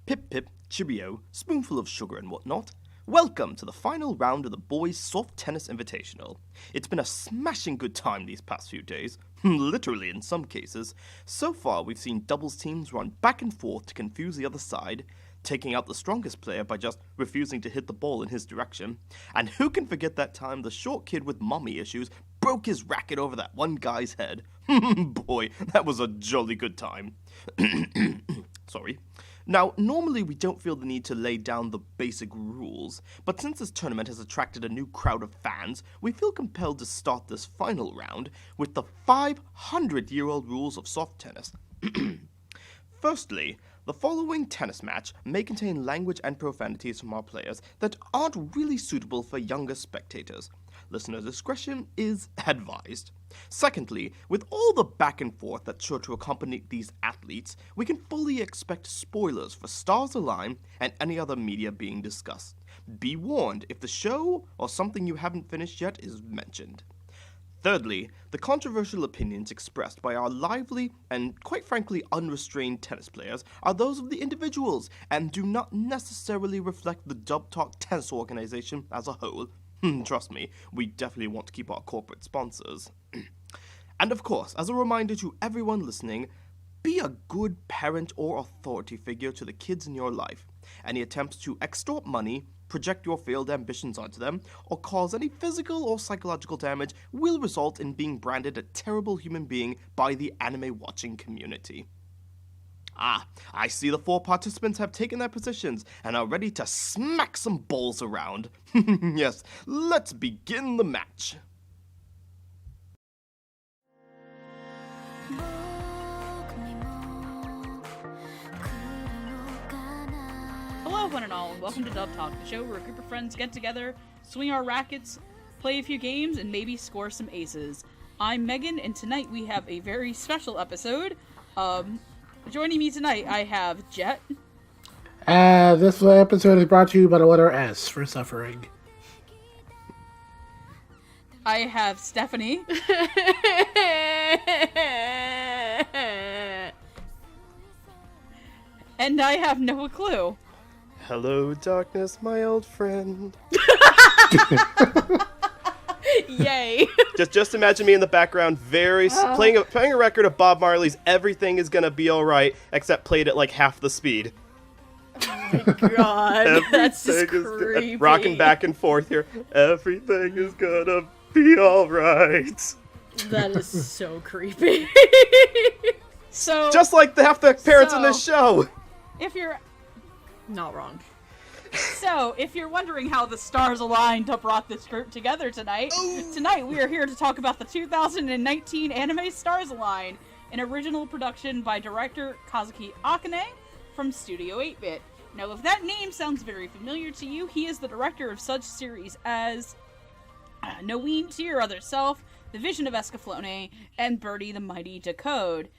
Pip pip, cheerio, spoonful of sugar and whatnot. Welcome to the final round of the Boys Soft Tennis Invitational. It's been a smashing good time these past few days, literally in some cases. So far we've seen doubles teams run back and forth to confuse the other side, taking out the strongest player by just refusing to hit the ball in his direction. And who can forget that time the short kid with mommy issues broke his racket over that one guy's head? Boy, that was a jolly good time. Sorry. Now, normally we don't feel the need to lay down the basic rules, but since this tournament has attracted a new crowd of fans, we feel compelled to start this final round with the 500-year-old rules of soft tennis. Firstly, the following tennis match may contain language and profanities from our players that aren't really suitable for younger spectators. Listener discretion is advised. Secondly, with all the back and forth that's sure to accompany these athletes, we can fully expect spoilers for Stars Align and any other media being discussed. Be warned if the show or something you haven't finished yet is mentioned. Thirdly, the controversial opinions expressed by our lively and, quite frankly, unrestrained tennis players are those of the individuals and do not necessarily reflect the Dub Talk Tennis organization as a whole. Trust me, we definitely want to keep our corporate sponsors. And of course, as a reminder to everyone listening, be a good parent or authority figure to the kids in your life. Any attempts to extort money, project your failed ambitions onto them, or cause any physical or psychological damage will result in being branded a terrible human being by the anime-watching community. Ah, I see the 4 participants have taken their positions and are ready to smack some balls around. Yes, let's begin the match. Hello one and all, and welcome to Dub Talk, the show where a group of friends get together, swing our rackets, play a few games, and maybe score some aces. I'm Megan, and tonight we have a very special episode. Joining me tonight, I have Jet. This episode is brought to you by the letter S for suffering. I have Stephanie. And I have no clue. Hello, darkness, my old friend. Yay. Just imagine me in the background, playing a record of Bob Marley's "Everything Is Gonna Be Alright," except played at like half the speed. Oh my god, that's just creepy. Rocking back and forth here. Everything is gonna be alright. That is so creepy. So just like half the parents in this show. If you're not wrong. So, if you're wondering how the stars aligned to brought this group together tonight, tonight we are here to talk about the 2019 anime Stars Align, an original production by director Kazuki Akane from Studio 8-Bit. Now, if that name sounds very familiar to you, he is the director of such series as Noeen to Your Other Self, The Vision of Escaflowne, and Birdie the Mighty Decode.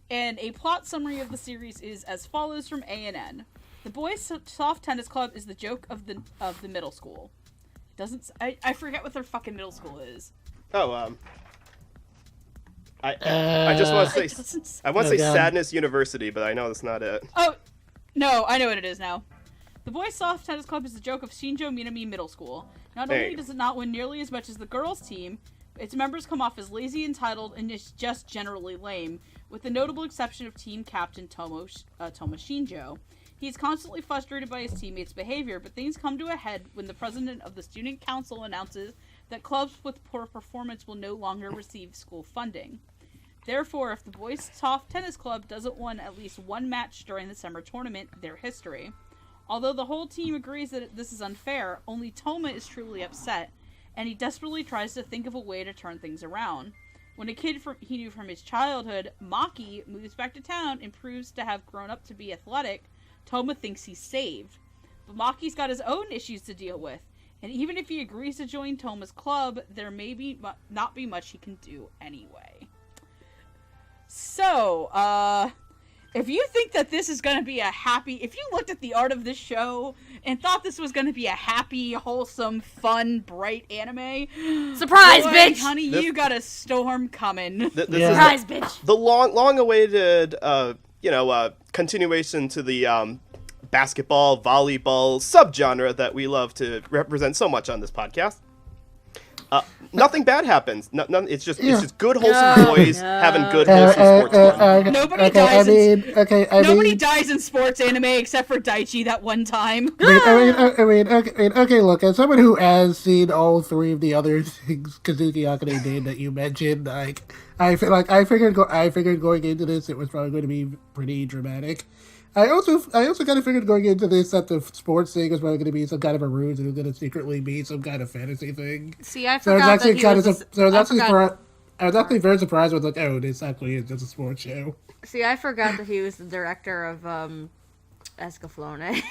And a plot summary of the series is as follows from ANN. The Boys Soft Tennis Club is the joke of the middle school. I forget what their fucking middle school is. Oh, I just want to say I want to say Sadness University, but I know that's not it. Oh, no, I know what it is now. The Boys Soft Tennis Club is the joke of Shinjo Minami Middle School. Not only does it not win nearly as much as the girls' team, its members come off as lazy, entitled, and is just generally lame, with the notable exception of team captain Toma Shinjo. He's constantly frustrated by his teammates' behavior, but things come to a head when the president of the student council announces that clubs with poor performance will no longer receive school funding. Therefore, if the Boys Soft Tennis Club doesn't win at least one match during the summer tournament, they're history. Although the whole team agrees that this is unfair, only Toma is truly upset, and he desperately tries to think of a way to turn things around. When a kid he knew from his childhood, Maki, moves back to town and proves to have grown up to be athletic, Toma thinks he's saved. But Maki's got his own issues to deal with, and even if he agrees to join Toma's club, there may not be much he can do anyway. So, if you think that this is going to be if you looked at the art of this show and thought this was going to be a happy, wholesome, fun, bright anime, surprise, bitch! Honey, you got a storm coming. Surprise, bitch! The long-awaited, continuation to the basketball, volleyball subgenre that we love to represent so much on this podcast. Nothing bad happens. It's just good, wholesome boys having good, wholesome sports fun. Nobody dies in sports anime except for Daichi that one time. Okay, look, as someone who has seen all three of the other things Kazuki Akane did that you mentioned, like, I figured going into this, it was probably going to be pretty dramatic. I also kind of figured going into this that the sports thing was probably going to be some kind of a ruse and it was going to secretly be some kind of fantasy thing. See, I forgot I was actually very surprised with, like, oh, this actually is just a sports show. See, I forgot that he was the director of Escaflowne.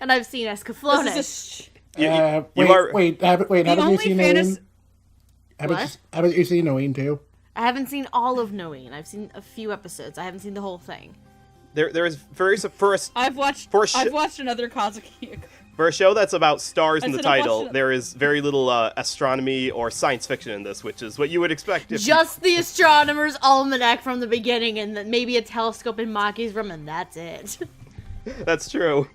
And I've seen Escaflowne. Haven't you seen Noeen? Haven't you seen Noeen too? I haven't seen all of Noeen. I've seen a few episodes. I haven't seen the whole thing. There is I've watched another Kazuki. For a show that's about stars in the title, there is very little astronomy or science fiction in this, which is what you would expect. Just the astronomer's almanac from the beginning, and then maybe a telescope in Maki's room, and that's it. That's true.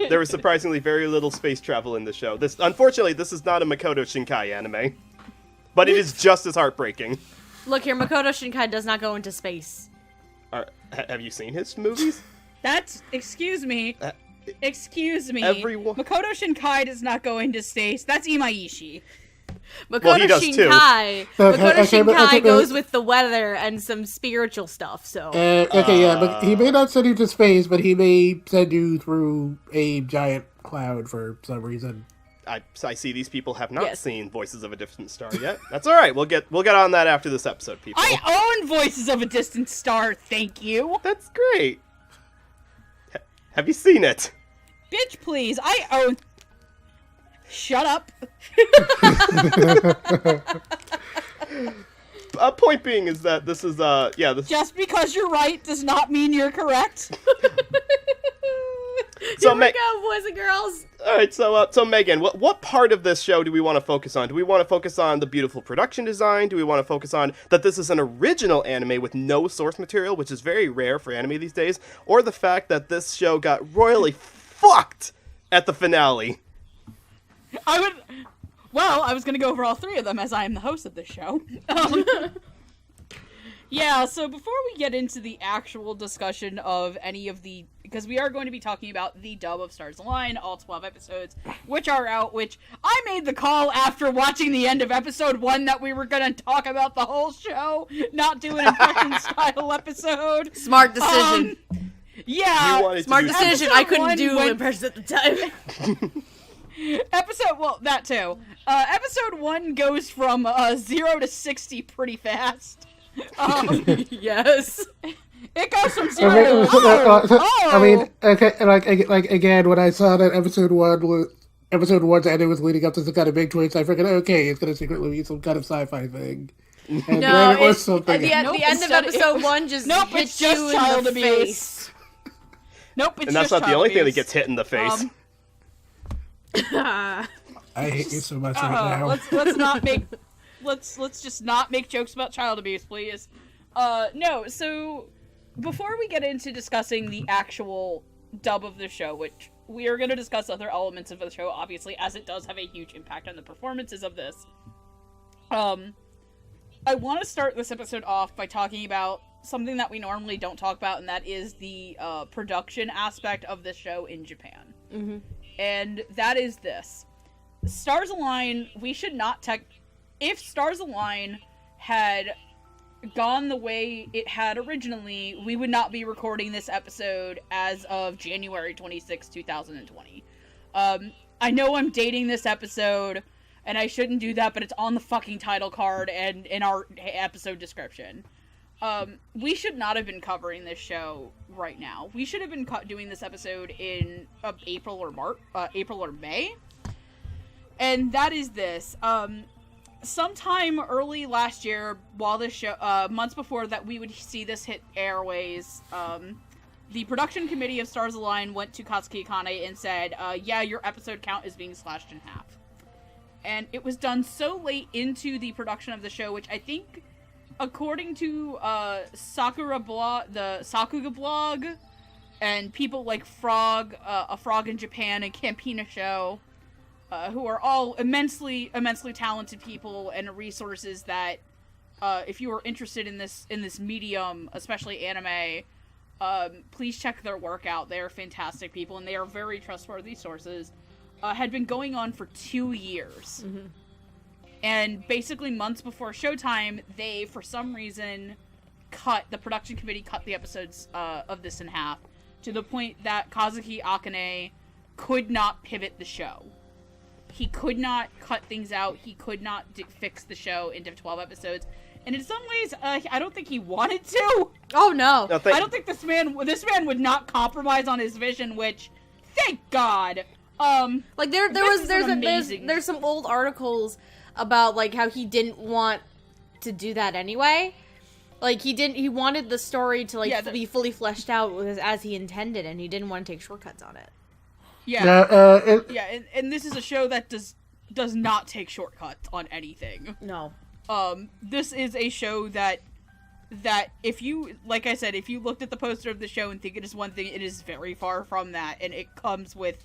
There was surprisingly very little space travel in the show. Unfortunately, this is not a Makoto Shinkai anime, but it is just as heartbreaking. Look here, Makoto Shinkai does not go into space. Have you seen his movies? Excuse me. Everyone... Makoto Shinkai does not go into space. That's Imaishi. Makoto Shinkai goes with the weather and some spiritual stuff, so... but he may not send you to space, but he may send you through a giant cloud for some reason. I see these people have not seen Voices of a Distant Star yet. That's all right. We'll get on that after this episode, people. I own Voices of a Distant Star. Thank you. That's great. Have you seen it? Bitch, please. I own. Shut up. Point being is that this is Just because you're right does not mean you're correct. So Here we go, boys and girls. All right, so Megan, what part of this show do we want to focus on? Do we want to focus on the beautiful production design? Do we want to focus on that this is an original anime with no source material, which is very rare for anime these days, or the fact that this show got royally fucked at the finale? I was going to go over all three of them as I am the host of this show. Yeah, so before we get into the actual discussion of any of the... Because we are going to be talking about the dub of Stars Align, all 12 episodes, which are out, which I made the call after watching the end of episode 1 that we were going to talk about the whole show, not do an impression-style episode. Smart decision. Yeah. Smart decision. I couldn't do impressions at the time. That too. Episode 1 goes from 0 to 60 pretty fast. Yes. It goes from 0 to I mean, okay, like again, when I saw that episode 1's ending was leading up to some kind of big twist, I figured, okay, it's gonna secretly be some kind of sci-fi thing. And no, then it was something. The end of episode 1 just hits you in the face. Nope, it's and that's just not the only thing that abuse. gets hit in the face. I hate you so much right now. Let's just not make jokes about child abuse, please. No, so before we get into discussing the actual dub of the show, which we are going to discuss other elements of the show, obviously, as it does have a huge impact on the performances of this. I want to start this episode off by talking about something that we normally don't talk about, and that is the production aspect of this show in Japan. Mm-hmm. And that is this. Stars Align, we should not if Stars Align had gone the way it had originally, we would not be recording this episode as of January 26, 2020. I know I'm dating this episode, and I shouldn't do that, but it's on the fucking title card and in our episode description. We should not have been covering this show right now. We should have been doing this episode in April or May. And that is this. Sometime early last year, while this show, months before that we would see this hit airways, the production committee of Stars Align went to Kazuki Akane and said, yeah, your episode count is being slashed in half. And it was done so late into the production of the show, which I think, according to the Sakuga blog, and people like Frog, A Frog in Japan, and Campina Show, who are all immensely talented people and resources that, if you are interested in this medium, especially anime, please check their work out. They are fantastic people, and they are very trustworthy sources. Had been going on for 2 years. Mm-hmm. And basically months before showtime, they, for some reason, the production committee cut the episodes of this in half, to the point that Kazuki Akane could not pivot the show. He could not cut things out. He could not fix the show into 12 episodes. And in some ways, I don't think he wanted to. Oh, no. I don't think this man would not compromise on his vision, which, thank God. Like, there's some old articles about, like, how he didn't want to do that anyway. Like, he wanted the story to, like, be fully fleshed out as he intended, and he didn't want to take shortcuts on it. Yeah. And this is a show that does not take shortcuts on anything. No. This is a show that if you, like I said, if you looked at the poster of the show and think it is one thing, it is very far from that, and it comes with,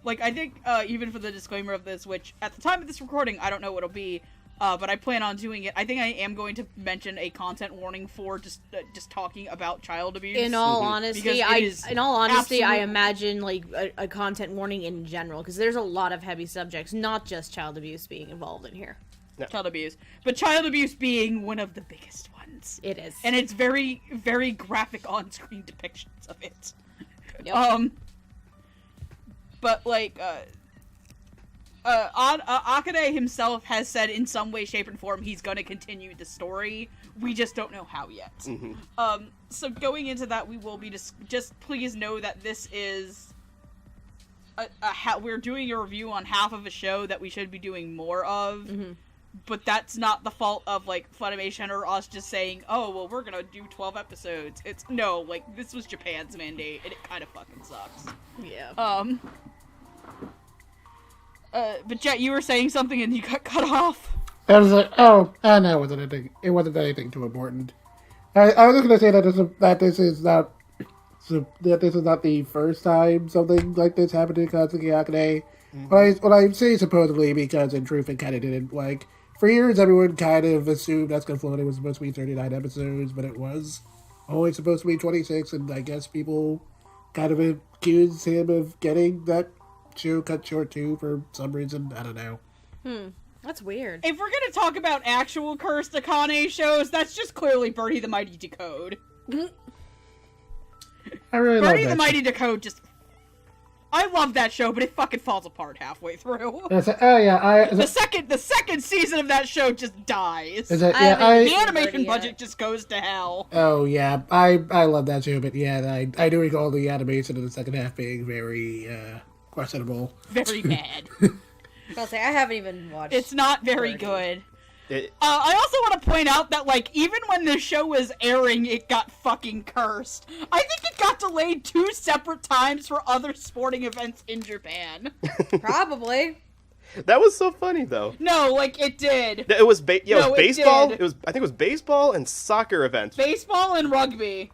like, I think, even for the disclaimer of this, which, at the time of this recording, I don't know what it'll be, but I plan on doing it. I think I am going to mention a content warning for just talking about child abuse. In all honesty, I imagine, like, a content warning in general, because there's a lot of heavy subjects, not just child abuse being involved in here. No. Child abuse. But child abuse being one of the biggest ones. It is. And it's very, very graphic on-screen depictions of it. Yep. But, like, Akane himself has said in some way, shape, and form he's going to continue the story. We just don't know how yet. Mm-hmm. So going into that, we will be just please know that this is we're doing a review on half of a show that we should be doing more of. Mm-hmm. But that's not the fault of, like, Funimation or us just saying, oh, well, we're gonna do 12 episodes. No, like, this was Japan's mandate, and it kind of fucking sucks. Yeah. But Jet, you were saying something and you got cut off. I was like, no, it wasn't anything. It wasn't anything too important. I was just gonna say that this is not the first time something like this happened to Kazuki Akane. Mm-hmm. When I say supposedly, because in truth it kind of didn't. Like, for years everyone kind of assumed Escaflowne was supposed to be 39 episodes, but it was only supposed to be 26, and I guess people kind of accused him of getting that show cut short too for some reason. I don't know. That's weird. If we're gonna talk about actual cursed Akane shows, that's just clearly Birdie the Mighty Decode. I really love Birdie the Mighty Decode just... I love that show, but it fucking falls apart halfway through. The second season of that show just dies. The animation budget just goes to hell. Oh yeah, I love that show, but yeah, I do recall the animation in the second half being very questionable. Very bad. I'll say I haven't even watched. It's not very good. I also want to point out that, like, even when the show was airing, it got fucking cursed. I think it got delayed 2 separate times for other sporting events in Japan. Probably. That was so funny, though. No, like, it did. It was baseball. I think it was baseball and soccer events. Baseball and rugby.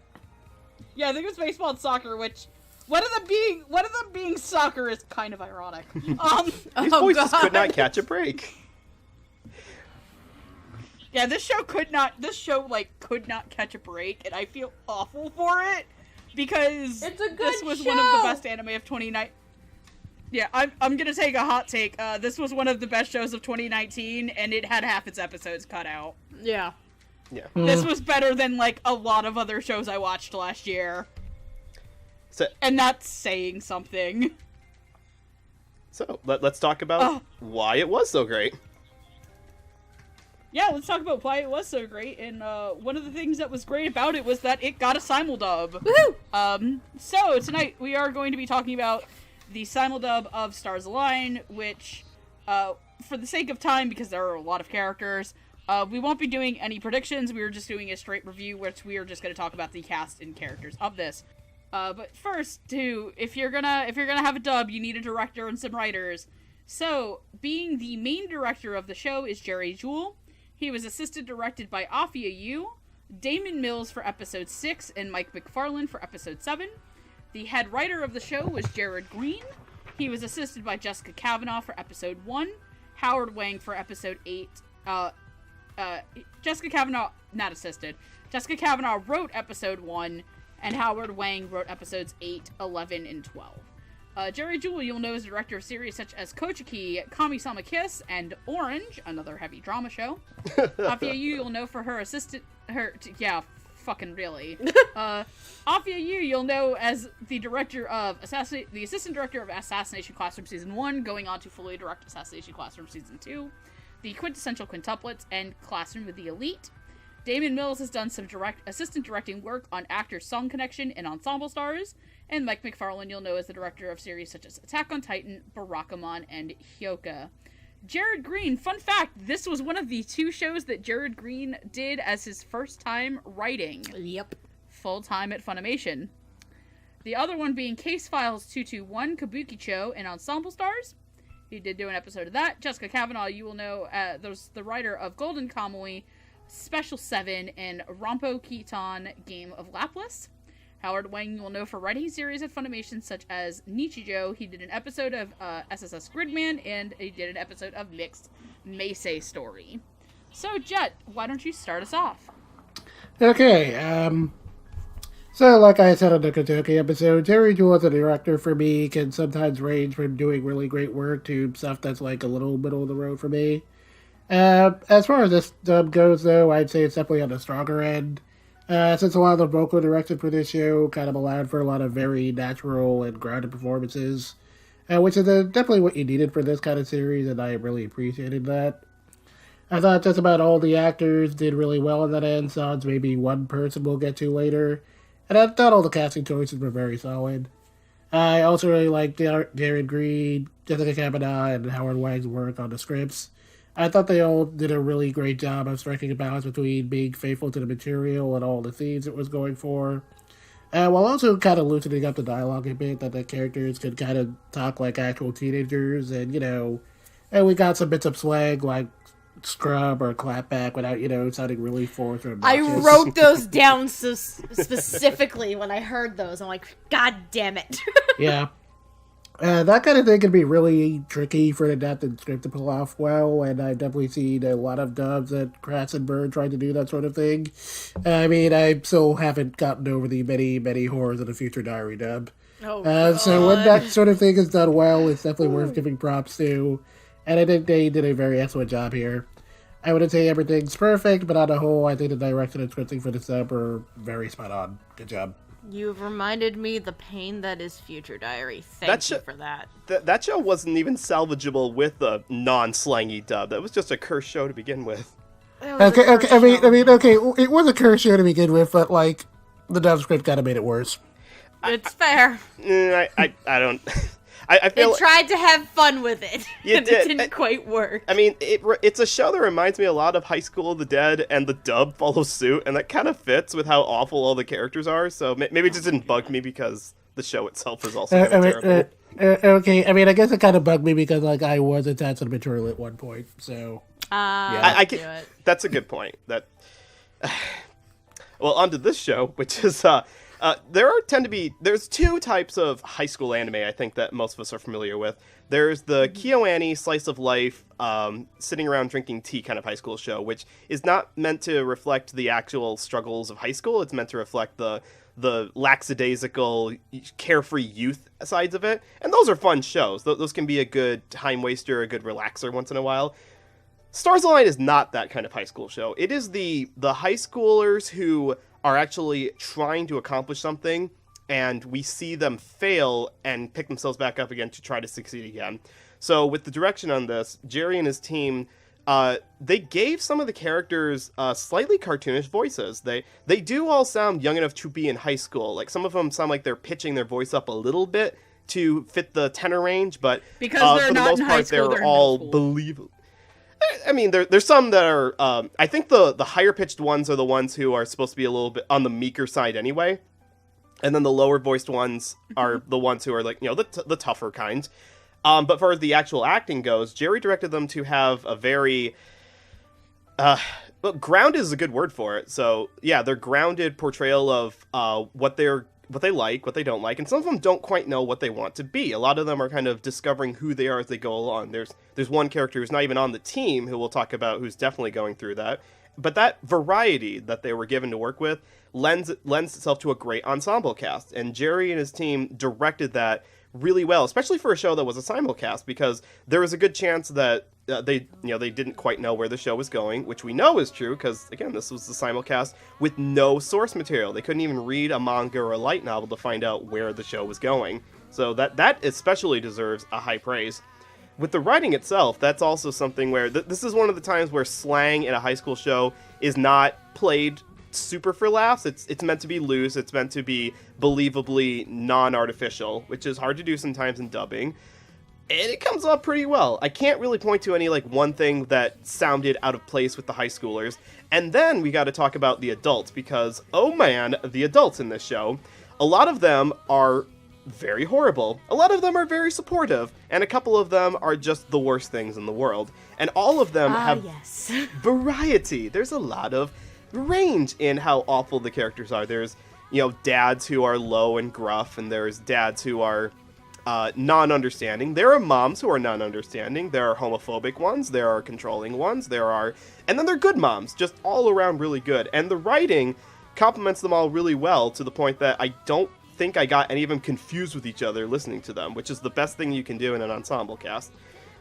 Yeah, I think it was baseball and soccer, which one of them being soccer is kind of ironic. These boys just could not catch a break. Yeah, this show could not catch a break, and I feel awful for it, because it's a good this was show. One of the best anime of 2019. Yeah, I'm gonna take a hot take. This was one of the best shows of 2019, and it had half its episodes cut out. Yeah. Yeah. This was better than, like, a lot of other shows I watched last year. And that's saying something. So, let's talk about why it was so great. Yeah, let's talk about why it was so great, and one of the things that was great about it was that it got a simuldub. Woohoo! So tonight we are going to be talking about the simuldub of Stars Align, which, for the sake of time, because there are a lot of characters, we won't be doing any predictions. We are just doing a straight review, which we are just going to talk about the cast and characters of this. But first, if you're gonna have a dub, you need a director and some writers. So, being the main director of the show is Jerry Jewell. He was assisted directed by Afia Yu, Damon Mills for episode 6, and Mike McFarlane for episode 7. The head writer of the show was Jared Green. He was assisted by Jessica Kavanaugh for episode 1, Howard Wang for episode 8. Jessica Kavanaugh, not assisted. Jessica Kavanaugh wrote episode 1, and Howard Wang wrote episodes 8, 11, and 12. Jerry Jewell, you'll know as the director of series such as Kochiki, Kami-sama Kiss, and Orange, another heavy drama show. Afia Yu, you'll know for her assistant, fucking really. Afia Yu, you'll know as the assistant director of Assassination Classroom Season 1, going on to fully direct Assassination Classroom Season 2, the quintessential quintuplets, and Classroom with the Elite. Damon Mills has done some assistant directing work on Actors Song Connection and Ensemble Stars, and Mike McFarlane you'll know as the director of series such as Attack on Titan, Barakamon, and Hyoka. Jared Green, fun fact, this was one of the 2 shows that Jared Green did as his first time writing. Yep. Full-time at Funimation. The other one being Case Files 221, Kabukicho, and Ensemble Stars. He did do an episode of that. Jessica Kavanaugh, you will know, there's the writer of Golden Kamuy, Special 7, and Rompo Kitan Game of Laplace. Howard Wang you will know for writing series at Funimation such as Nichijou. He did an episode of SSS Gridman, and he did an episode of Mixed Meisei Story. So, Jet, why don't you start us off? Okay, so like I said on the Kotoki episode, Jerry Jewell as a director for me can sometimes range from doing really great work to stuff that's like a little middle of the road for me. As far as this dub goes, though, I'd say it's definitely on the stronger end. Since a lot of the vocal direction for this show kind of allowed for a lot of very natural and grounded performances, which is definitely what you needed for this kind of series, and I really appreciated that. I thought just about all the actors did really well on that end, sans maybe one person we'll get to later, and I thought all the casting choices were very solid. I also really liked Jared Green, Jessica Kavanaugh, and Howard Wang's work on the scripts. I thought they all did a really great job of striking a balance between being faithful to the material and all the themes it was going for, while also kind of loosening up the dialogue a bit, that the characters could kind of talk like actual teenagers, and, and we got some bits of swag like scrub or clapback without, sounding really forced or obnoxious. I wrote those down so specifically when I heard those. I'm like, God damn it. Yeah. That kind of thing can be really tricky for an adapted script to pull off well, and I've definitely seen a lot of dubs that Kratz and Bird trying to do that sort of thing. I mean, I still haven't gotten over the many, many horrors of the Future Diary dub. So when that sort of thing is done well, it's definitely worth giving props to, and I think they did a very excellent job here. I wouldn't say everything's perfect, but on the whole, I think the direction and scripting for the dub are very spot on. Good job. You've reminded me the pain that is Future Diary. Thank you for that. That show wasn't even salvageable with a non-slangy dub. That was just a cursed show to begin with. Okay. I mean, it was a cursed show to begin with, but like the dub script kind of made it worse. It's fair. I don't. I feel it tried to have fun with it, and it didn't quite work. I mean, it's a show that reminds me a lot of High School of the Dead, and the dub follows suit, and that kind of fits with how awful all the characters are, so maybe it just didn't bug me because the show itself is also terrible. Okay, I mean, I guess it kind of bugged me because, like, I was attached to the material at one point, so... yeah. I get, that's a good point. Well, on to this show, which is... there's 2 types of high school anime I think that most of us are familiar with. There's the KyoAni slice of life, sitting around drinking tea kind of high school show, which is not meant to reflect the actual struggles of high school. It's meant to reflect the lackadaisical, carefree youth sides of it. And those are fun shows. Those can be a good time waster, a good relaxer once in a while. Stars Align is not that kind of high school show. It is the high schoolers who are actually trying to accomplish something, and we see them fail and pick themselves back up again to try to succeed again. So with the direction on this, Jerry and his team, they gave some of the characters slightly cartoonish voices. They do all sound young enough to be in high school. Like, some of them sound like they're pitching their voice up a little bit to fit the tenor range, but because for the most part, they're all believable. I mean, there's some that are, I think the higher-pitched ones are the ones who are supposed to be a little bit on the meeker side anyway. And then the lower-voiced ones are the ones who are, like, the tougher kind. But far as the actual acting goes, Jerry directed them to have a very... grounded is a good word for it. So, yeah, their grounded portrayal of what they're like, what they don't like, and some of them don't quite know what they want to be. A lot of them are kind of discovering who they are as they go along. There's one character who's not even on the team, who we'll talk about, who's definitely going through that. But that variety that they were given to work with lends itself to a great ensemble cast, and Jerry and his team directed that really well, especially for a show that was a simulcast, because there was a good chance that they didn't quite know where the show was going, which we know is true because, again, this was the simulcast with no source material. They couldn't even read a manga or a light novel to find out where the show was going. So that especially deserves a high praise. With the writing itself, that's also something where this is one of the times where slang in a high school show is not played super for laughs. It's meant to be loose. It's meant to be believably non-artificial, which is hard to do sometimes in dubbing. And it comes off pretty well. I can't really point to any one thing that sounded out of place with the high schoolers. And then we got to talk about the adults, because, oh man, the adults in this show, a lot of them are very horrible. A lot of them are very supportive, and a couple of them are just the worst things in the world. And all of them have variety. There's a lot of range in how awful the characters are. There's, dads who are low and gruff, and there's dads who are non-understanding. There are moms who are non-understanding. There are homophobic ones. There are controlling ones. And then there are good moms, just all around really good. And the writing complements them all really well, to the point that I don't think I got any of them confused with each other listening to them, which is the best thing you can do in an ensemble cast.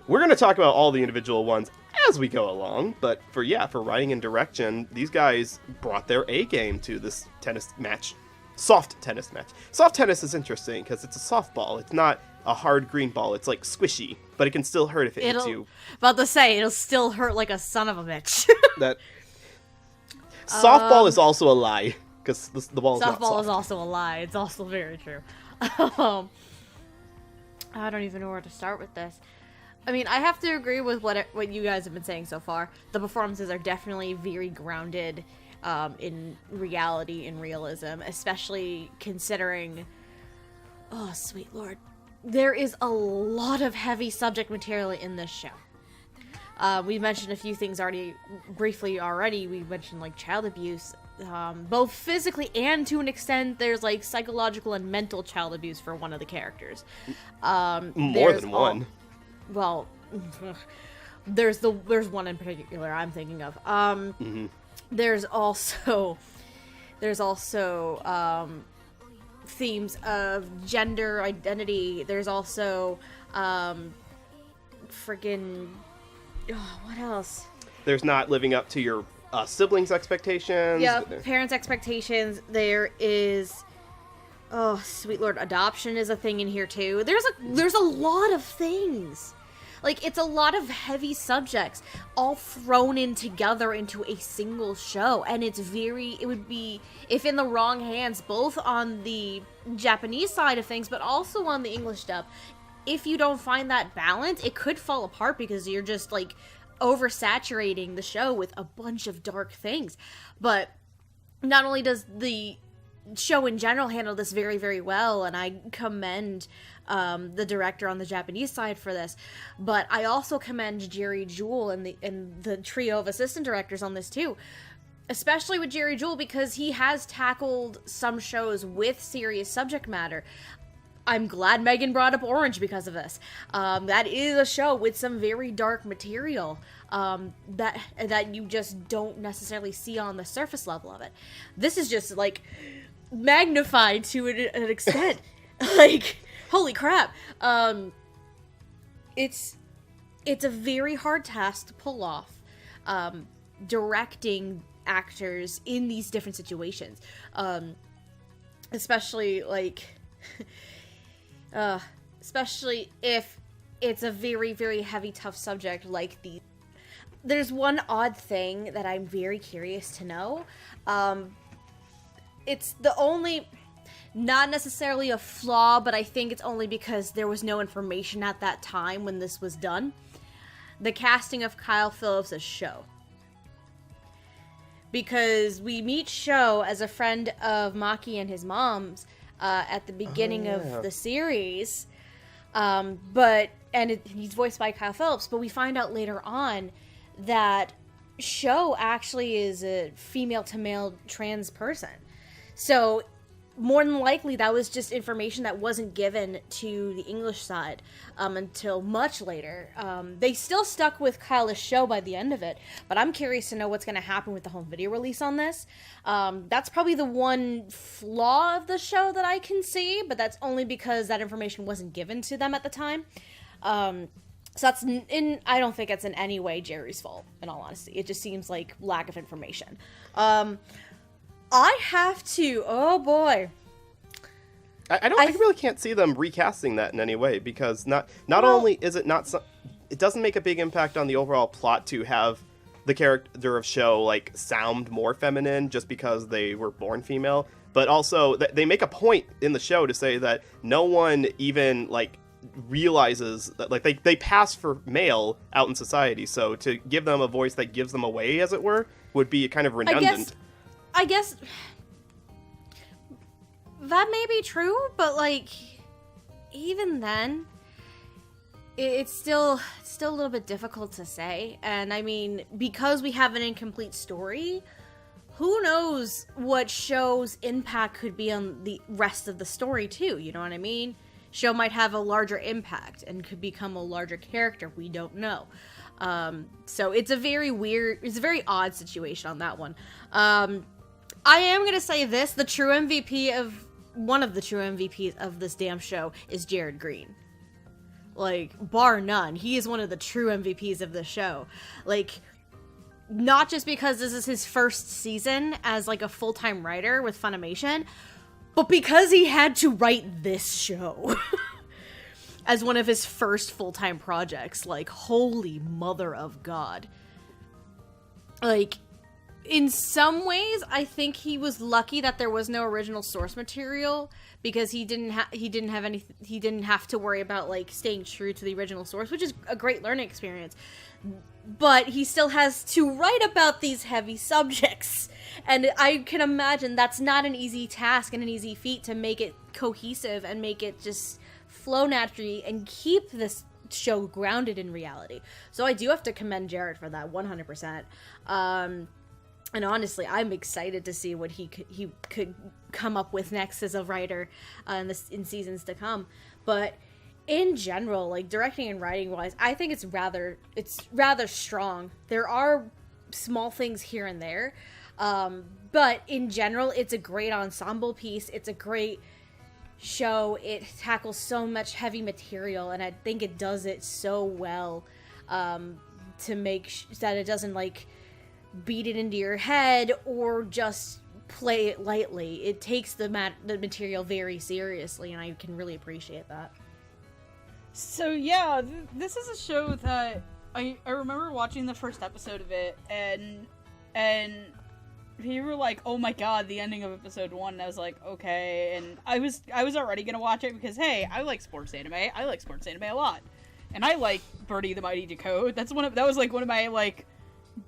We're going to talk about all the individual ones as we go along, but for writing and direction, these guys brought their A game to this tennis match. Soft tennis match. Soft tennis is interesting because it's a softball. It's not a hard green ball. It's squishy, but it can still hurt if it hits you. About to say, it'll still hurt like a son of a bitch. Softball is also a lie, because the ball is not soft. Softball is also a lie. It's also very true. I don't even know where to start with this. I mean, I have to agree with what you guys have been saying so far. The performances are definitely very grounded in reality and realism, especially considering, oh sweet lord, there is a lot of heavy subject material in this show. We mentioned a few things briefly already. We mentioned child abuse, both physically and, to an extent, there's psychological and mental child abuse for one of the characters. More than one. Well, there's one in particular I'm thinking of. There's also themes of gender identity. There's also what else? There's not living up to your siblings' expectations. Yeah, parents' expectations. There is, oh sweet lord, adoption is a thing in here too. There's a lot of things. It's a lot of heavy subjects all thrown in together into a single show, and it would be, if in the wrong hands, both on the Japanese side of things, but also on the English dub, if you don't find that balance, it could fall apart because you're just oversaturating the show with a bunch of dark things. But not only does the show in general handle this very, very well, and I commend the director on the Japanese side for this, but I also commend Jerry Jewell and the trio of assistant directors on this too, especially with Jerry Jewell, because he has tackled some shows with serious subject matter. I'm glad Megan brought up Orange because of this. That is a show with some very dark material that you just don't necessarily see on the surface level of it. This is just magnified to an extent. Holy crap. It's a very hard task to pull off, directing actors in these different situations. Especially if it's a very, very heavy, tough subject like these. There's one odd thing that I'm very curious to know. It's the only, not necessarily a flaw, but I think it's only because there was no information at that time when this was done. The casting of Kyle Phillips as Sho. Because we meet Sho as a friend of Maki and his mom's at the beginning of the series, he's voiced by Kyle Phillips, but we find out later on that Sho actually is a female to male trans person. So more than likely that was just information that wasn't given to the English side until much later. They still stuck with Kyle's show by the end of it, but I'm curious to know what's going to happen with the home video release on this. That's probably the one flaw of the show that I can see, but that's only because that information wasn't given to them at the time. So that's I don't think it's in any way Jerry's fault, in all honesty. It just seems like lack of information. I have to, oh boy. I really can't see them recasting that in any way, because not only is it not, it doesn't make a big impact on the overall plot to have the character of Sho, like, sound more feminine just because they were born female, but also they make a point in the show to say that no one even, like, realizes that, like, they pass for male out in society, so to give them a voice that gives them away, as it were, would be kind of redundant. I guess that may be true, but, like, even then, it's still a little bit difficult to say. And I mean, because we have an incomplete story, who knows what Sho's impact could be on the rest of the story too, you know what I mean? Sho might have a larger impact and could become a larger character, we don't know. So it's a very odd situation on that one. I am gonna say this, one of the true MVPs of this damn show is Jared Green. Like, bar none, he is one of the true MVPs of the show. Like, not just because this is his first season as, like, a full-time writer with Funimation, but because he had to write this show as one of his first full-time projects. Like, holy mother of God. Like, in some ways, I think he was lucky that there was no original source material, because he didn't have to worry about, like, staying true to the original source, which is a great learning experience. But he still has to write about these heavy subjects, and I can imagine that's not an easy task and an easy feat to make it cohesive and make it just flow naturally and keep this show grounded in reality. So I do have to commend Jared for that 100%. And honestly, I'm excited to see what he could come up with next as a writer in seasons to come. But in general, like, directing and writing wise, I think it's rather strong. There are small things here and there, but in general, it's a great ensemble piece. It's a great show. It tackles so much heavy material, and I think it does it so well to make that it doesn't, like, beat it into your head or just play it lightly. It takes the material very seriously, and I can really appreciate that. So yeah, this is a show that I remember watching the first episode of it, and people were like, "Oh my god, the ending of episode 1." And I was like, "Okay," and I was already gonna watch it because, hey, I like sports anime. I like sports anime a lot, and I like Birdie the Mighty Decode. That was like one of my, like,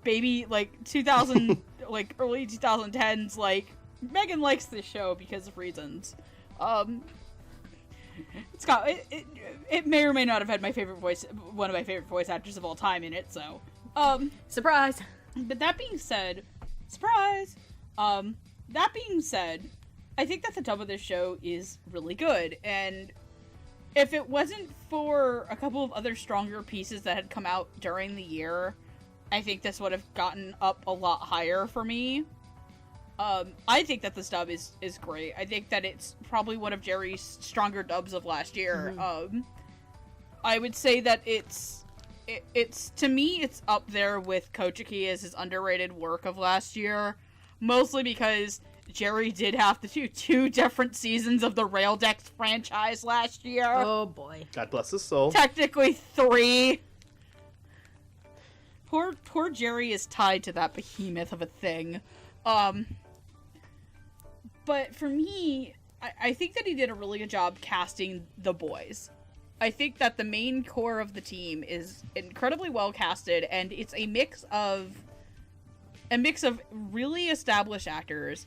baby, like, 2000 like early 2010s, like, Megan likes this show because of reasons. It's got it may or may not have had one of my favorite voice actors of all time in it, so surprise. But that being said, surprise. That being said, I think that the dub of this show is really good, and if it wasn't for a couple of other stronger pieces that had come out during the year, I think this would have gotten up a lot higher for me. I think that this dub is great. I think that it's probably one of Jerry's stronger dubs of last year. Mm-hmm. I would say that it's to me, it's up there with Kochiki as his underrated work of last year. Mostly because Jerry did have to do 2 different seasons of the Raildex franchise last year. Oh boy. God bless his soul. Technically 3. Poor Jerry is tied to that behemoth of a thing. But for me, I think that he did a really good job casting the boys. I think that the main core of the team is incredibly well casted, and it's a mix of really established actors.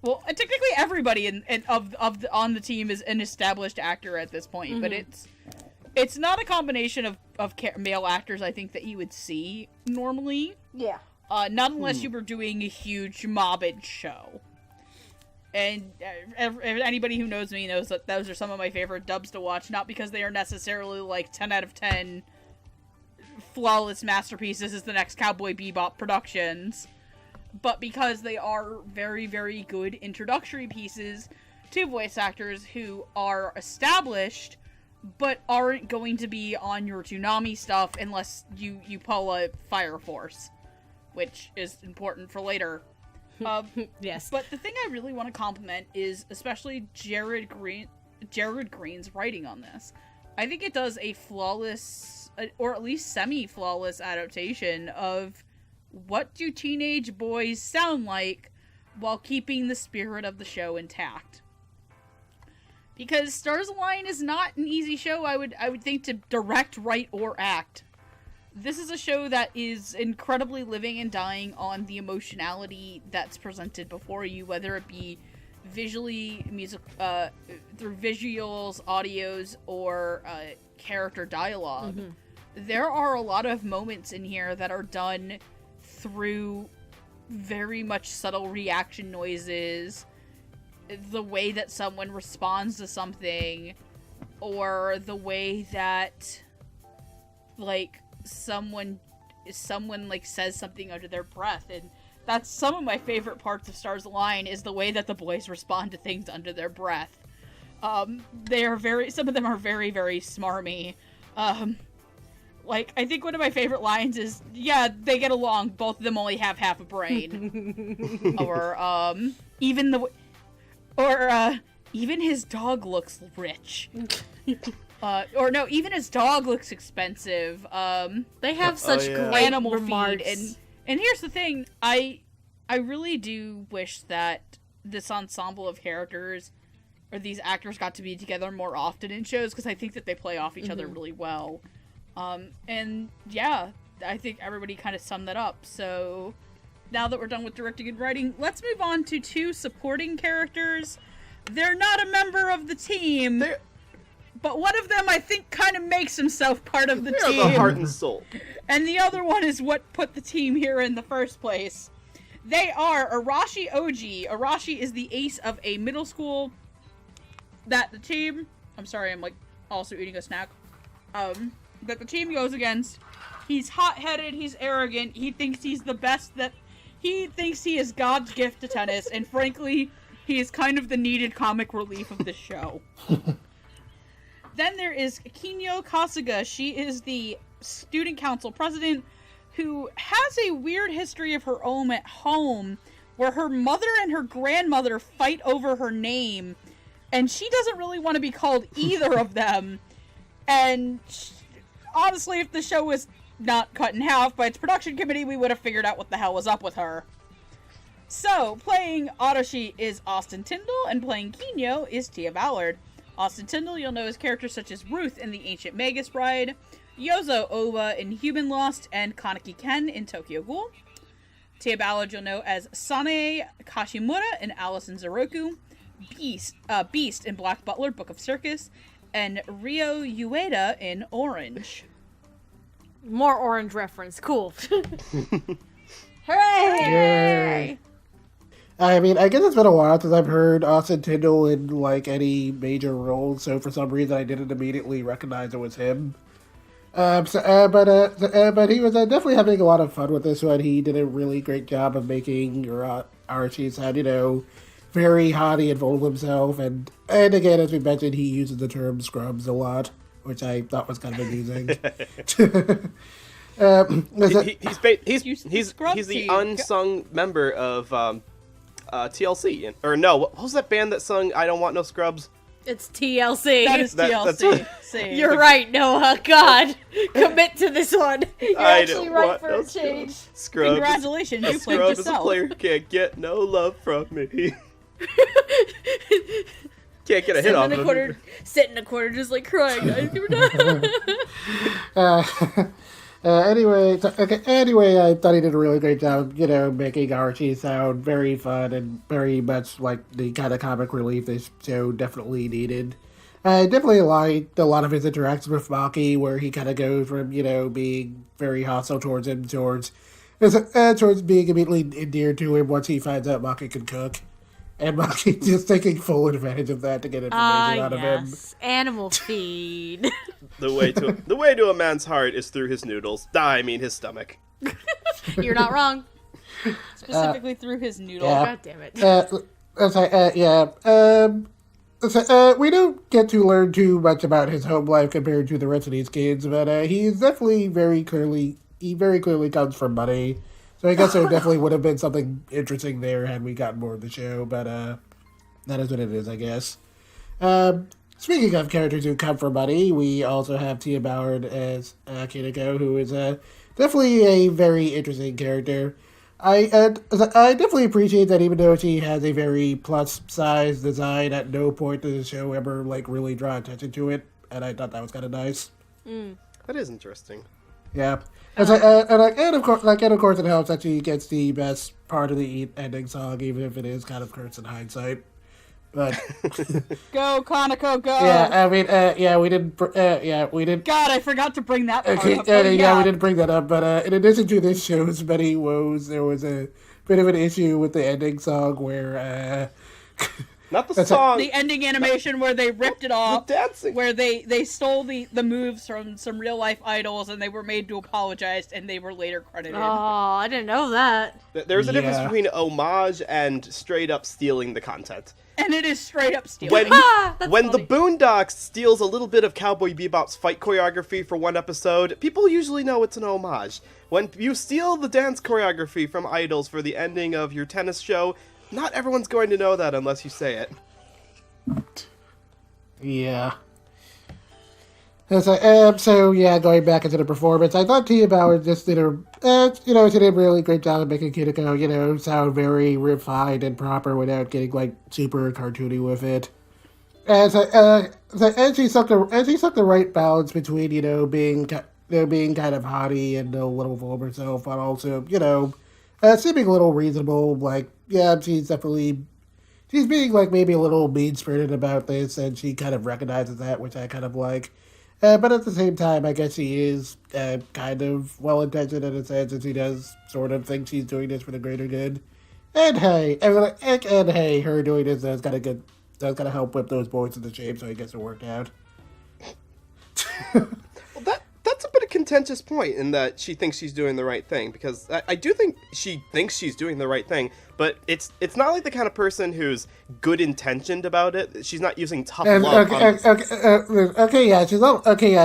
Well, technically everybody on the team is an established actor at this point, mm-hmm. but it's not a combination of male actors I think that you would see normally. Yeah. Not unless you were doing a huge mobbage show. And anybody who knows me knows that those are some of my favorite dubs to watch, not because they are necessarily like 10 out of 10 flawless masterpieces as the next Cowboy Bebop productions, but because they are very, very good introductory pieces to voice actors who are established, but aren't going to be on your Toonami stuff unless you pull a Fire Force, which is important for later. Yes. But the thing I really want to compliment is especially Jared Green's writing on this. I think it does a flawless, or at least semi-flawless adaptation of what do teenage boys sound like while keeping the spirit of the show intact. Because Stars Align is not an easy show, I would think, to direct, write, or act. This is a show that is incredibly living and dying on the emotionality that's presented before you, whether it be visually, through visuals, audios, or character dialogue. Mm-hmm. There are a lot of moments in here that are done through very much subtle reaction noises, the way that someone responds to something, or the way that, like, someone like says something under their breath. And that's some of my favorite parts of Stars Align, is the way that the boys respond to things under their breath. Some of them are very, very smarmy. Like, I think one of my favorite lines is, yeah, they get along, both of them only have half a brain. Or, even his dog looks rich. Even his dog looks expensive. They have such great animal remarks. feed. And here's the thing, I really do wish that this ensemble of characters, or these actors, got to be together more often in shows, because I think that they play off each other really well. And yeah, I think everybody kind of summed that up. So now that we're done with directing and writing, let's move on to two supporting characters. They're not a member of the team, but one of them, I think, kind of makes himself part of the team. They're the heart and soul. And the other one is what put the team here in the first place. They are Arashi Oji. Arashi is the ace of a middle school that the team... I'm sorry, I'm, like, also eating a snack. That the team goes against. He's hot-headed, he's arrogant, he thinks he's the best that... He thinks he is God's gift to tennis, and frankly, he is kind of the needed comic relief of this show. Then there is Kineo Kasuga. She is the student council president who has a weird history of her own at home, where her mother and her grandmother fight over her name, and she doesn't really want to be called either of them. And honestly, if the show was not cut in half by its production committee, we would have figured out what the hell was up with her. So, playing Arashi is Austin Tyndall, and playing Kineo is Tia Ballard. Austin Tyndall, you'll know as characters such as Ruth in The Ancient Magus Bride, Yozo Oba in Human Lost, and Kaneki Ken in Tokyo Ghoul. Tia Ballard you'll know as Sanae Kashimura in Alice in Zoroku, Beast in Black Butler, Book of Circus, and Ryo Ueda in Orange. More Orange reference. Cool. Hooray! I mean, I guess it's been a while since I've heard Austin Tyndall in, like, any major role, so for some reason I didn't immediately recognize it was him. But he was definitely having a lot of fun with this one. He did a really great job of making Arashi sound, very haughty and full of himself, and again, as we mentioned, he uses the term scrubs a lot, which I thought was kind of amusing. He's the unsung member of TLC, or no, what was that band that sung "I Don't Want No Scrubs"? It's TLC. That is TLC. You're right, Noah. God, commit to this one. You're actually right for a change. Scrubs. Congratulations, you played yourself. yourself. A player can't get no love from me. Can't get a hit off him. Sit in a corner, just like crying. Anyway, I thought he did a really great job, making Arashi sound very fun and very much like the kind of comic relief this show definitely needed. I definitely liked a lot of his interactions with Maki, where he kind of goes from, being very hostile towards him towards being immediately endeared to him once he finds out Maki can cook. And Maki just taking full advantage of that to get information out of him. Animal feed. The way to a man's heart is through his noodles. I mean his stomach. You're not wrong. Specifically through his noodle. Yeah. God damn it. We don't get to learn too much about his home life compared to the rest of these kids, but he's definitely very clearly comes from money. So I guess there definitely would have been something interesting there had we gotten more of the show, but that is what it is, I guess. Speaking of characters who come from money, we also have Tia Ballard as Kineko, who is definitely a very interesting character. I definitely appreciate that even though she has a very plus-size design, at no point does the show ever really draw attention to it, and I thought that was kind of nice. That is interesting. Yeah. And of course it helps that she gets the best part of the ending song, even if it is kind of cursed in hindsight. But go Conoco, go! Yeah, I mean, we did. God, I forgot to bring that part up. We didn't bring that up. But in addition to this show's many woes, there was a bit of an issue with the ending song where. Not the song. The ending animation where they ripped it off. The dancing. Where they stole the moves from some real life idols and they were made to apologize and they were later credited. Oh, I didn't know that. There's a difference between homage and straight up stealing the content. And it is straight up stealing. When the Boondocks steals a little bit of Cowboy Bebop's fight choreography for one episode, people usually know it's an homage. When you steal the dance choreography from idols for the ending of your tennis show, not everyone's going to know that unless you say it. Yeah. So going back into the performance, I thought Tia Ballard just did she did a really great job of making Kineko, sound very refined and proper without getting super cartoony with it. And she struck the right balance between being kind of haughty and a little full of herself, but also seeming a little reasonable. She's being maybe a little mean-spirited about this, and she kind of recognizes that, which I kind of like. But at the same time, I guess she is kind of well-intentioned in a sense, and she does sort of think she's doing this for the greater good. And hey, her doing this does kind of help whip those boys into shape, so I guess it worked out. Well, that's a bit of a contentious point in that she thinks she's doing the right thing, because I do think she thinks she's doing the right thing, but it's not like the kind of person who's good intentioned about it. She's not using tough love.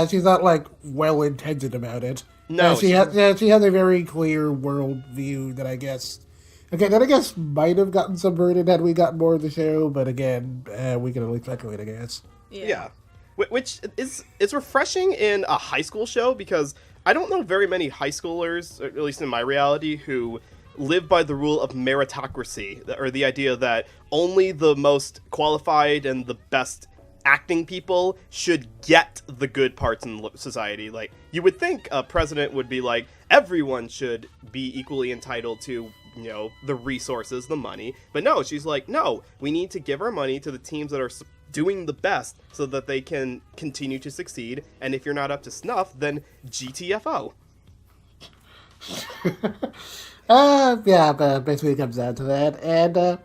She's not well intentioned about it. No, she has a very clear world view that I guess might have gotten subverted had we gotten more of the show, but again, we can only speculate, I guess. Yeah. Which is refreshing in a high school show, because I don't know very many high schoolers, or at least in my reality, who live by the rule of meritocracy, or the idea that only the most qualified and the best acting people should get the good parts in society. You would think a president would be like, everyone should be equally entitled to, the resources, the money. But no, she's like, no, we need to give our money to the teams that are doing the best so that they can continue to succeed, and if you're not up to snuff, then GTFO. But basically it comes down to that, and I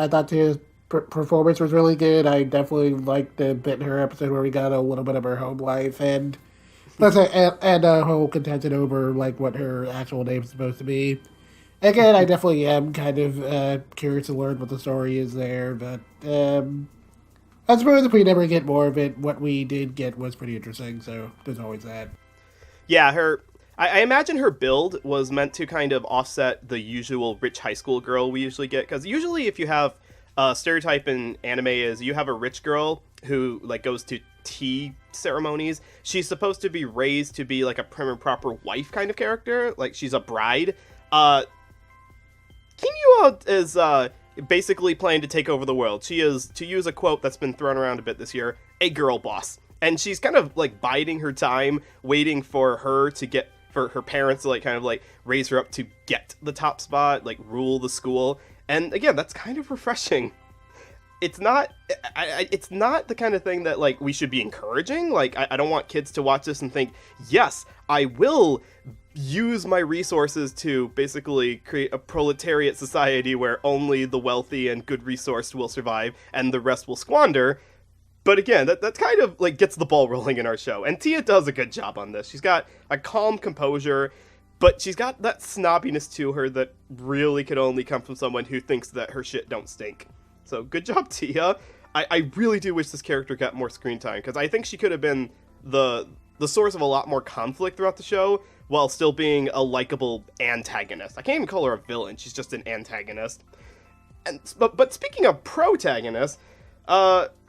thought his performance was really good. I definitely liked the bit in her episode where we got a little bit of her home life, and a whole contention over what her actual name is supposed to be. Again, I definitely am kind of curious to learn what the story is there, but I suppose if we never get more of it, what we did get was pretty interesting, so there's always that. Yeah, I imagine her build was meant to kind of offset the usual rich high school girl we usually get, because usually if you have a stereotype in anime is you have a rich girl who goes to tea ceremonies. She's supposed to be raised to be a prim and proper wife kind of character, she's a bride. Kineo is basically planning to take over the world. She is, to use a quote that's been thrown around a bit this year, a girl boss. And she's kind of biding her time, waiting for her parents to raise her up to get the top spot, rule the school. And again, that's kind of refreshing. It's not the kind of thing that we should be encouraging. I don't want kids to watch this and think, yes, I will use my resources to basically create a proletariat society where only the wealthy and good resourced will survive and the rest will squander. But again, that kind of like gets the ball rolling in our show. And Tia does a good job on this. She's got a calm composure, but she's got that snobbiness to her that really could only come from someone who thinks that her shit don't stink. So good job, Tia. I really do wish this character got more screen time, because I think she could have been the source of a lot more conflict throughout the show, while still being a likable antagonist. I can't even call her a villain, she's just an antagonist. But speaking of protagonists, Arashi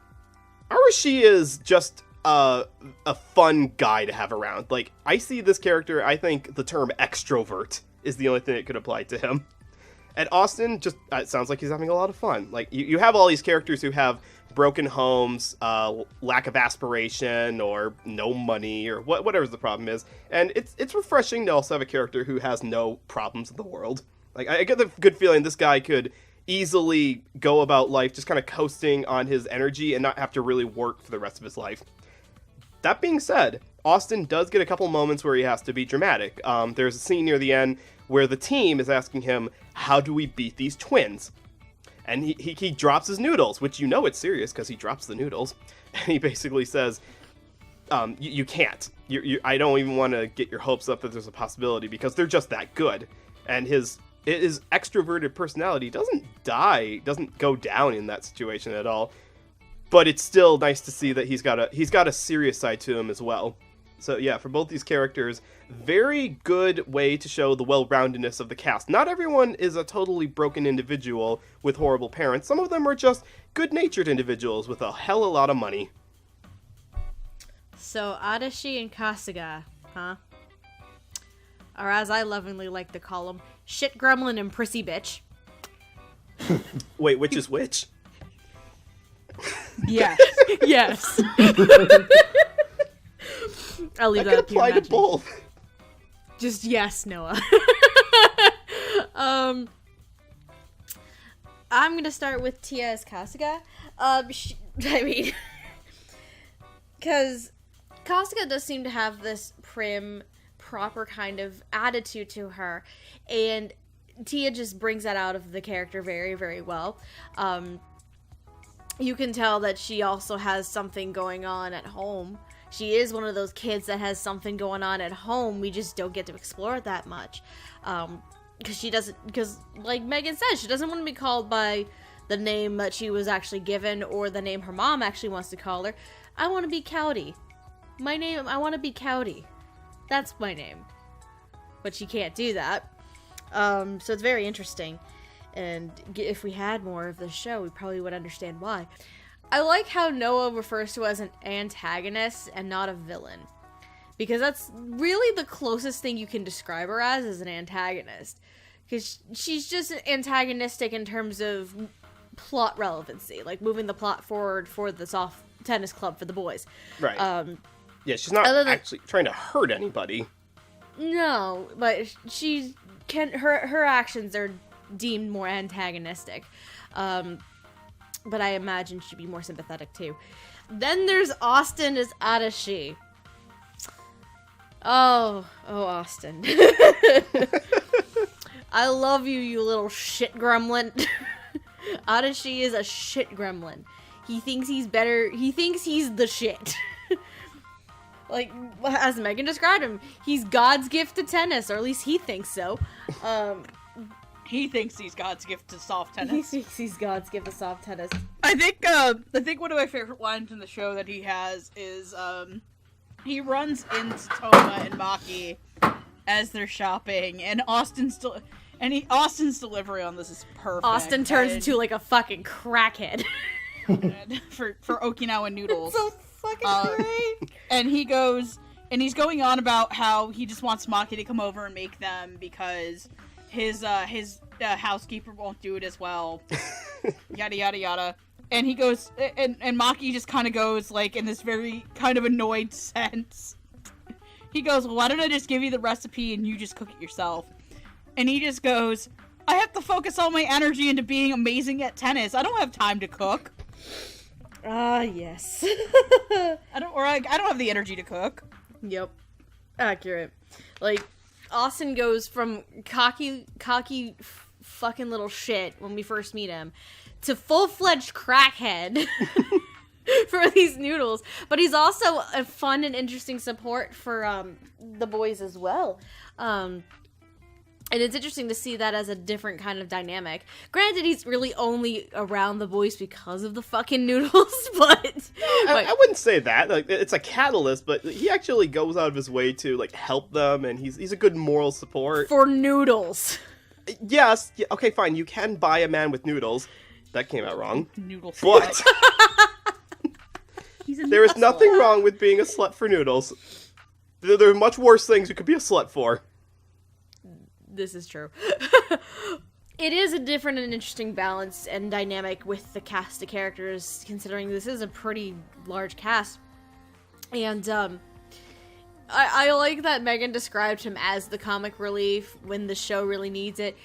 is just a fun guy to have around. Like, I see this character, I think the term extrovert is the only thing that could apply to him. And Austin just, it sounds like he's having a lot of fun. Like, you have all these characters who have broken homes, lack of aspiration, or no money, or whatever the problem is. And it's refreshing to also have a character who has no problems in the world. Like, I get the good feeling this guy could easily go about life just kind of coasting on his energy and not have to really work for the rest of his life. That being said, Austin does get a couple moments where he has to be dramatic. There's a scene near the end where the team is asking him, how do we beat these twins? And he drops his noodles, which you know it's serious because he drops the noodles. And he basically says, you can't. I don't even want to get your hopes up that there's a possibility because they're just that good. And his extroverted personality doesn't go down in that situation at all. But it's still nice to see that he's got a serious side to him as well. So yeah, for both these characters, very good way to show the well-roundedness of the cast. Not everyone is a totally broken individual with horrible parents. Some of them are just good-natured individuals with a hell of a lot of money. So Arashi and Kasuga, huh? Or as I lovingly like to call them, shit gremlin and prissy bitch. Wait, which is which? Yes. Yes. I'll leave that up to your imagination. Apply to both. Just yes, Noah. I'm gonna start with Tia as Kasuga. Because Kasuga does seem to have this prim, proper kind of attitude to her, and Tia just brings that out of the character very, very well. You can tell that she also has something going on at home. She is one of those kids that has something going on at home. We just don't get to explore it that much. Because like Megan says, she doesn't want to be called by the name that she was actually given or the name her mom actually wants to call her. I want to be Cowdy. I want to be Cowdy. That's my name. But she can't do that. So it's very interesting. And if we had more of this show, we probably would understand why. I like how Noah refers to her as an antagonist and not a villain. Because that's really the closest thing you can describe her as an antagonist. Because she's just antagonistic in terms of plot relevancy. Like moving the plot forward for the soft tennis club for the boys. Right. Yeah, she's not actually trying to hurt anybody. No, but her actions are deemed more antagonistic. But I imagine she'd be more sympathetic too. Then there's Austin as Arashi. Oh, Austin. I love you, you little shit gremlin. Arashi is a shit gremlin. He thinks he's better. He thinks he's the shit. Like, as Megan described him, he's God's gift to tennis, or at least he thinks so. He thinks he's God's gift to soft tennis. He thinks he's God's gift to soft tennis. I think one of my favorite lines in the show that he has is he runs into Toma and Maki as they're shopping, and Austin's delivery on this is perfect. Austin turns into like a fucking crackhead for Okinawa noodles. It's so fucking great. And he's going on about how he just wants Maki to come over and make them because his housekeeper won't do it as well. Yada yada yada. And he goes, and Maki just kind of goes like in this very kind of annoyed sense. He goes, well, why don't I just give you the recipe and you just cook it yourself? And he just goes, I have to focus all my energy into being amazing at tennis. I don't have time to cook. Yes. I don't have the energy to cook. Yep. Accurate. Like, Austin goes from cocky fucking little shit when we first meet him to full-fledged crackhead for these noodles. But he's also a fun and interesting support for the boys as well. And it's interesting to see that as a different kind of dynamic. Granted, he's really only around the boys because of the fucking noodles, but... I wouldn't say that. Like, it's a catalyst, but he actually goes out of his way to, like, help them, and he's a good moral support. For noodles. Yes. Yeah, okay, fine. You can buy a man with noodles. That came out wrong. Noodles. But there is nothing wrong with being a slut for noodles. There are much worse things you could be a slut for. This is true. It is a different and interesting balance and dynamic with the cast of characters, considering this is a pretty large cast. And I like that Megan described him as the comic relief when the show really needs it,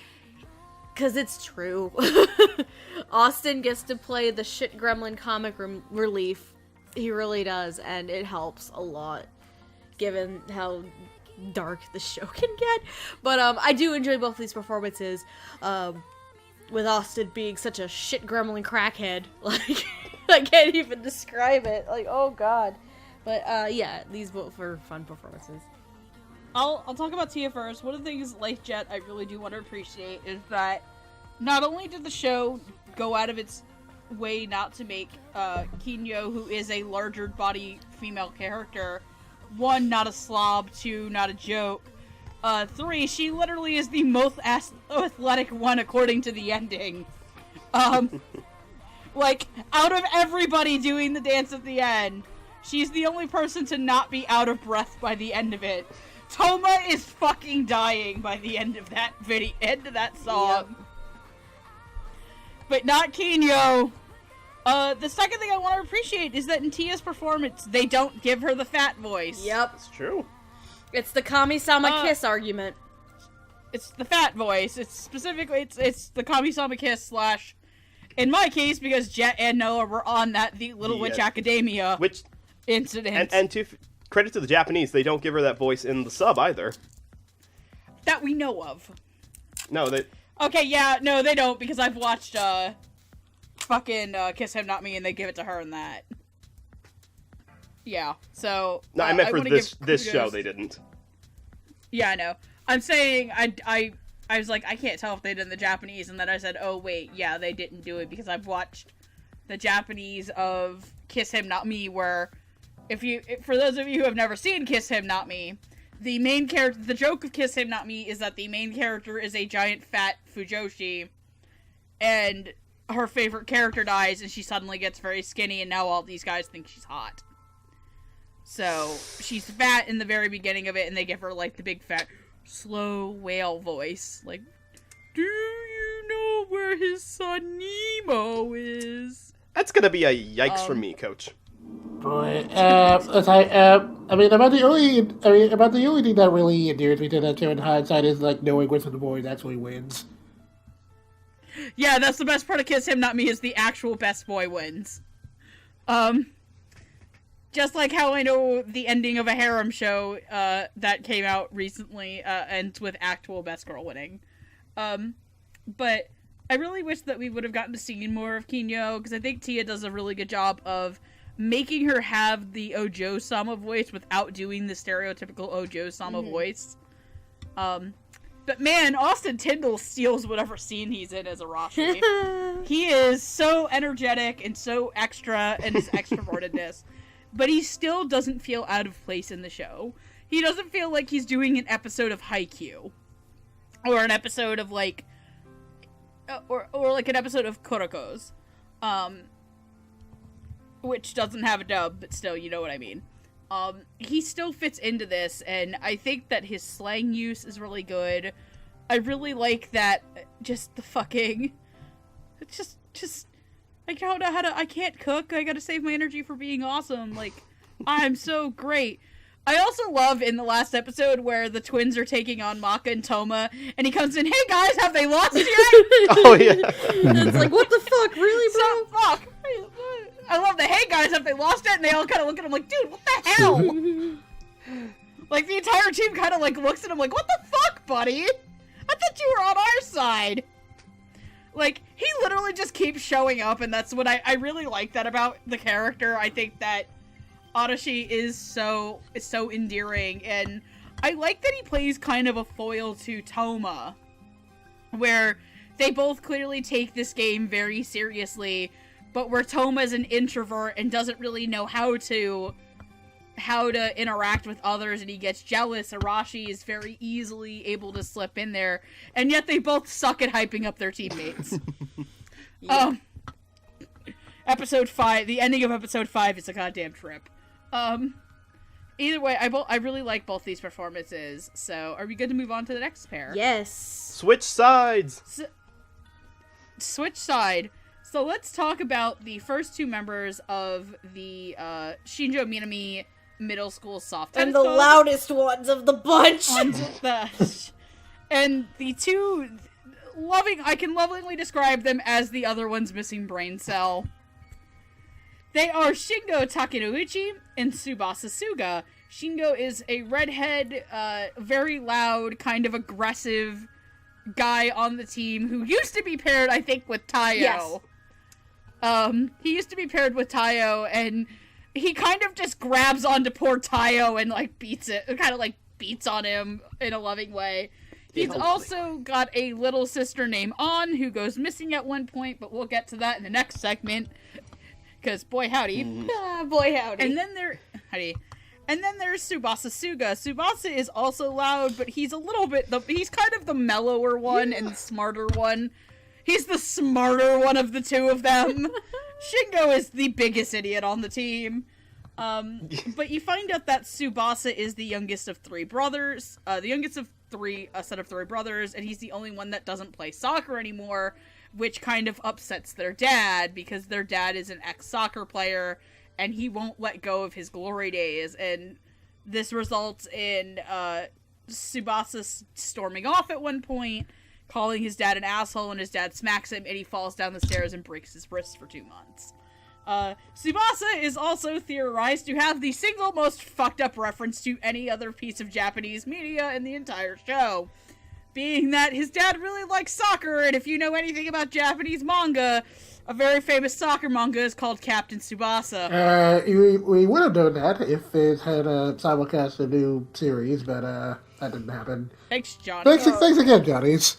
because it's true. Austin gets to play the shit gremlin comic relief. He really does, and it helps a lot, given how dark the show can get. But I do enjoy both these performances, with Austin being such a shit gremlin crackhead. Like, I can't even describe it. Like, oh god. But yeah, these both were fun performances. I'll talk about Tia first. One of the things, like Jet, I really do want to appreciate is that not only did the show go out of its way not to make Kineo, who is a larger body female character, 1, not a slob, 2, not a joke, 3, she literally is the most athletic one according to the ending. Like, out of everybody doing the dance at the end, she's the only person to not be out of breath by the end of it. Toma is fucking dying by the end of that song. Yep. But not Kineo. The second thing I want to appreciate is that in Tia's performance, they don't give her the fat voice. Yep. It's true. It's the Kami-sama kiss argument. It's the fat voice. It's specifically, it's the Kami-sama kiss / in my case, because Jet and Noah were on the Little Witch Academia incident. And to credit to the Japanese, they don't give her that voice in the sub either. That we know of. No, they... Okay, yeah, no, they don't, because I've watched, fucking Kiss Him Not Me, and they give it to her in that. Yeah, so... No, I meant for this show, they didn't. Yeah, I know. I'm saying, I was like, I can't tell if they did in the Japanese, and then I said, oh, wait, yeah, they didn't do it, because I've watched the Japanese of Kiss Him Not Me, where, for those of you who have never seen Kiss Him Not Me, the main character, the joke of Kiss Him Not Me is that the main character is a giant fat Fujoshi, and her favorite character dies, and she suddenly gets very skinny, and now all these guys think she's hot. So, she's fat in the very beginning of it, and they give her, like, the big fat, slow whale voice. Like, do you know where his son Nemo is? That's gonna be a yikes from me, Coach. Boy, I mean, about the only thing that really endears me to that show in hindsight is, like, knowing which of the boys actually wins. Yeah, that's the best part of Kiss Him Not Me, is the actual best boy wins. Just like how I know the ending of a harem show, that came out recently, ends with actual best girl winning. But I really wish that we would have gotten to see more of Kineo, because I think Tia does a really good job of making her have the Ojo-sama voice without doing the stereotypical Ojo-sama voice. But man, Austin Tyndall steals whatever scene he's in as Arashi. He is so energetic and so extra in his extrovertedness, but he still doesn't feel out of place in the show. He doesn't feel like he's doing an episode of Haikyuu, or an episode of like, or like an episode of Kuroko's. Which doesn't have a dub, but still, you know what I mean. He still fits into this, and I think that his slang use is really good. I really like that, just the fucking, just, I don't know how to, I can't cook, I gotta save my energy for being awesome, like, I'm so great. I also love in the last episode where the twins are taking on Maka and Toma, and he comes in, hey guys, have they lost yet? Oh yeah. And it's like, what the fuck, really, bro? So, fuck. I love the, hey guys, have they lost it? And they all kind of look at him like, dude, what the hell? Like, the entire team kind of, like, looks at him like, what the fuck, buddy? I thought you were on our side. Like, he literally just keeps showing up, and that's what I really like that about the character. I think that Arashi is so endearing, and I like that he plays kind of a foil to Toma, where they both clearly take this game very seriously, but where Toma's an introvert and doesn't really know how to interact with others, and he gets jealous. Arashi is very easily able to slip in there, and yet they both suck at hyping up their teammates. Yeah. Episode 5, the ending of episode 5 is a goddamn trip. Either way, I really like both these performances, so are we good to move on to the next pair? Yes. Switch sides! Switch side. So let's talk about the first two members of the Shinjo Minami middle school soft tennis and the club. loudest ones of the bunch. And the two I can lovingly describe them as the other one's missing brain cell. They are Shingo Takenouchi and Tsubasa Suga. Shingo is a redhead, very loud, kind of aggressive guy on the team who used to be paired, I think, with Taiyo. Yes. He used to be paired with Taiyo, and he kind of just grabs onto poor Taiyo and, like, beats on him in a loving way. He's also got a little sister named An, who goes missing at one point, but we'll get to that in the next segment. Because, boy howdy. Boy howdy. And then there's Tsubasa Suga. Tsubasa is also loud, but he's he's kind of the mellower one and smarter one. He's the smarter one of the two of them. Shingo is the biggest idiot on the team. But you find out that Tsubasa is the youngest of three brothers. A set of three brothers, and he's the only one that doesn't play soccer anymore, which kind of upsets their dad, because their dad is an ex-soccer player, and he won't let go of his glory days, and this results in Tsubasa storming off at one point, calling his dad an asshole, and his dad smacks him, and he falls down the stairs and breaks his wrist for 2 months. Tsubasa is also theorized to have the single most fucked up reference to any other piece of Japanese media in the entire show, being that his dad really likes soccer, and if you know anything about Japanese manga, a very famous soccer manga is called Captain Tsubasa. We would have known that if it had simulcast a new series, but that didn't happen. Thanks, Johnny. Thanks again, Johnnies.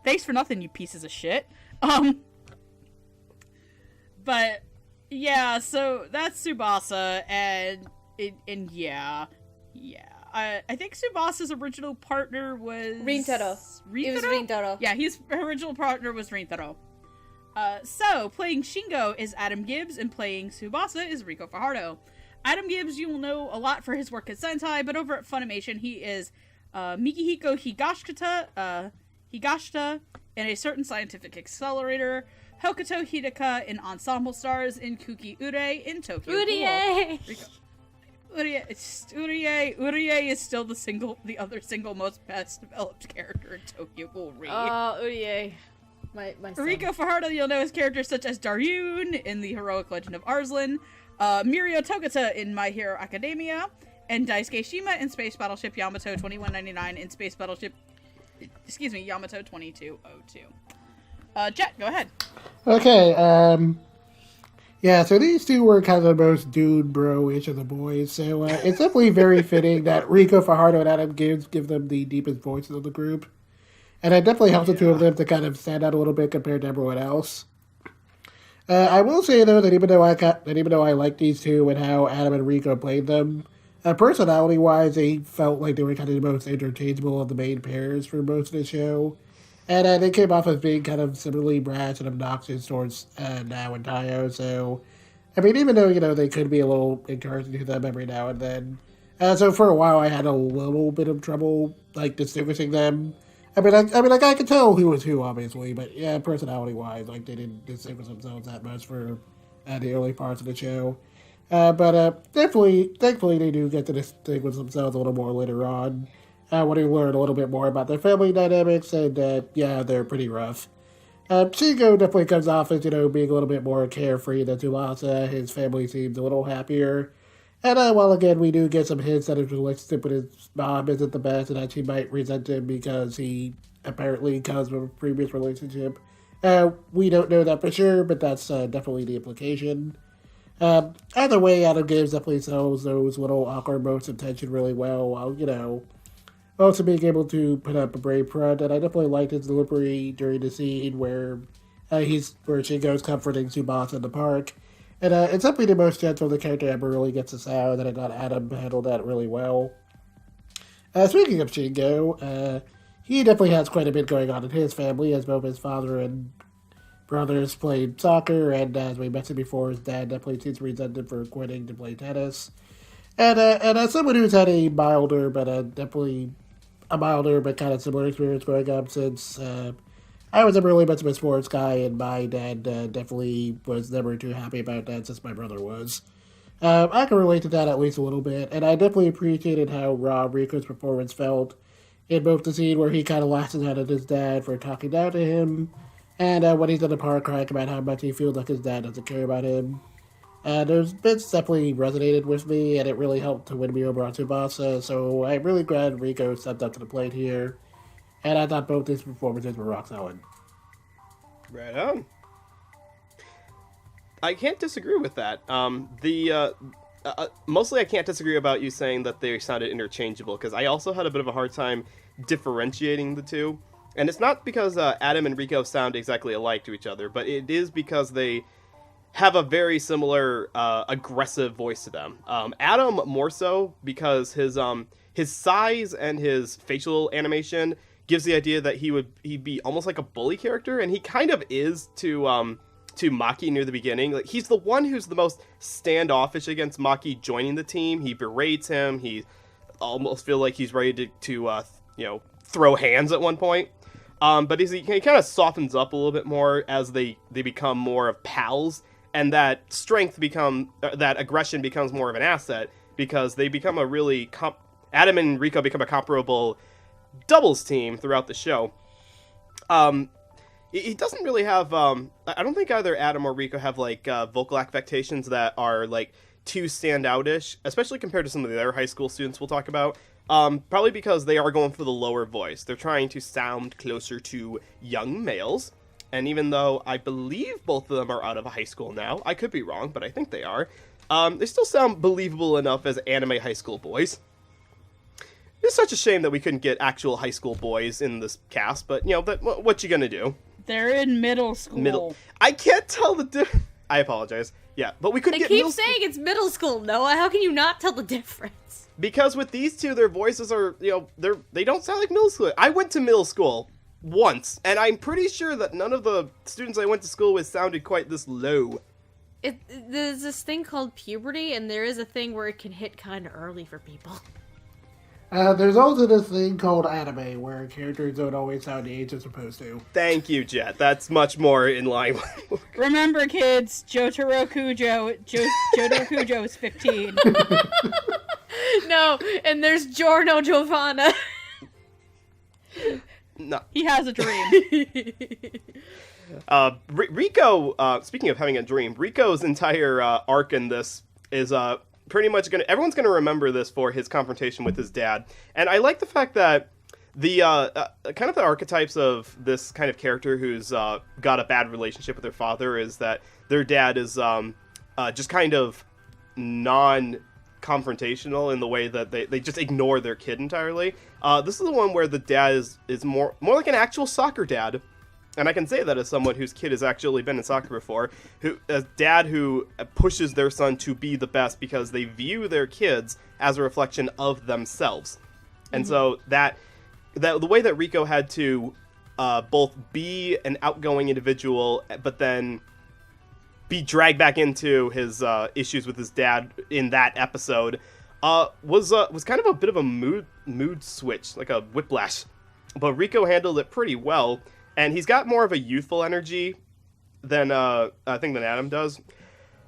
Thanks for nothing, you pieces of shit. But yeah, so that's Tsubasa, and yeah. I think Tsubasa's original partner was Rintaro. It was Rintaro. Yeah, his original partner was Rintaro. So playing Shingo is Adam Gibbs, and playing Tsubasa is Rico Fajardo. Adam Gibbs, you will know a lot for his work at Sentai, but over at Funimation, he is Mikihiko Higashita in A Certain Scientific Accelerator, Hokuto Hidaka in Ensemble Stars, in Kuki Ure in Tokyo Urie! Urie is still the other single most best developed character in Tokyo Ghoul Re. Urie. My son. Rico Fajardo, you'll know his characters such as Daryun in The Heroic Legend of Arslan, Mirio Togata in My Hero Academia, and Daisuke Shima in Space Battleship Yamato 2199 in Space Battleship, Yamato 2202. Jet, go ahead. Okay, yeah, so these two were kind of the most dude bro-ish of the boys, so it's definitely very fitting that Rico Fajardo and Adam Gibbs give them the deepest voices of the group. And it definitely helps the two of them to kind of stand out a little bit compared to everyone else. I will say, though, that even though I like these two and how Adam and Rico played them, personality-wise, they felt like they were kind of the most interchangeable of the main pairs for most of the show. And they came off as being kind of similarly brash and obnoxious towards Nao and Taiyo, so... I mean, even though, they could be a little encouraging to them every now and then. So for a while, I had a little bit of trouble, distinguishing them. I could tell who was who, obviously, but yeah, personality-wise, they didn't distinguish themselves that much for the early parts of the show. But thankfully, they do get to distinguish themselves a little more later on. When we learn a little bit more about their family dynamics, and yeah, they're pretty rough. Shingo definitely comes off as, being a little bit more carefree than Tsubasa. His family seems a little happier. And while again, we do get some hints that his relationship with his mom isn't the best and that she might resent him because he apparently comes from a previous relationship. We don't know that for sure, but that's definitely the implication. Either way, Adam Gibbs definitely sells those little awkward moments of tension really well, while, also being able to put up a brave front. And I definitely liked his delivery during the scene where Shingo's comforting Tsubasa in the park. And it's definitely the most gentle the character ever really gets to sound, and I thought Adam handled that really well. Speaking of Shingo, he definitely has quite a bit going on in his family, as both his father and brothers played soccer, and as we mentioned before, his dad definitely seems resented for quitting to play tennis. And as someone who's had a milder but kind of similar experience growing up since I was never really much of a sports guy, and my dad definitely was never too happy about that since my brother was. I can relate to that at least a little bit, and I definitely appreciated how raw Rico's performance felt in both the scene where he kind of lashes out at his dad for talking down to him, and when he's in the park crying about how much he feels like his dad doesn't care about him. Those bits definitely resonated with me, and it really helped to win me over on Tsubasa, so I'm really glad Rico stepped up to the plate here. And I thought both these performances were rock solid. Right on. I can't disagree with that. Mostly I can't disagree about you saying that they sounded interchangeable, because I also had a bit of a hard time differentiating the two. And it's not because Adam and Rico sound exactly alike to each other, but it is because they have a very similar aggressive voice to them. Adam more so because his size and his facial animation gives the idea that he'd be almost like a bully character, and he kind of is to Maki near the beginning. Like, he's the one who's the most standoffish against Maki joining the team. He berates him. He almost feel like he's ready to throw hands at one point. But he kind of softens up a little bit more as they become more of pals, and that that aggression becomes more of an asset because they become a really Adam and Rico become a comparable doubles team throughout the show. He doesn't really have I don't think either Adam or Rico have like vocal affectations that are like too standoutish, especially compared to some of the other high school students we'll talk about. Probably because they are going for the lower voice. They're trying to sound closer to young males, and even though I believe both of them are out of high school now, I could be wrong, but I think they are, they still sound believable enough as anime high school boys. It's such a shame that we couldn't get actual high school boys in this cast, but, what you gonna do? They're in middle school. I can't tell the difference. I apologize. Yeah, but we couldn't get middle school. They keep saying it's middle school, Noah. How can you not tell the difference? Because with these two, their voices are, they don't sound like middle school. I went to middle school once, and I'm pretty sure that none of the students I went to school with sounded quite this low. There's this thing called puberty, and there is a thing where it can hit kind of early for people. There's also this thing called anime, where characters don't always sound the age they're supposed to. Thank you, Jet. That's much more in line with... Remember, kids, Jotaro Kujo is 15. No, and there's Giorno Giovanna. No. He has a dream. Rico, speaking of having a dream, Rico's entire arc in this is... pretty much everyone's gonna remember this for his confrontation with his dad, and I like the fact that the kind of the archetypes of this kind of character who's got a bad relationship with their father is that their dad is just kind of non-confrontational in the way that they just ignore their kid entirely. This is the one where the dad is more like an actual soccer dad. And I can say that as someone whose kid has actually been in soccer before, a dad who pushes their son to be the best because they view their kids as a reflection of themselves. And so that the way that Rico had to both be an outgoing individual, but then be dragged back into his issues with his dad in that episode was kind of a bit of a mood switch, like a whiplash. But Rico handled it pretty well. And he's got more of a youthful energy than I think than Adam does.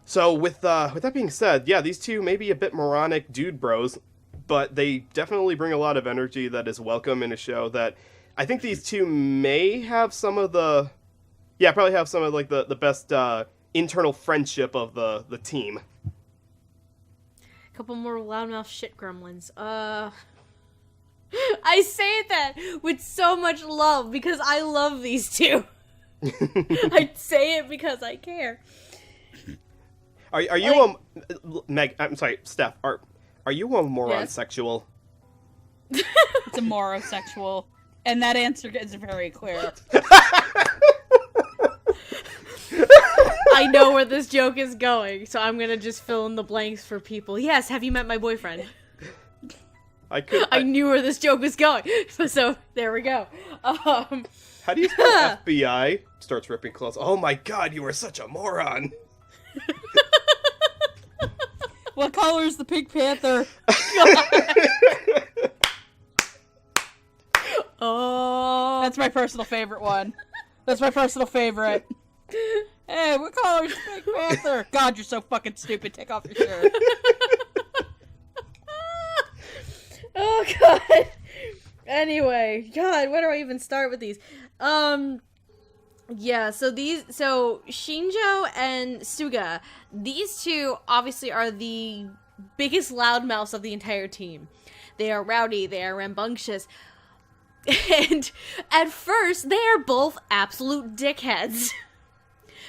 So with that being said, yeah, these two may be a bit moronic dude bros, but they definitely bring a lot of energy that is welcome in a show that I think these two may have some of the best internal friendship of the team. A couple more loudmouth shit gremlins. I say that with so much love because I love these two. I say it because I care. Are you Meg? I'm sorry, Steph. Are you a moronsexual? Yes. It's a morosexual, and that answer is very clear. I know where this joke is going, so I'm gonna just fill in the blanks for people. Yes, have you met my boyfriend? I knew where this joke was going, so there we go. How do you spell FBI? Starts ripping clothes. Oh my god, you are such a moron. What color is the Pink Panther? Oh, that's my personal favorite one. That's my personal favorite. Hey, what color is the Pink Panther? God, you're so fucking stupid. Take off your shirt. Oh god. Anyway, god, where do I even start with these? Yeah, so Shinjo and Suga, these two obviously are the biggest loudmouths of the entire team. They are rowdy, they are rambunctious, and at first they are both absolute dickheads.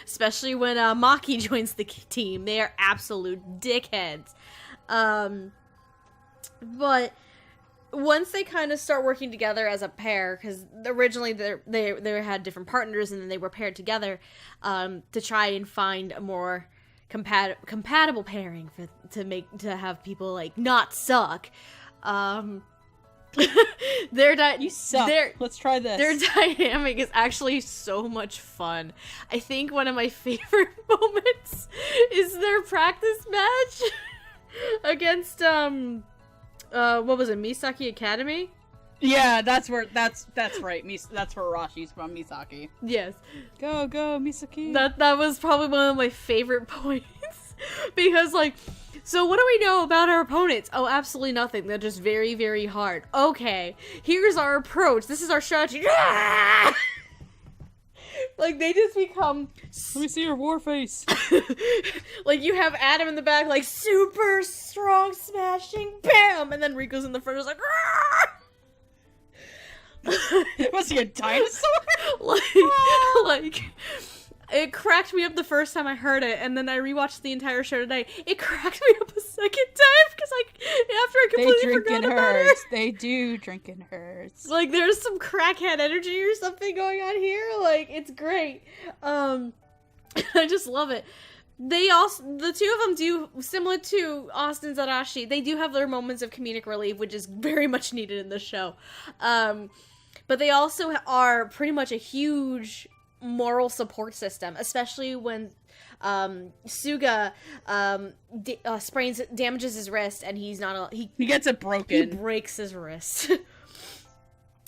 Especially when Maki joins the team, they are absolute dickheads. But once they kind of start working together as a pair, because originally they had different partners and then they were paired together to try and find a more compatible pairing to have people like not suck. You suck. Let's try this. Their dynamic is actually so much fun. I think one of my favorite moments is their practice match against what was it, Misaki Academy? Yeah, that's right. That's where Arashi's from, Misaki. Yes. Go, Misaki. That was probably one of my favorite points. Because, like, so what do we know about our opponents? Oh, absolutely nothing. They're just very, very hard. Okay, here's our approach. This is our strategy. Like, they just become... Let me see your war face. Like, you have Adam in the back, like, super strong smashing, bam! And then Riko's in the front, just like, was he a dinosaur? like, it cracked me up the first time I heard it, and then I rewatched the entire show today. It cracked me up a second time, because, like, after I completely forgot about it. They do drink and hurts. Like, there's some crackhead energy or something going on here. Like, it's great. I just love it. The two of them do, similar to Austin's Arashi, they do have their moments of comedic relief, which is very much needed in this show. But they also are pretty much a huge moral support system, especially when Suga damages his wrist, and he gets it broken. He breaks his wrist.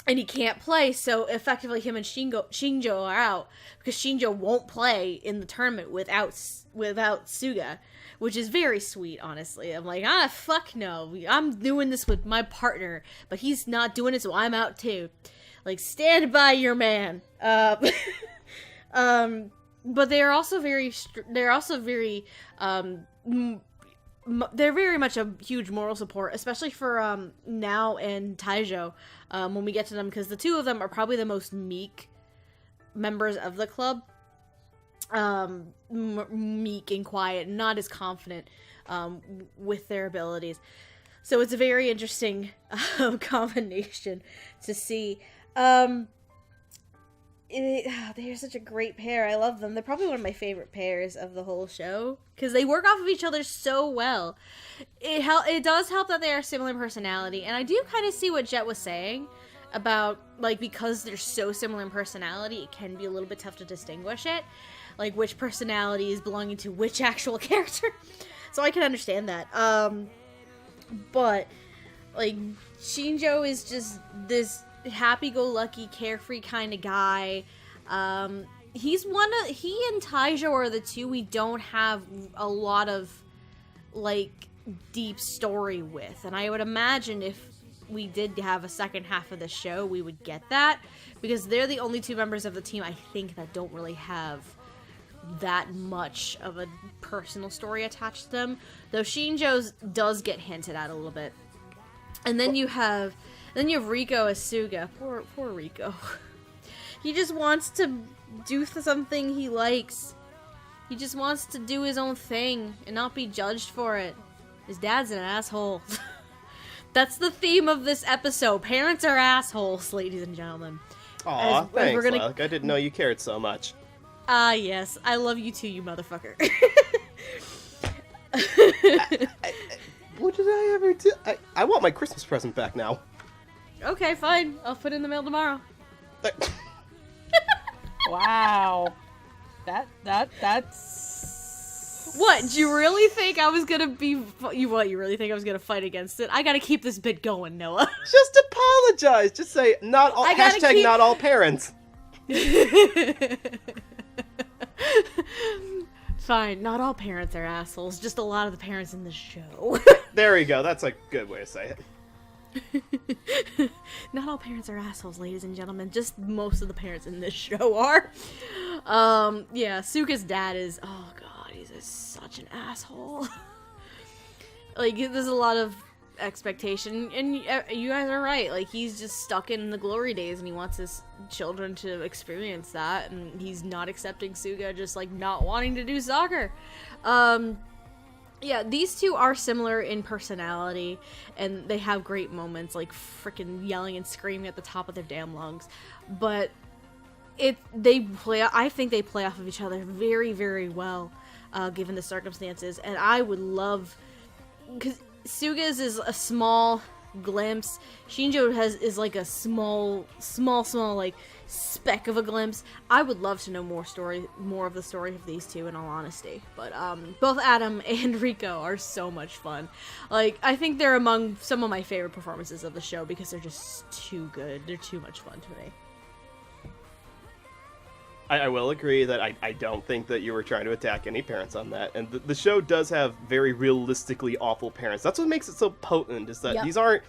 And he can't play, so effectively him and Shinjo are out, because Shinjo won't play in the tournament without Suga, which is very sweet, honestly. I'm like, fuck no, I'm doing this with my partner, but he's not doing it, so I'm out too. Like, stand by your man. But they're also very much a huge moral support, especially for Nao and Taiyo when we get to them, because the two of them are probably the most meek members of the club. Meek and quiet, not as confident with their abilities. So it's a very interesting combination to see. They're such a great pair. I love them. They're probably one of my favorite pairs of the whole show, because they work off of each other so well. It does help that they are similar in personality, and I do kind of see what Jet was saying about, like, because they're so similar in personality, it can be a little bit tough to distinguish it, like which personality is belonging to which actual character. So I can understand that. But like, Shinjo is just this happy-go-lucky, carefree kind of guy. He and Taiyo are the two we don't have a lot of, like, deep story with. And I would imagine if we did have a second half of the show, we would get that. Because they're the only two members of the team, I think, that don't really have that much of a personal story attached to them, though Shinjo's does get hinted at a little bit. And then you have Riko as Suga. Poor Riko. He just wants to do something he likes. He just wants to do his own thing and not be judged for it. His dad's an asshole. That's the theme of this episode. Parents are assholes, ladies and gentlemen. Aw, thanks, Alec. I didn't know you cared so much. Yes. I love you too, you motherfucker. What did I ever do? I want my Christmas present back now. Okay, fine. I'll put it in the mail tomorrow. Wow. That's... What? Do you really think I was gonna be... You really think I was gonna fight against it? I gotta keep this bit going, Noah. Just apologize. Just say, not all... Hashtag not all parents. Fine, not all parents are assholes. Just a lot of the parents in the show. There we go. That's a good way to say it. Not all parents are assholes, ladies and gentlemen. Just most of the parents in this show are. Yeah, Suga's dad is... Oh, God. He's such an asshole. Like, there's a lot of expectation, and you guys are right. Like, he's just stuck in the glory days, and he wants his children to experience that, and he's not accepting Suga just, like, not wanting to do soccer. Yeah, these two are similar in personality, and they have great moments, like freaking yelling and screaming at the top of their damn lungs, but I think they play off of each other very, very well. Given the circumstances, and I would love, because Suga's is a small glimpse, Shinjo is like a small like speck of a glimpse. I would love to know more of the story of these two, in all honesty. But both Adam and Riko are so much fun. Like, I think they're among some of my favorite performances of the show because they're just too good. They're too much fun to me. I will agree that I don't think that you were trying to attack any parents on that. And the show does have very realistically awful parents. That's what makes it so potent, is that these aren't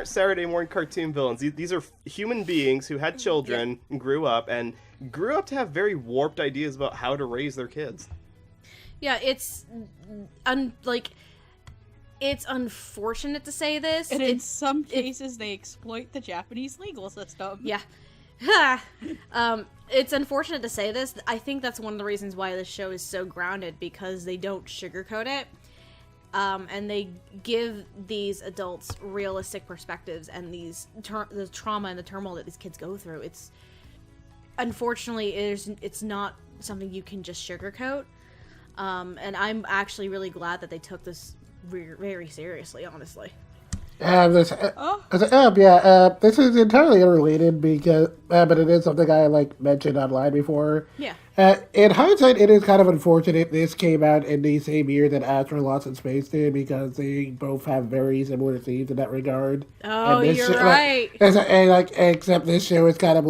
Saturday morning cartoon villains. These are human beings who had children and grew up to have very warped ideas about how to raise their kids. Yeah, it's unfortunate to say this. And in some cases, they exploit the Japanese legal system. Yeah. It's unfortunate to say this. I think that's one of the reasons why this show is so grounded, because they don't sugarcoat it. And they give these adults realistic perspectives and the trauma and the turmoil that these kids go through. It's unfortunately it's not something you can just sugarcoat. And I'm actually really glad that they took this very seriously, honestly. This is entirely unrelated because, but it is something I mentioned online before. Yeah. In hindsight, it is kind of unfortunate this came out in the same year that Astro Lost in Space did, because they both have very similar themes in that regard. Oh, you're right. Except this show is kind of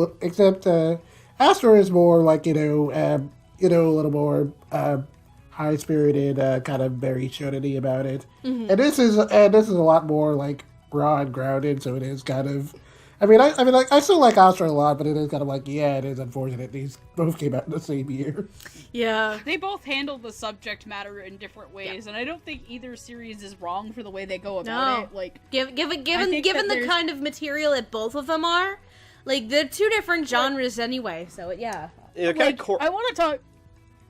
Astro is more a little more high-spirited, kind of very shonen-y about it. Mm-hmm. And this is a lot more raw and grounded, so it is kind of. I still like Astro a lot, but it is kind of it is unfortunate these both came out in the same year. Yeah, they both handle the subject matter in different ways, and I don't think either series is wrong for the way they go about it. Given the kind of material that both of them are, they're two different genres anyway. So yeah, I want to talk.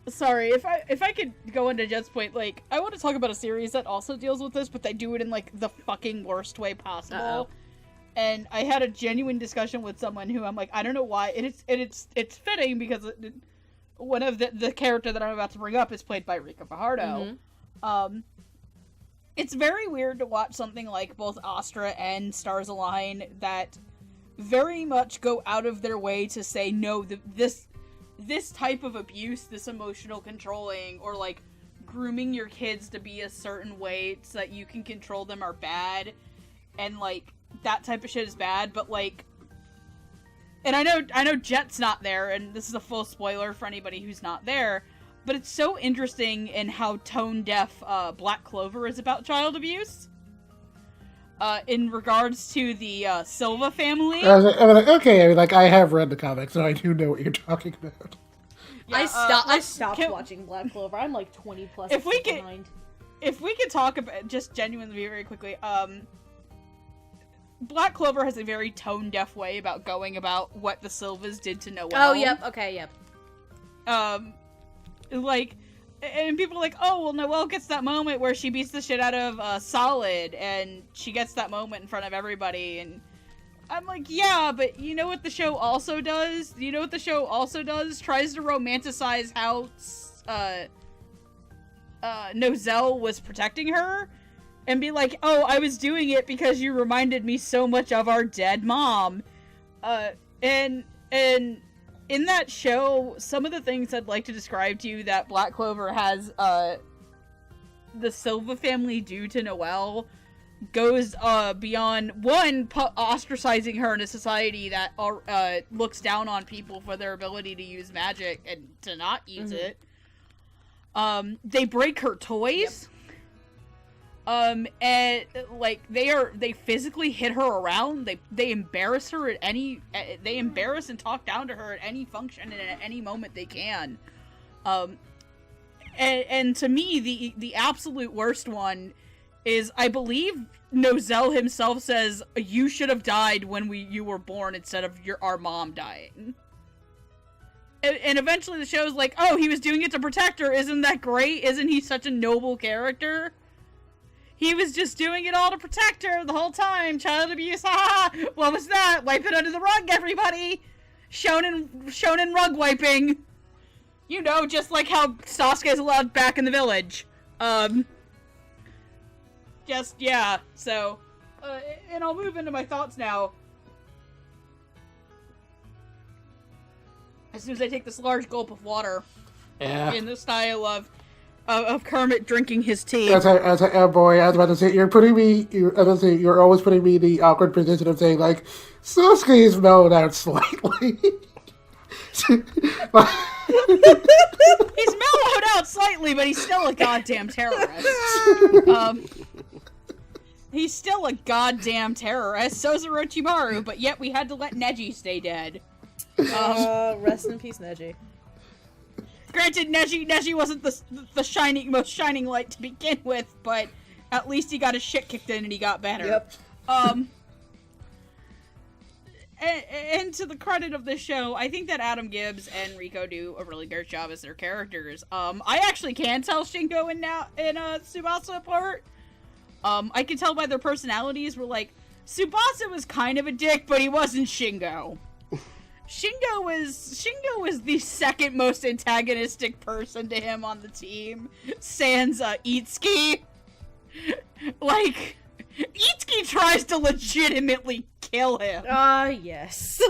Sorry, if I could go into Jet's point, I want to talk about a series that also deals with this, but they do it in, the fucking worst way possible. Uh-oh. And I had a genuine discussion with someone who I'm I don't know why, and it's fitting because one of the character that I'm about to bring up is played by Rika Fajardo. Mm-hmm. It's very weird to watch something like both Astra and Stars Align that very much go out of their way to say, no, this type of abuse, this emotional controlling, or grooming your kids to be a certain way so that you can control them are bad, and that type of shit is bad. But and I know Jet's not there, and this is a full spoiler for anybody who's not there, but it's so interesting in how tone deaf Black Clover is about child abuse. In regards to the Silva family. I have read the comics, so I do know what you're talking about. Yeah, I stopped watching Black Clover. I'm like 20 plus behind. If we could talk about, just genuinely very quickly, Black Clover has a very tone-deaf way about going about what the Silvas did to Noelle. Oh, yep, okay, yep. Like, and people are like, oh, well, Noelle gets that moment where she beats the shit out of Solid, and she gets that moment in front of everybody, and I'm like, yeah, but you know what the show also does? You know what the show also does? Tries to romanticize how Noelle was protecting her, and be like, oh, I was doing it because you reminded me so much of our dead mom. And in that show, some of the things I'd like to describe to you that Black Clover has the Silva family do to Noelle goes beyond, one, ostracizing her in a society that looks down on people for their ability to use magic and to not use it. They break her toys. Yep. And like they physically hit her around. They embarrass her they embarrass and talk down to her at any function and at any moment they can. And to me, the absolute worst one is, I believe Noelle himself says, you should have died when you were born instead of our mom dying. And eventually the show's like, oh, he was doing it to protect her. Isn't that great? Isn't he such a noble character? He was just doing it all to protect her the whole time. Child abuse, haha! What was that? Wipe it under the rug, everybody! Shonen rug wiping. You know, just like how Sasuke's allowed back in the village. Yeah, so... and I'll move into my thoughts now. As soon as I take this large gulp of water. Yeah. In the style of Kermit drinking his tea. Oh boy, I was about to say, you're always putting me in the awkward position of saying, like, Sasuke is mellowed out slightly. He's mellowed out slightly, but he's still a goddamn terrorist. He's still a goddamn terrorist. So's Orochimaru, but yet we had to let Neji stay dead. Rest in peace, Neji. Granted, Neji wasn't the most shining light to begin with, but at least he got his shit kicked in and he got better. Yep. And to the credit of this show, I think that Adam Gibbs and Rico do a really great job as their characters. I actually can tell Shingo and Tsubasa apart. I can tell by their personalities. We're like, Tsubasa was kind of a dick, but he wasn't Shingo. Shingo was the second most antagonistic person to him on the team, sans Itsuki. Like, Itsuki tries to legitimately kill him. Yes.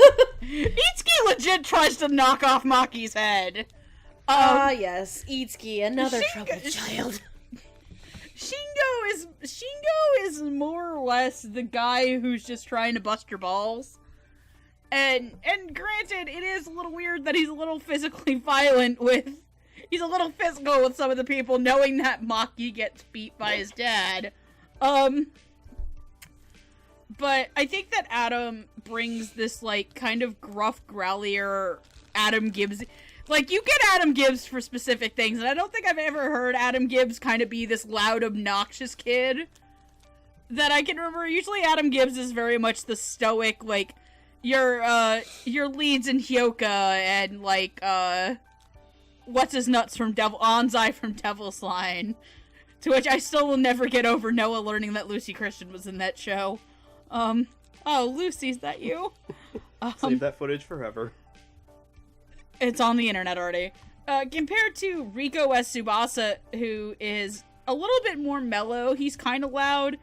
Itsuki legit tries to knock off Maki's head. Yes, Itsuki, another troubled child. Shingo is more or less the guy who's just trying to bust your balls. And granted, it is a little weird that he's a little physically violent with some of the people, knowing that Maki gets beat by his dad. But I think that Adam brings this, like, kind of gruff, growlier Adam Gibbs. Like, you get Adam Gibbs for specific things, and I don't think I've ever heard Adam Gibbs kind of be this loud, obnoxious kid that I can remember. Usually Adam Gibbs is very much the stoic, like, your leads in Hyoka and, like, what's his nuts from Anzai from Devil's Line. To which I still will never get over Noah learning that Lucy Christian was in that show. Oh, Lucy, is that you? Save that footage forever. It's on the internet already. Compared to Rico as Tsubasa, who is a little bit more mellow, he's kind of loud,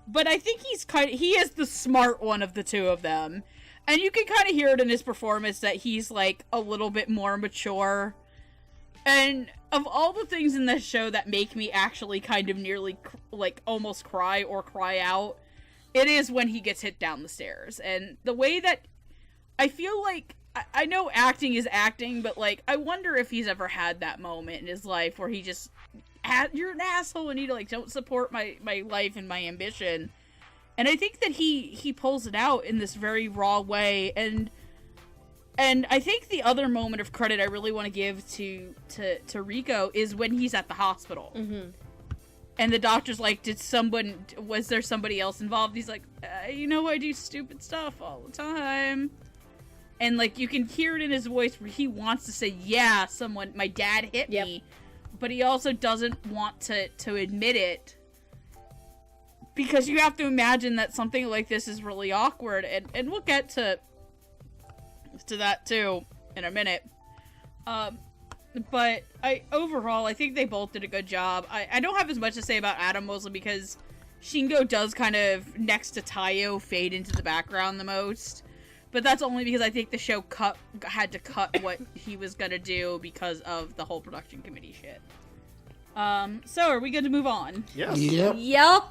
but I think he is the smart one of the two of them. And you can kind of hear it in his performance that he's, like, a little bit more mature. And of all the things in this show that make me actually kind of nearly, like, almost cry or cry out, it is when he gets hit down the stairs. And the way that I feel like, I know acting is acting, but, like, I wonder if he's ever had that moment in his life where he just, you're an asshole and you, like, don't support my life and my ambition. And I think that he pulls it out in this very raw way, and And I think the other moment of credit I really want to give to Riko is when he's at the hospital. Mm-hmm. And the doctor's like, was there somebody else involved? He's like, I do stupid stuff all the time. And, like, you can hear it in his voice where he wants to say, yeah, my dad hit me. But he also doesn't want to admit it. Because you have to imagine that something like this is really awkward. And we'll get to that, too, in a minute. But overall, I think they both did a good job. I don't have as much to say about Adam, mostly because Shingo does kind of, next to Taiyo, fade into the background the most. But that's only because I think the show had to cut what he was gonna do because of the whole production committee shit. So are we good to move on? Yes. Yep.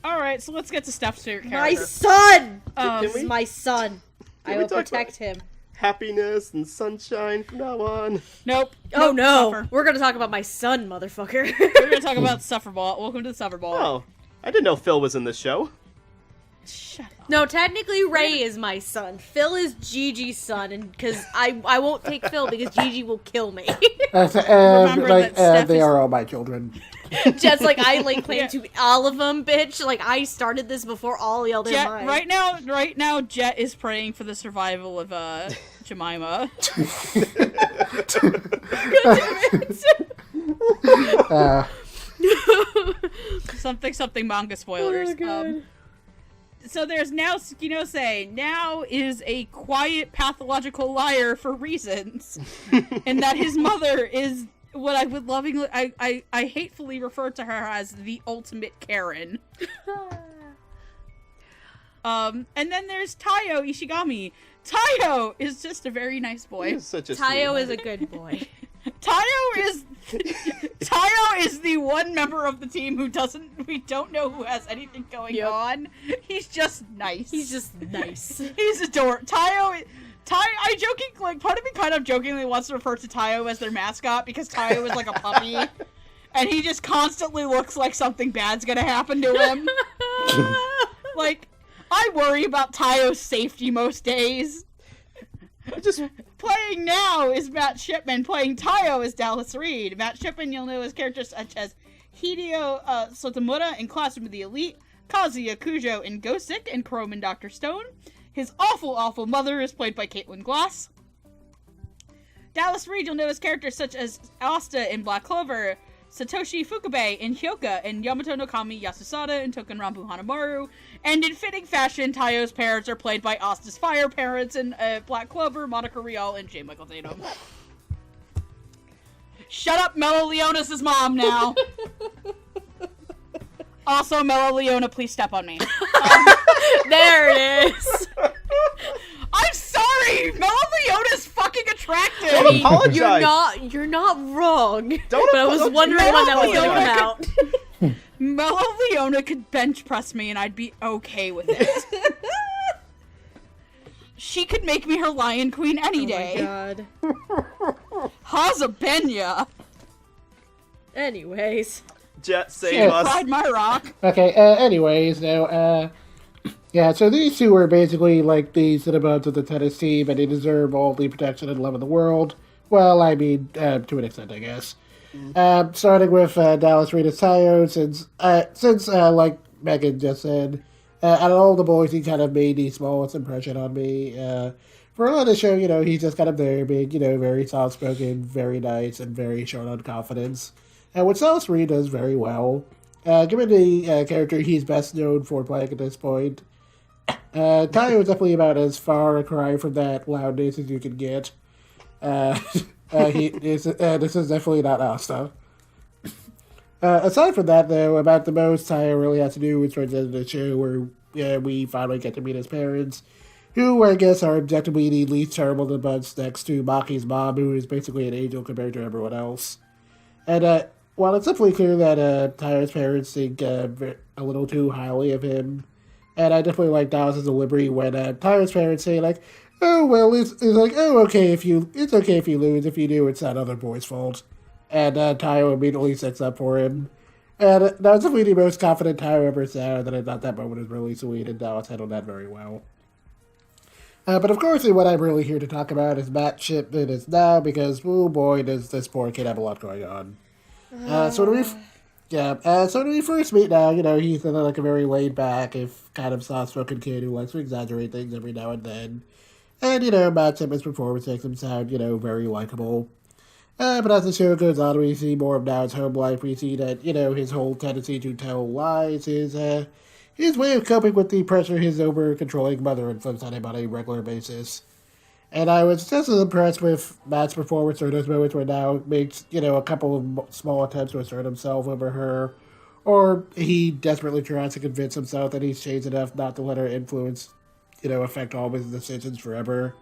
Alright, so let's get to Steph's favorite character. My son! Can we? My son. I will protect him. Happiness and sunshine from now on. Nope. Oh no. Suffer. We're gonna talk about my son, motherfucker. We're gonna talk about Sufferball. Welcome to the Sufferball. Oh, I didn't know Phil was in this show. Shut up. No, technically Ray is my son. Phil is Gigi's son, and because I won't take Phil because Gigi will kill me. They are all my children. Jet's like, I lay claim to all of them, bitch. Like, I started this before all the other Jet, mine. right now, Jet is praying for the survival of Jemima. Something manga spoilers. Oh, God. So there's Nao Sukinose. Nao is a quiet pathological liar for reasons. And that his mother is what I would lovingly I hatefully refer to her as the ultimate Karen. And then there's Taiyo Ishigami. Taiyo is just a very nice boy. He's such a Taiyo sweet is a good boy. Taiyo is the one member of the team we don't know who has anything going on. He's just nice. He's adorable. Taiyo, I joking, like, part of me kind of jokingly wants to refer to Taiyo as their mascot because Taiyo is like a puppy. And he just constantly looks like something bad's gonna happen to him. Like, I worry about Taiyo's safety most days. Playing now is Matt Shipman. Playing Taiyo is Dallas Reed. Matt Shipman, you'll know his characters such as Hideo Sotomura in Classroom of the Elite, Kazuya Kujo in Ghostic and Chrome and Dr. Stone. His awful mother is played by Caitlin Glass. Dallas Reed, you'll know his characters such as Asta in Black Clover, Satoshi Fukabe in Hyoka, and Yamato no Kami Yasusada in Token Rambu Hanamaru. And in fitting fashion, Taiyo's parents are played by Asta's fire parents in Black Clover, Monica Rial, and J. Michael Tatum. Shut up, Mello Leonis' mom now. Also, Mello Leona, please step on me. There it is. I'm sorry! Mello Leona's fucking attractive! Don't apologize! You're not wrong. But I was wondering when that was gonna come out. Mello Leona could bench press me and I'd be okay with it. She could make me her Lion Queen any day. Oh my god. Hazabenya! Anyways. Jet, save us. Pride my rock. Okay, anyways, now, yeah, so these two are basically like the Cinnabons of the tennis team, and they deserve all the protection and love in the world. Well, I mean, to an extent, I guess. Starting with Dallas Reed and Taiyo, since like Megan just said, out of all the boys, he kind of made the smallest impression on me. For a lot of the show, he's just kind of there, being, very soft-spoken, very nice, and very short on confidence. Which Dallas Reed does very well. Given the character he's best known for playing at this point, Taiyo is definitely about as far a cry from that loudness as you can get. This is definitely not Asta. Aside from that, though, about the most Taiyo really has to do is towards the end of the show where we finally get to meet his parents, who I guess are objectively the least terrible of the bunch next to Maki's mom, who is basically an angel compared to everyone else. And while it's definitely clear that Taiyo's parents think a little too highly of him, and I definitely like Dallas's delivery when Taiyo's parents say, like, oh, well, it's like, oh, okay, it's okay if you lose. If you do, it's that other boy's fault. And Taiyo immediately sticks up for him. And that was definitely the most confident Taiyo ever sounded, and I thought that moment was really sweet, and Dallas handled that very well. But of course, what I'm really here to talk about is Matt Shipman is now, because, oh boy, does this poor kid have a lot going on. So when we first meet now, he's like a very laid-back, if kind of soft-spoken kid who likes to exaggerate things every now and then. And, Matt Shipman's performance makes him sound, very likable. But as the show goes on, we see more of Nao's home life. We see that, his whole tendency to tell lies is, his way of coping with the pressure his over-controlling mother inflicts on him on a regular basis. And I was just as impressed with Matt's performance during those moments where Nao makes, a couple of small attempts to assert himself over her, or he desperately tries to convince himself that he's changed enough not to let her influence, affect all of his decisions forever.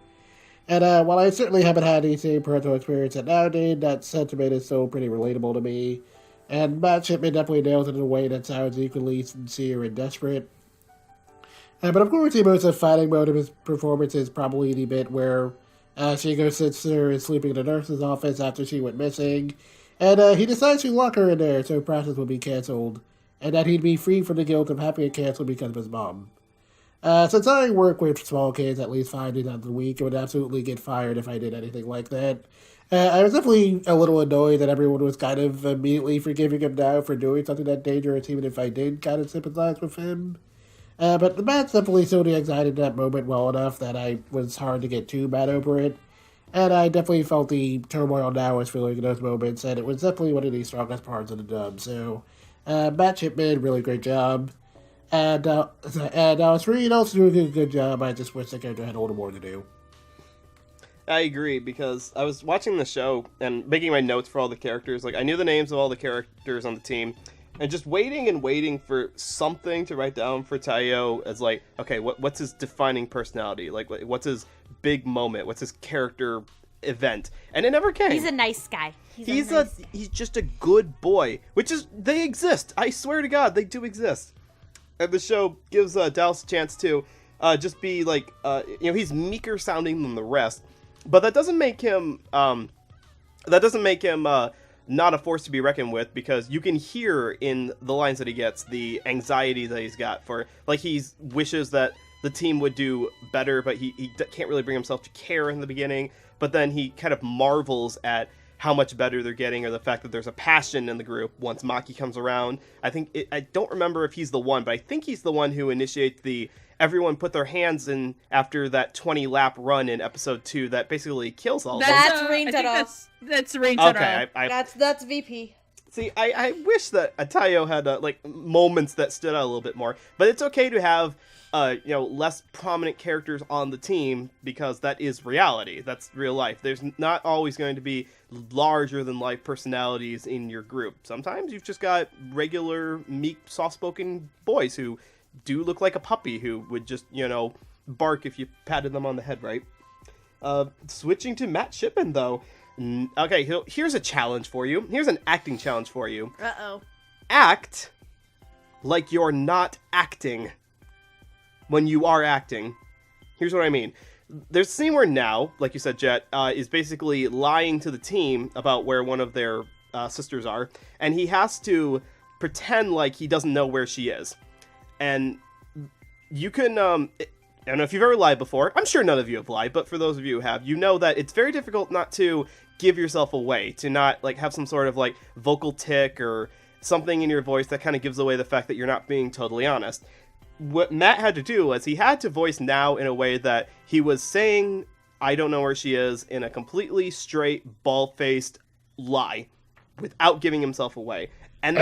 And while I certainly haven't had any same parental experience that Nao did, that sentiment is still pretty relatable to me. And Matt Shipman definitely nails it in a way that sounds equally sincere and desperate. But of course, the most defining mode of his performance is probably the bit where Shingo sits there and sleeping in the nurse's office after she went missing, and he decides to lock her in there so practice would be cancelled, and that he'd be free from the guilt of having it cancelled because of his mom. Since I work with small kids at least 5 days out of the week, I would absolutely get fired if I did anything like that. I was definitely a little annoyed that everyone was kind of immediately forgiving him now for doing something that dangerous, even if I did kind of sympathize with him. But the Matt's definitely showed the anxiety in that moment well enough that I was hard to get too mad over it. And I definitely felt the turmoil Nao was feeling in those moments, and it was definitely one of the strongest parts of the dub. So, Matt Shipman, really great job. And Serene also doing a good job. I just wish the character had a little more to do. I agree, because I was watching the show and making my notes for all the characters. Like, I knew the names of all the characters on the team, and just waiting for something to write down for Taiyo as, like, okay, what's his defining personality? Like, what's his big moment? What's his character event? And it never came. He's a nice guy. He's just a good boy, they exist. I swear to God, they do exist. And the show gives Dallas a chance to just be, like, he's meeker sounding than the rest. But that doesn't make him not a force to be reckoned with, because you can hear in the lines that he gets the anxiety that he's got for, like, he wishes that the team would do better, but he can't really bring himself to care in the beginning. But then he kind of marvels at how much better they're getting, or the fact that there's a passion in the group once Maki comes around. I don't remember if he's the one, but I think he's the one who initiates everyone put their hands in after that 20-lap run in episode 2 that basically kills all of them. That's Rintaro. That's Rintaro. Okay, that's VP. See, I wish that Taiyo had moments that stood out a little bit more, but it's okay to have less prominent characters on the team, because that is reality. That's real life. There's not always going to be larger than life personalities in your group. Sometimes you've just got regular, meek, soft-spoken boys who do look like a puppy who would just, bark if you patted them on the head, right? Switching to Matt Shipman, though. Okay, here's a challenge for you. Here's an acting challenge for you. Uh-oh. Act like you're not acting when you are acting. Here's what I mean. There's a scene where Nao, like you said, Jet, is basically lying to the team about where one of their sisters are, and he has to pretend like he doesn't know where she is. And you can, I don't know if you've ever lied before. I'm sure none of you have lied, but for those of you who have, you know that it's very difficult not to give yourself away, to not, have some sort of, vocal tick or something in your voice that kind of gives away the fact that you're not being totally honest. What Matt had to do was he had to voice Nao in a way that he was saying, I don't know where she is, in a completely straight, bald-faced lie, without giving himself away. And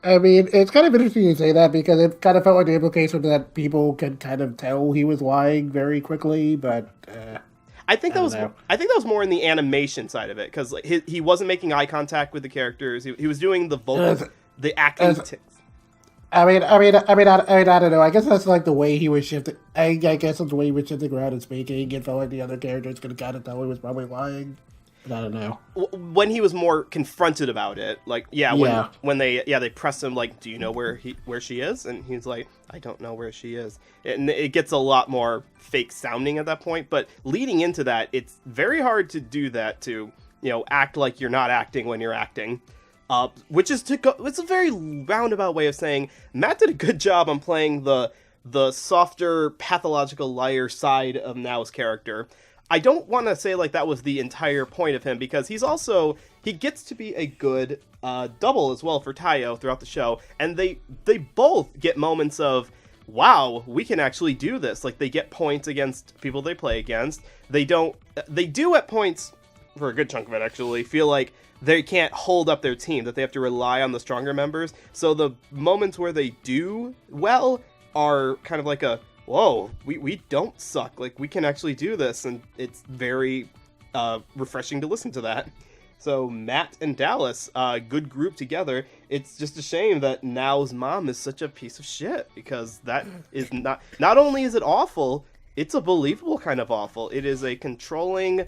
it's kind of interesting you say that, because it kind of felt like the implication that people could kind of tell he was lying very quickly, but I think that was more in the animation side of it, because he wasn't making eye contact with the characters. He was doing the vocal, the acting ticks. I don't know. I guess that's the way he was shifting. I guess that's the way he was shifting around and speaking. It felt like the other characters could kind of tell he was probably lying. But I don't know. When he was more confronted about it, when they press him, do you know where she is? And he's like, I don't know where she is. And it gets a lot more fake sounding at that point. But leading into that, it's very hard to do that, to act like you're not acting when you're acting. Which is it's a very roundabout way of saying Matt did a good job on playing the the softer, pathological liar side of Nao's character. I don't want to say like that was the entire point of him, because he gets to be a good double as well for Taiyo throughout the show, and they both get moments of, wow, we can actually do this. Like, they get points against people they play against. They do at points, for a good chunk of it actually, feel like they can't hold up their team, that they have to rely on the stronger members. So the moments where they do well are kind of like a, whoa, we don't suck. Like, we can actually do this, and it's very refreshing to listen to that. So Matt and Dallas, good group together. It's just a shame that Nao's mom is such a piece of shit, because that is not only is it awful, it's a believable kind of awful. It is a controlling,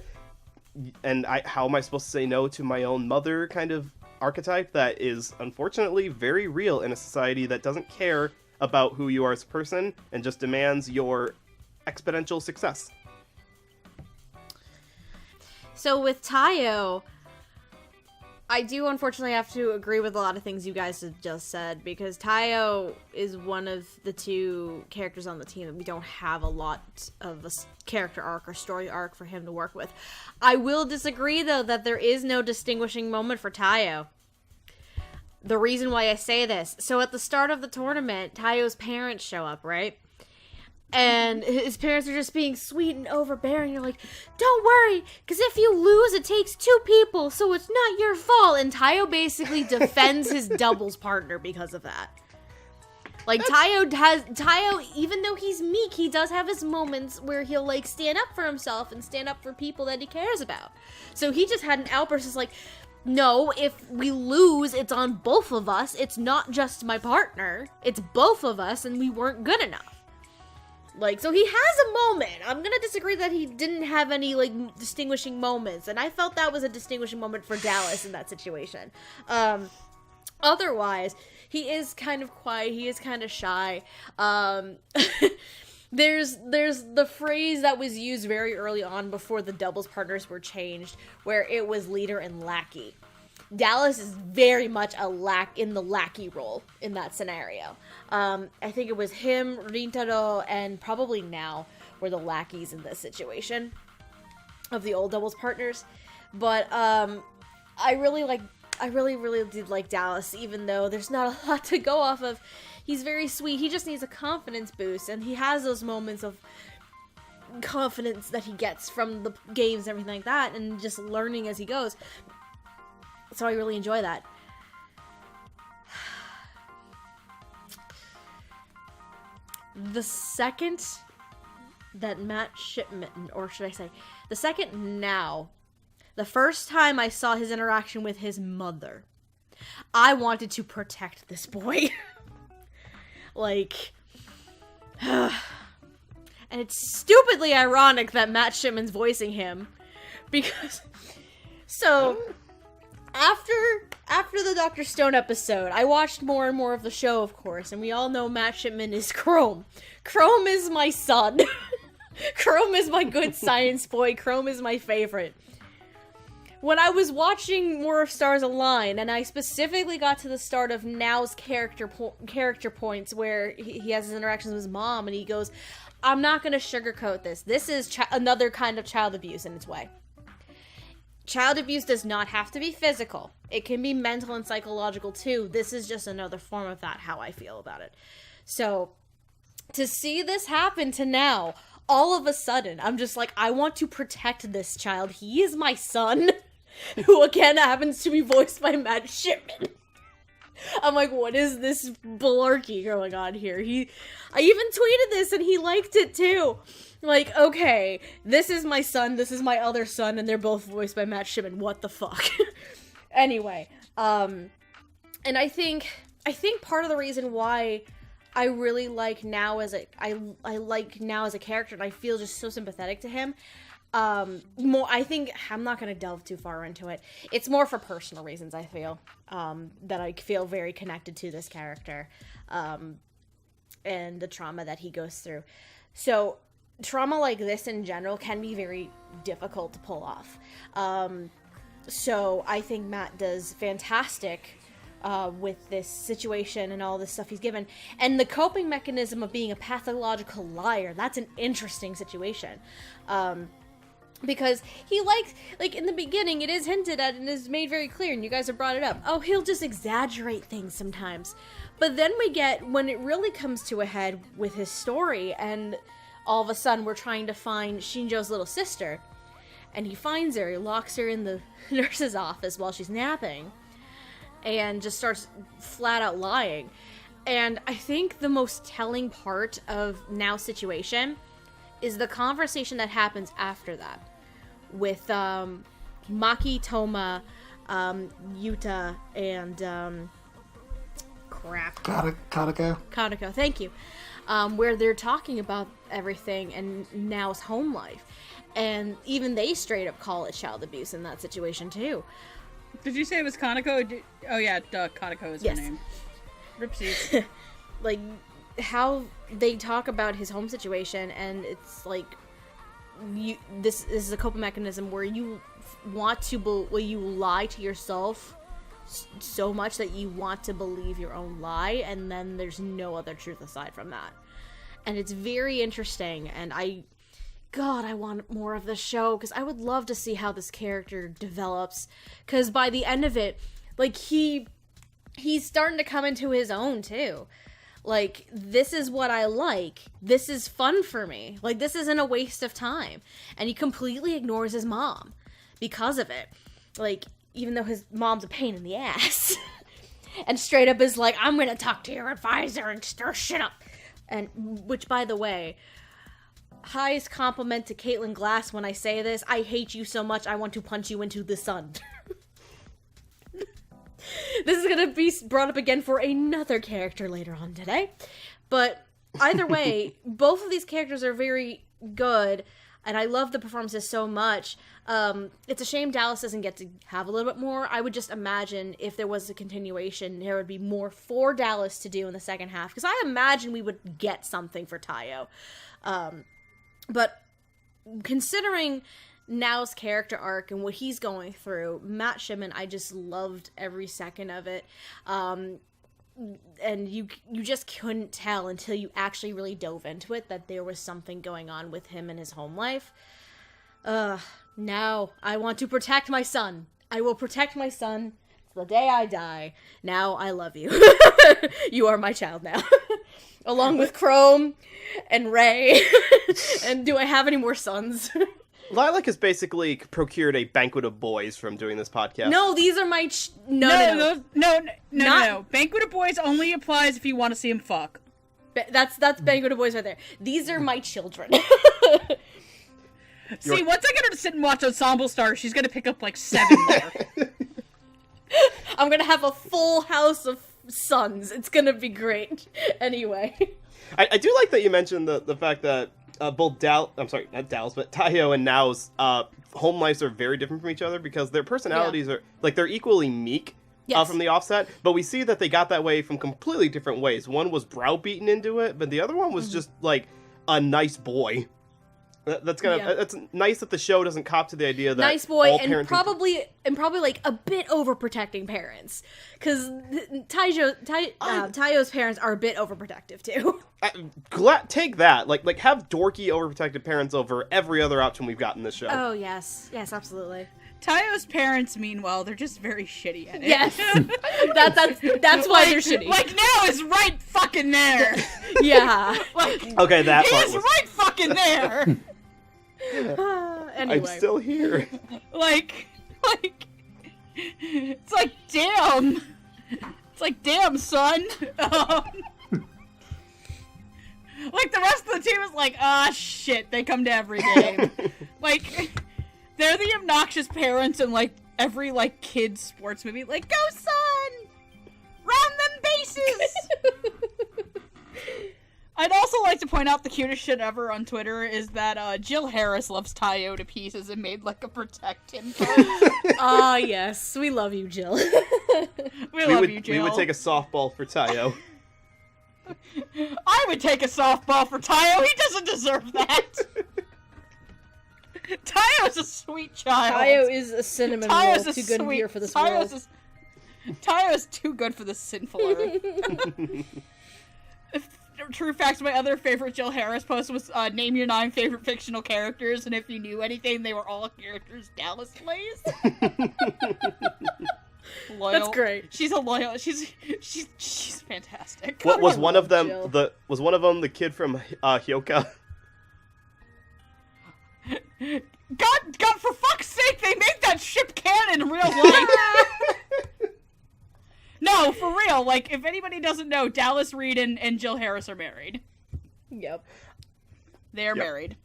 and how am I supposed to say no to my own mother kind of archetype that is unfortunately very real in a society that doesn't care about who you are as a person and just demands your exponential success. So with Taiyo, I do unfortunately have to agree with a lot of things you guys have just said, because Taiyo is one of the two characters on the team that we don't have a lot of a character arc or story arc for him to work with. I will disagree, though, that there is no distinguishing moment for Taiyo. The reason why I say this, so at the start of the tournament, Taiyo's parents show up, right? And his parents are just being sweet and overbearing. You're like, don't worry, because if you lose, it takes 2 people, so it's not your fault. And Taiyo basically defends his doubles partner because of that. Like, Taiyo, even though he's meek, he does have his moments where he'll, like, stand up for himself and stand up for people that he cares about. So he just had an outburst. It's like, no, if we lose, it's on both of us. It's not just my partner. It's both of us, and we weren't good enough. Like, so he has a moment. I'm gonna disagree that he didn't have any, like, distinguishing moments. And I felt that was a distinguishing moment for Dallas in that situation. Otherwise, he is kind of quiet. He is kind of shy. There's the phrase that was used very early on before the doubles partners were changed, where it was leader and lackey. Dallas is very much in the lackey role in that scenario. I think it was him, Rintaro, and probably Nao were the lackeys in this situation of the old doubles partners. But I really did like Dallas, even though there's not a lot to go off of. He's very sweet. He just needs a confidence boost, and he has those moments of confidence that he gets from the games and everything like that, and just learning as he goes. So I really enjoy that. The second that Matt Shipman, or should I say, the second Nao, the first time I saw his interaction with his mother, I wanted to protect this boy. Like, and it's stupidly ironic that Matt Shipman's voicing him, because, so, after the Dr. Stone episode, I watched more and more of the show, of course, and we all know Matt Shipman is Chrome. Chrome is my son. Chrome is my good science boy. Chrome is my favorite. When I was watching more of Stars Align, and I specifically got to the start of Nao's character points, where he has his interactions with his mom, and he goes, I'm not going to sugarcoat this. This is another kind of child abuse in its way. Child abuse does not have to be physical. It can be mental and psychological too. This is just another form of that, how I feel about it. So, to see this happen to Nao, all of a sudden, I'm just like, I want to protect this child. He is my son, who again happens to be voiced by Matt Shipman. I'm like, what is this malarkey going on here? I even tweeted this and he liked it too. Like, okay, this is my son, this is my other son, and they're both voiced by Matt Shipman. What the fuck? Anyway, and I think part of the reason why I really like Nao as I like Nao as a character, and I feel just so sympathetic to him. I think I'm not going to delve too far into it. It's more for personal reasons, I feel, that I feel very connected to this character, and the trauma that he goes through. So, trauma like this in general can be very difficult to pull off. So I think Matt does fantastic with this situation and all this stuff he's given. And the coping mechanism of being a pathological liar, that's an interesting situation. Because he likes, like, in the beginning, it is hinted at and is made very clear, and you guys have brought it up. Oh, he'll just exaggerate things sometimes. But then we get, when it really comes to a head with his story, and all of a sudden we're trying to find Shinjo's little sister, and he finds her, he locks her in the nurse's office while she's napping, and just starts flat out lying. And I think the most telling part of Nao's situation is the conversation that happens after that with Maki, Toma, Yuta, and Conoco, thank you. Where they're talking about everything and Nao's home life. And even they straight up call it child abuse in that situation too. Did you say it was Conoco? Oh yeah, Conoco is her name. Ripsies. Like, how they talk about his home situation, and it's like, this is a coping mechanism where you want to you lie to yourself so much that you want to believe your own lie, and then there's no other truth aside from that. And it's very interesting, and I want more of this show, because I would love to see how this character develops, because by the end of it, like, he's starting to come into his own too. Like, this is what I like. This is fun for me. Like, this isn't a waste of time. And he completely ignores his mom because of it. Like, even though his mom's a pain in the ass. And straight up is like, I'm gonna talk to your advisor and stir shit up. And, which, by the way, highest compliment to Caitlin Glass when I say this. I hate you so much, I want to punch you into the sun. This is going to be brought up again for another character later on today. But either way, both of these characters are very good, and I love the performances so much. It's a shame Dallas doesn't get to have a little bit more. I would just imagine if there was a continuation, there would be more for Dallas to do in the second half, because I imagine we would get something for Taiyo. But considering Nao's character arc and what he's going through, Matt Shimon, I just loved every second of it. And you just couldn't tell until you actually really dove into it that there was something going on with him and his home life. Now I want to protect my son. I will protect my son till the day I die. Now I love you. You are my child now. Along with Chrome and Ray. And do I have any more sons? Lilac has basically procured a banquet of boys from doing this podcast. No, these are my... No. Banquet of boys only applies if you want to see him fuck. That's Banquet of boys right there. These are my children. See, once I get her to sit and watch Ensemble Stars, she's gonna pick up like 7 more. I'm gonna have a full house of sons. It's gonna be great. Anyway. I do like that you mentioned the fact that both Taiyo and Nao's home lives are very different from each other, because their personalities are, like, they're equally meek from the offset, but we see that they got that way from completely different ways. One was browbeaten into it, but the other one was just, like, a nice boy. That's nice that the show doesn't cop to the idea that nice boy and probably like a bit overprotecting parents, because Taiyo's parents are a bit overprotective too. Take that, like have dorky overprotective parents over every other option we've got in this show. Oh yes, absolutely. Taiyo's parents, meanwhile, they're just very shitty at it. Yes, that's why they're shitty. Like, Nao is right fucking there. Yeah. Okay, that he part is right fucking there. Anyway. I'm still here. Like, it's like, damn. It's like, damn, son. Like, the rest of the team is like, shit, they come to every game. Like, they're the obnoxious parents in, like, every, like, kid's sports movie. Like, go, son! Round them bases! I'd also like to point out the cutest shit ever on Twitter is that Jill Harris loves Taiyo to pieces and made, like, a protect him post. Yes. We love you, Jill. We love you, Jill. We would take a softball for Taiyo. I would take a softball for Taiyo. He doesn't deserve that. Taiyo is a sweet child. Taiyo is a cinnamon roll. Too good here for this world. Taiyo is too good for this sinful earth. True fact, my other favorite Jill Harris post was name your 9 favorite fictional characters, and if you knew anything, they were all characters Dallas plays. Loyal. That's great. She's a loyal. She's fantastic. What was one of them? Was one of them the kid from Hyoka? God, for fuck's sake, they made that ship canon in real life. No, for real. Like, if anybody doesn't know, Dallas Reed and Jill Harris are married. Yep. They are married.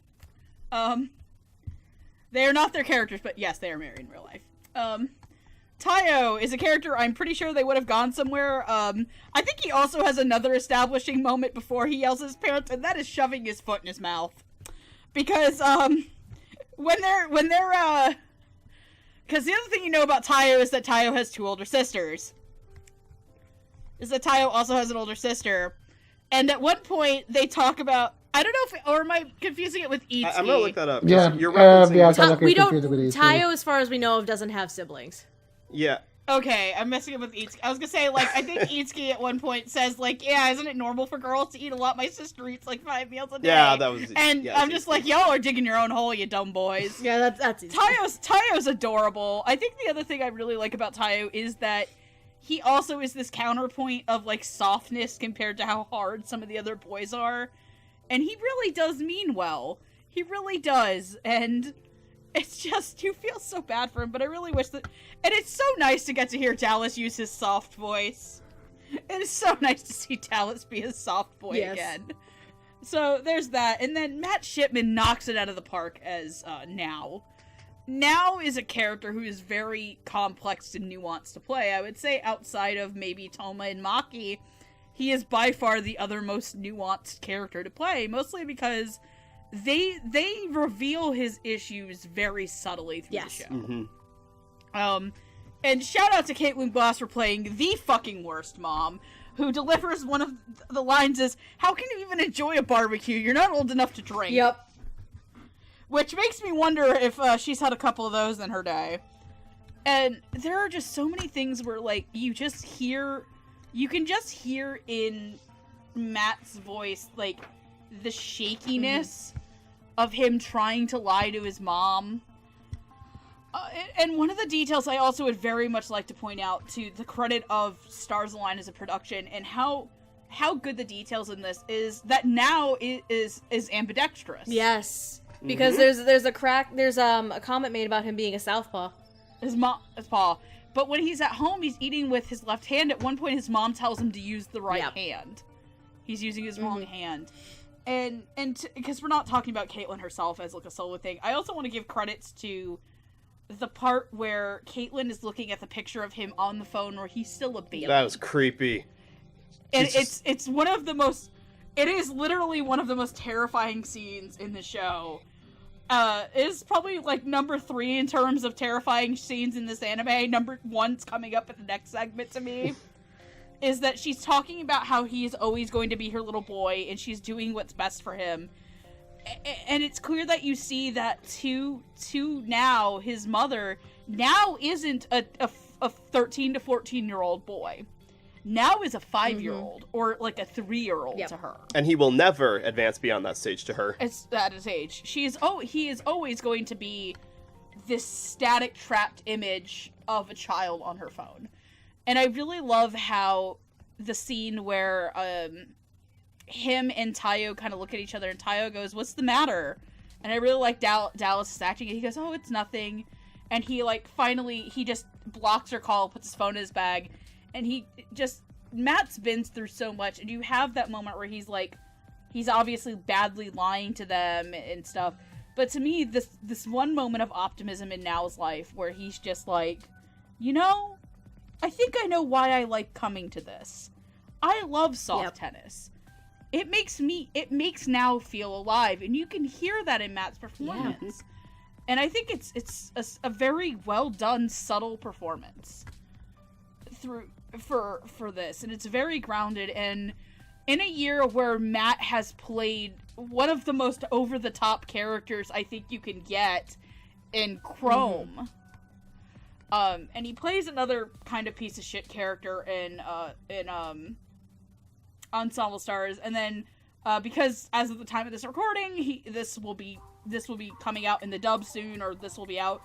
They are not their characters, but yes, they are married in real life. Taiyo is a character I'm pretty sure they would have gone somewhere. I think he also has another establishing moment before he yells at his parents, and that is shoving his foot in his mouth. Because, when they're, because the other thing you know about Taiyo is that Taiyo has 2 older sisters. Is that Taiyo also has an older sister. And at one point, they talk about, I don't know if, or am I confusing it with Itsuki? I'm gonna look that up. Yeah, you're referencing... we don't, Taiyo, as far as we know of, doesn't have siblings. Yeah. Okay, I'm messing up with Itsuki. I was gonna say, like, I think Itsuki at one point says, like, yeah, isn't it normal for girls to eat a lot? My sister eats, like, 5 meals a day. Yeah, that was... And yeah, I'm just like, y'all are digging your own hole, you dumb boys. Yeah, that's easy. Taiyo's adorable. I think the other thing I really like about Taiyo is that he also is this counterpoint of, like, softness compared to how hard some of the other boys are. And he really does mean well. He really does. And it's just, you feel so bad for him, but I really wish that... And it's so nice to get to hear Dallas use his soft voice. It is so nice to see Dallas be a soft boy again. So there's that. And then Matt Shipman knocks it out of the park as Nao. Nao is a character who is very complex and nuanced to play. I would say outside of maybe Toma and Maki, he is by far the other most nuanced character to play, mostly because they reveal his issues very subtly through the show. Mm-hmm. And shout out to Caitlin Glass for playing the fucking worst mom, who delivers one of the lines is, "How can you even enjoy a barbecue? You're not old enough to drink." Yep. Which makes me wonder if she's had a couple of those in her day. And there are just so many things where, like, you can just hear in Matt's voice, like, the shakiness of him trying to lie to his mom. And one of the details I also would very much like to point out, to the credit of Stars Align as a production, and how good the details in this is, that Nao is ambidextrous. Yes. Because there's a comment made about him being a southpaw. His paw. But when he's at home, he's eating with his left hand. At one point, his mom tells him to use the right hand. He's using his wrong hand. And because we're not talking about Caitlin herself as, like, a solo thing, I also want to give credits to the part where Caitlin is looking at the picture of him on the phone where he's still a baby. That was creepy. And it's one of the most... It is literally one of the most terrifying scenes in the show. It is probably, like, number 3 in terms of terrifying scenes in this anime. Number 1's coming up at the next segment to me. Is that she's talking about how he's always going to be her little boy, and she's doing what's best for him. And it's clear that you see that to Nao, his mother, Nao isn't a 13 to 14-year-old boy. Nao is a 5-year-old, or like a 3-year-old to her. And he will never advance beyond that stage to her. It's at his age. He is always going to be this static, trapped image of a child on her phone. And I really love how the scene where him and Taiyo kind of look at each other, and Taiyo goes, "What's the matter?" And I really like Dallas' acting. He goes, "Oh, it's nothing." And he, like, finally, he just blocks her call, puts his phone in his bag, and Matt's been through so much, and you have that moment where he's like, he's obviously badly lying to them and stuff. But to me, this one moment of optimism in Nao's life where he's just like, you know, I think I know why I like coming to this. I love soft tennis. It makes Nao feel alive, and you can hear that in Matt's performance. Yeah. And I think it's a very well done, subtle performance for this, and it's very grounded. And in a year where Matt has played one of the most over the top characters I think you can get in Chrome, And he plays another kind of piece of shit character in Ensemble Stars, and then because as of the time of this recording, this will be coming out in the dub soon, or this will be out.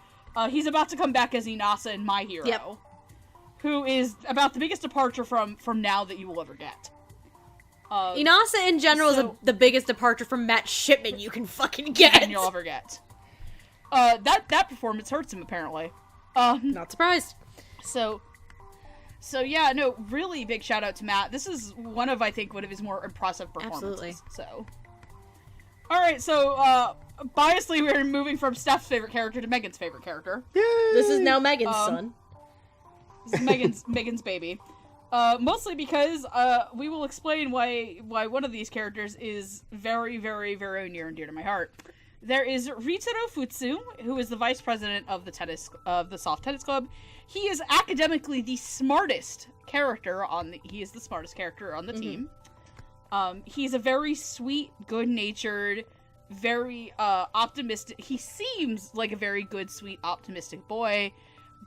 He's about to come back as Inasa in My Hero, who is about the biggest departure from Now that you will ever get. Inasa in general is the biggest departure from Matt Shipman you can fucking get. You'll ever get. That performance hurts him, apparently. Not surprised. So yeah, no, really big shout out to Matt. This is one of his more impressive performances. Absolutely. So, alright, so, biasly we're moving from Steph's favorite character to Megan's favorite character. Yay! This is now Megan's son. This is Megan's baby. Mostly because, we will explain why one of these characters is very, very, very near and dear to my heart. There is Rintaro Futsu, who is the vice president of the Soft Tennis Club. He is academically the smartest character on the team. He's a very sweet, good-natured, very, optimistic. He seems like a very good, sweet, optimistic boy,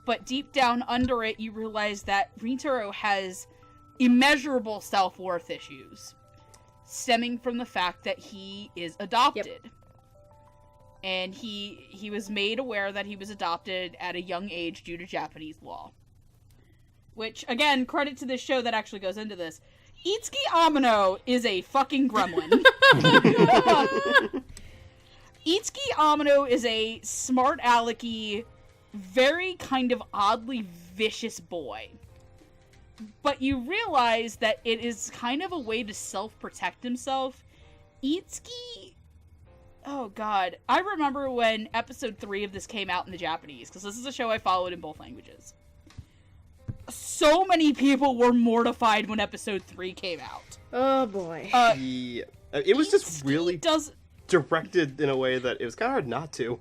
but deep down under it, you realize that Rintaro has immeasurable self-worth issues, stemming from the fact that he is adopted. Yep. And he was made aware that he was adopted at a young age due to Japanese law. Which, again, credit to this show that actually goes into this. Itsuki Amano is a fucking gremlin. Itsuki Amano is a smart alecky, very kind of oddly vicious boy. But you realize that it is kind of a way to self-protect himself. Itsuki... Oh god. I remember when episode 3 of this came out in the Japanese, because this is a show I followed in both languages. So many people were mortified when episode 3 came out. Oh boy. It was just really directed in a way that it was kind of hard not to.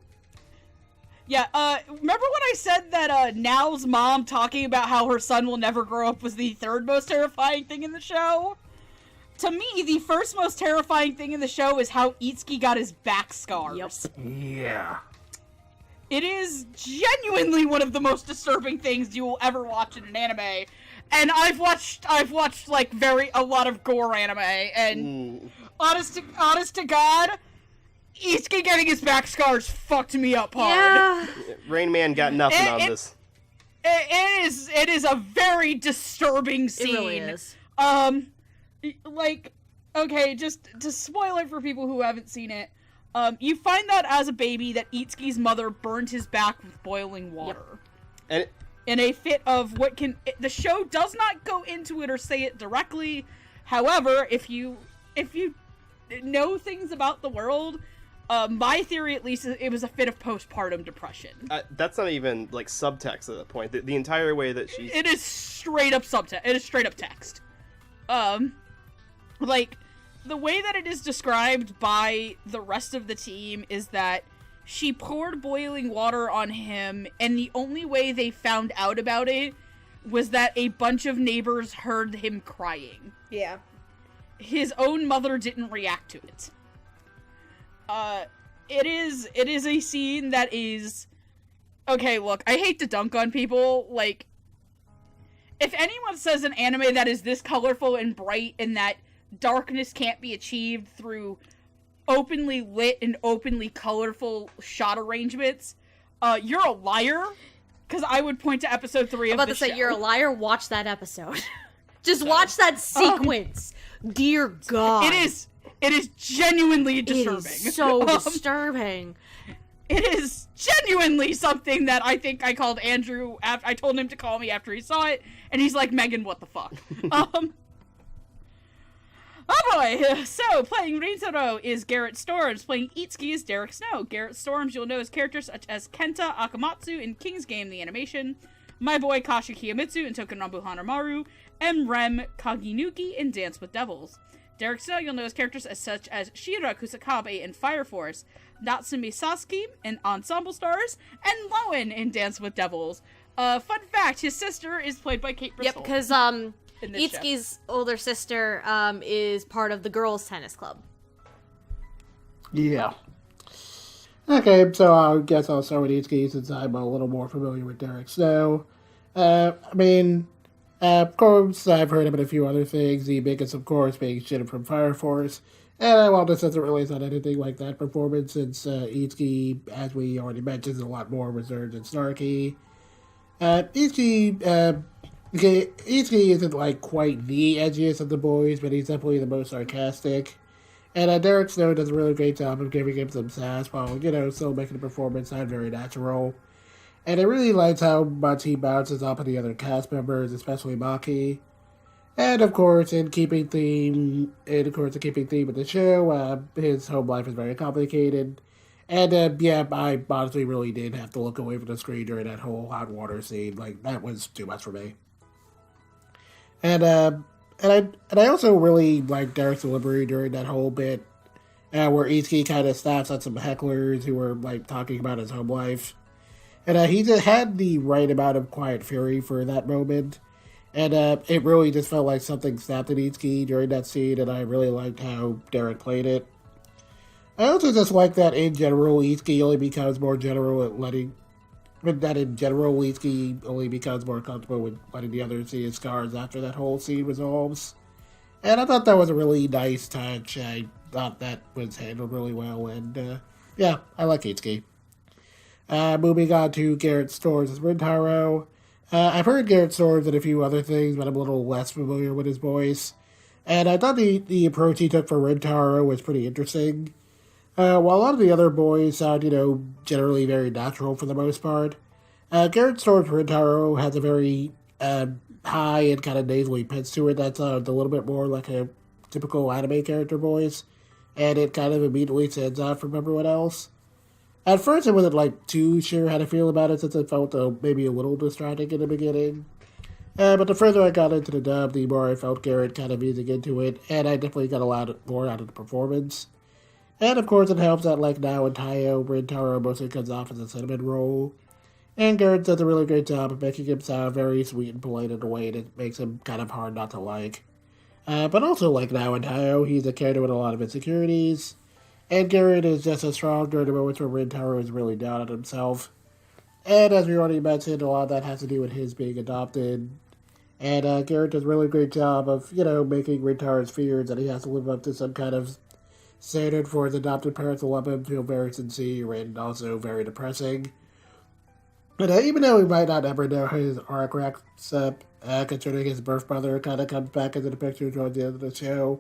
Yeah, remember when I said that, Nao's mom talking about how her son will never grow up was the third most terrifying thing in the show? To me, the first most terrifying thing in the show is how Itsuki got his back scars. Yep. Yeah. It is genuinely one of the most disturbing things you will ever watch in an anime. And I've watched like a lot of gore anime, and honest to God, Itsuki getting his back scars fucked me up hard. Yeah. Rain Man got nothing on this. It is a very disturbing scene. It really is. Like, okay, just to spoil it for people who haven't seen it, you find that as a baby that Itsuki's mother burned his back with boiling water. Yep. In a fit of the show does not go into it or say it directly. However, if you know things about the world, my theory at least is it was a fit of postpartum depression. That's not even like subtext at that point. The entire way that she's... It is straight up subtext. It is straight up text. Like, the way that it is described by the rest of the team is that she poured boiling water on him, and the only way they found out about it was that a bunch of neighbors heard him crying. Yeah. His own mother didn't react to it. It is a scene that is... Okay, look, I hate to dunk on people, like... If anyone says an anime that is this colorful and bright and that darkness can't be achieved through openly lit and openly colorful shot arrangements, you're a liar, because I would point to episode 3 of the show. I'm about to say, you're a liar, watch that episode. Just watch that sequence. Dear God. It is genuinely disturbing. It is so disturbing. It is genuinely something that I think I called Andrew after I told him to call me after he saw it, and he's like, Megan, what the fuck? Oh boy! So, playing Rintaro is Garrett Storms, playing Itsuki is Derek Snow. Garrett Storms you'll know as characters such as Kenta Akamatsu in King's Game the Animation, my boy Kashi Kiyomitsu in Tokunobu Hanamaru, and Rem Kaginuki in Dance with Devils. Derek Snow you'll know as characters such as Shira Kusakabe in Fire Force, Natsumi Sasuke in Ensemble Stars, and Lowen in Dance with Devils. Fun fact, his sister is played by Kate Bristol. Yep, because Itsuki's older sister is part of the girls' tennis club. Yeah. Okay, so I guess I'll start with Itsuki since I'm a little more familiar with Derek Snow. Of course, I've heard him in a few other things. The biggest, of course, being Shin from Fire Force. And while this doesn't really sound anything like that performance, since Itsuki, as we already mentioned, is a lot more reserved and snarky. Itsuki isn't like quite the edgiest of the boys, but he's definitely the most sarcastic. And Derek Snow does a really great job of giving him some sass while, still making the performance sound very natural. And I really liked how much he bounces off of the other cast members, especially Maki. And of course, in keeping theme with the show, his home life is very complicated. And I honestly really did have to look away from the screen during that whole hot water scene. Like, that was too much for me. And I also really liked Derek's delivery during that whole bit, where Itsuki kind of snaps at some hecklers who were like talking about his home life. And he just had the right amount of quiet fury for that moment. And it really just felt like something snapped at Itsuki during that scene, and I really liked how Derek played it. I also just like that in general, Itsuki only becomes more general at Itsuki only becomes more comfortable with letting the others see his scars after that whole scene resolves. And I thought that was a really nice touch. I thought that was handled really well, and I like Itsuki. Moving on to Garrett Storrs as Rintaro. I've heard Garrett Storrs and a few other things, but I'm a little less familiar with his voice. And I thought the approach he took for Rintaro was pretty interesting. While a lot of the other boys sound, generally very natural for the most part, Garrett Storrs' Rintaro has a very high and kind of nasally pitch to it that sounds a little bit more like a typical anime character voice, and it kind of immediately stands out from everyone else. At first, I wasn't too sure how to feel about it since it felt maybe a little distracting in the beginning. But the further I got into the dub, the more I felt Garrett kind of easing into it, and I definitely got a lot more out of the performance. And of course, it helps that Nao and Taiyo, Rintaro mostly comes off as a cinnamon roll. And Garrett does a really great job of making him sound very sweet and polite in a way that makes him kind of hard not to like. But also like Nao and Taiyo, he's a character with a lot of insecurities. And Garrett is just as strong during the moments where Rintaro is really down on himself. And as we already mentioned, a lot of that has to do with his being adopted. And Garrett does a really great job of, making Rintaro's fears that he has to live up to some kind of standard for his adopted parents to love him feel very sincere and also very depressing. But even though we might not ever know how his arc wraps up, considering his birth mother kind of comes back into the picture towards the end of the show,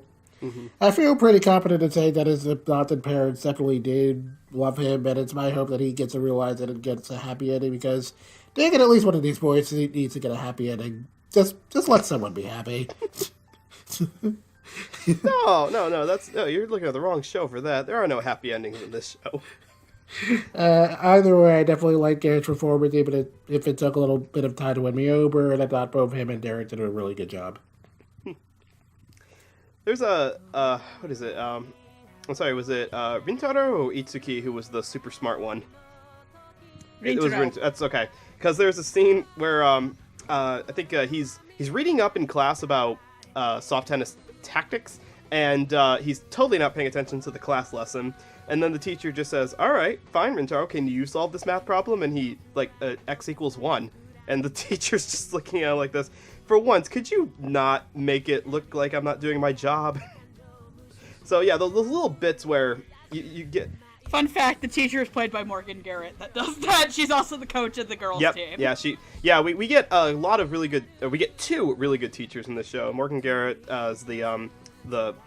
I feel pretty confident in saying that his adopted parents definitely did love him, and it's my hope that he gets to realize it and gets a happy ending, because dang it, at least one of these boys needs to get a happy ending. Just let someone be happy. No, you're looking at the wrong show for that. There are no happy endings in this show. Either way, I definitely like Garrett's performance, even if it took a little bit of time to win me over, and I thought both him and Derek did a really good job. There's what is it? I'm sorry, was it Rintaro or Itsuki who was the super smart one? It was Rintaro. That's okay. Because there's a scene where I think he's reading up in class about soft tennis tactics, and he's totally not paying attention to the class lesson. And then the teacher just says, "All right, fine, Rintaro, can you solve this math problem?" And he x equals 1, and the teacher's just looking at him like this. For once, could you not make it look like I'm not doing my job? So yeah, those little bits where you get... Fun fact, the teacher is played by Morgan Garrett that does that. She's also the coach of the girls' team. Yeah, we get a lot of really good... we get 2 really good teachers in the show. Morgan Garrett is the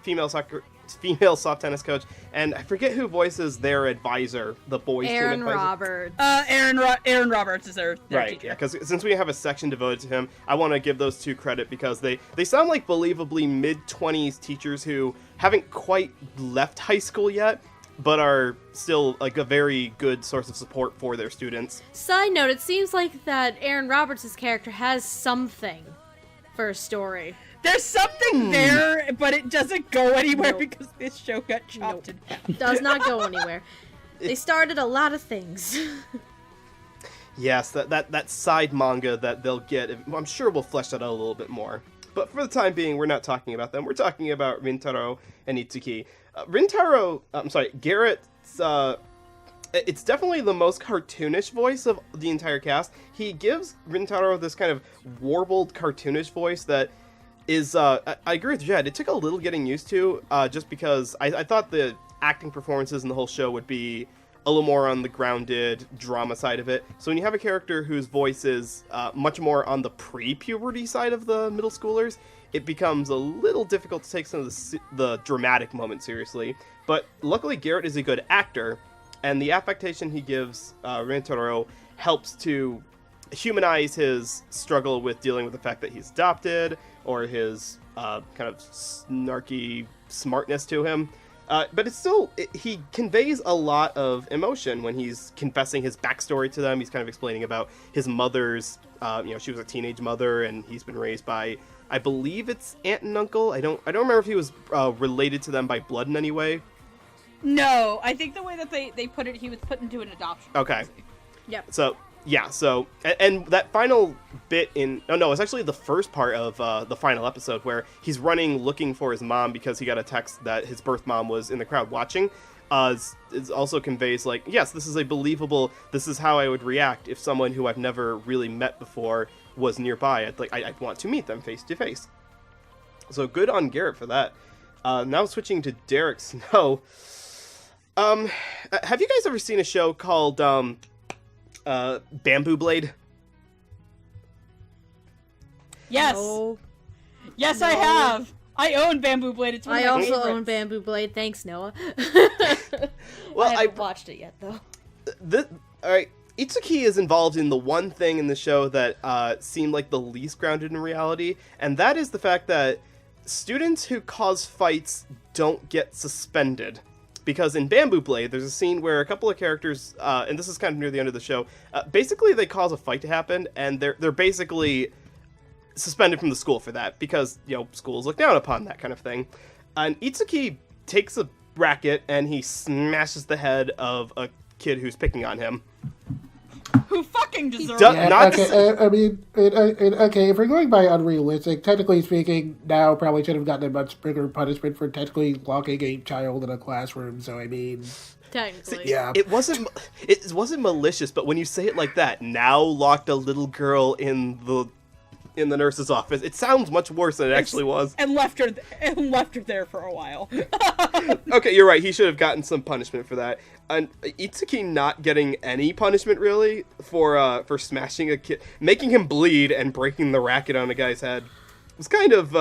female soft tennis coach, and I forget who voices their advisor, the boys' team advisor. Aaron Roberts is their right, teacher. Yeah, because since we have a section devoted to him, I want to give those 2 credit because they sound like believably mid-20s teachers who haven't quite left high school yet, but are still a very good source of support for their students. Side note, it seems like that Aaron Roberts' character has something for a story. There's something there, but it doesn't go anywhere because this show got chopped in half. It does not go anywhere. They started a lot of things. Yes, that side manga that they'll get, I'm sure we'll flesh that out a little bit more. But for the time being, we're not talking about them. We're talking about Rintaro and Itsuki. Garrett's it's definitely the most cartoonish voice of the entire cast. He gives Rintaro this kind of warbled, cartoonish voice that is, I agree with Jed, it took a little getting used to, just because I thought the acting performances in the whole show would be a little more on the grounded drama side of it. So when you have a character whose voice is much more on the pre-puberty side of the middle schoolers, it becomes a little difficult to take some of the dramatic moments seriously. But luckily Garrett is a good actor, and the affectation he gives Rintaro helps to humanize his struggle with dealing with the fact that he's adopted, or his kind of snarky smartness to him. But it's still, he conveys a lot of emotion when he's confessing his backstory to them. He's kind of explaining about his mother's, she was a teenage mother, and he's been raised by, I believe it's aunt and uncle. I don't remember if he was related to them by blood in any way. No, I think the way that they put it, he was put into an adoption. Okay. Yep. So, yeah, so, and that final bit it's actually the first part of the final episode where he's running looking for his mom because he got a text that his birth mom was in the crowd watching. It also conveys, like, yes, this is how I would react if someone who I've never really met before was nearby. I'd want to meet them face to face. So good on Garrett for that. Now switching to Derek Snow. Have you guys ever seen a show called, Bamboo Blade? Yes. No. Yes, no. I have. I own Bamboo Blade. It's one of my also favorites. own Bamboo Blade. Thanks, Noah. Well, I haven't watched it yet, though. All right. Itsuki is involved in the one thing in the show that seemed like the least grounded in reality, and that is the fact that students who cause fights don't get suspended. Because in Bamboo Blade, there's a scene where a couple of characters, and this is kind of near the end of the show, basically they cause a fight to happen, and they're basically suspended from the school for that, because, schools look down upon that kind of thing. And Itsuki takes a racket, and he smashes the head of a kid who's picking on him. Who fucking deserves it? Okay, if we're going by unrealistic, technically speaking, Nao probably should have gotten a much bigger punishment for technically locking a child in a classroom, so I mean... Technically. Yeah. It wasn't malicious, but when you say it like that, Nao locked a little girl in the nurse's office, it sounds much worse than it actually was. And left her there for a while. Okay, you're right, he should have gotten some punishment for that. And Itsuki not getting any punishment, really, for smashing a kid, making him bleed and breaking the racket on a guy's head, was kind of,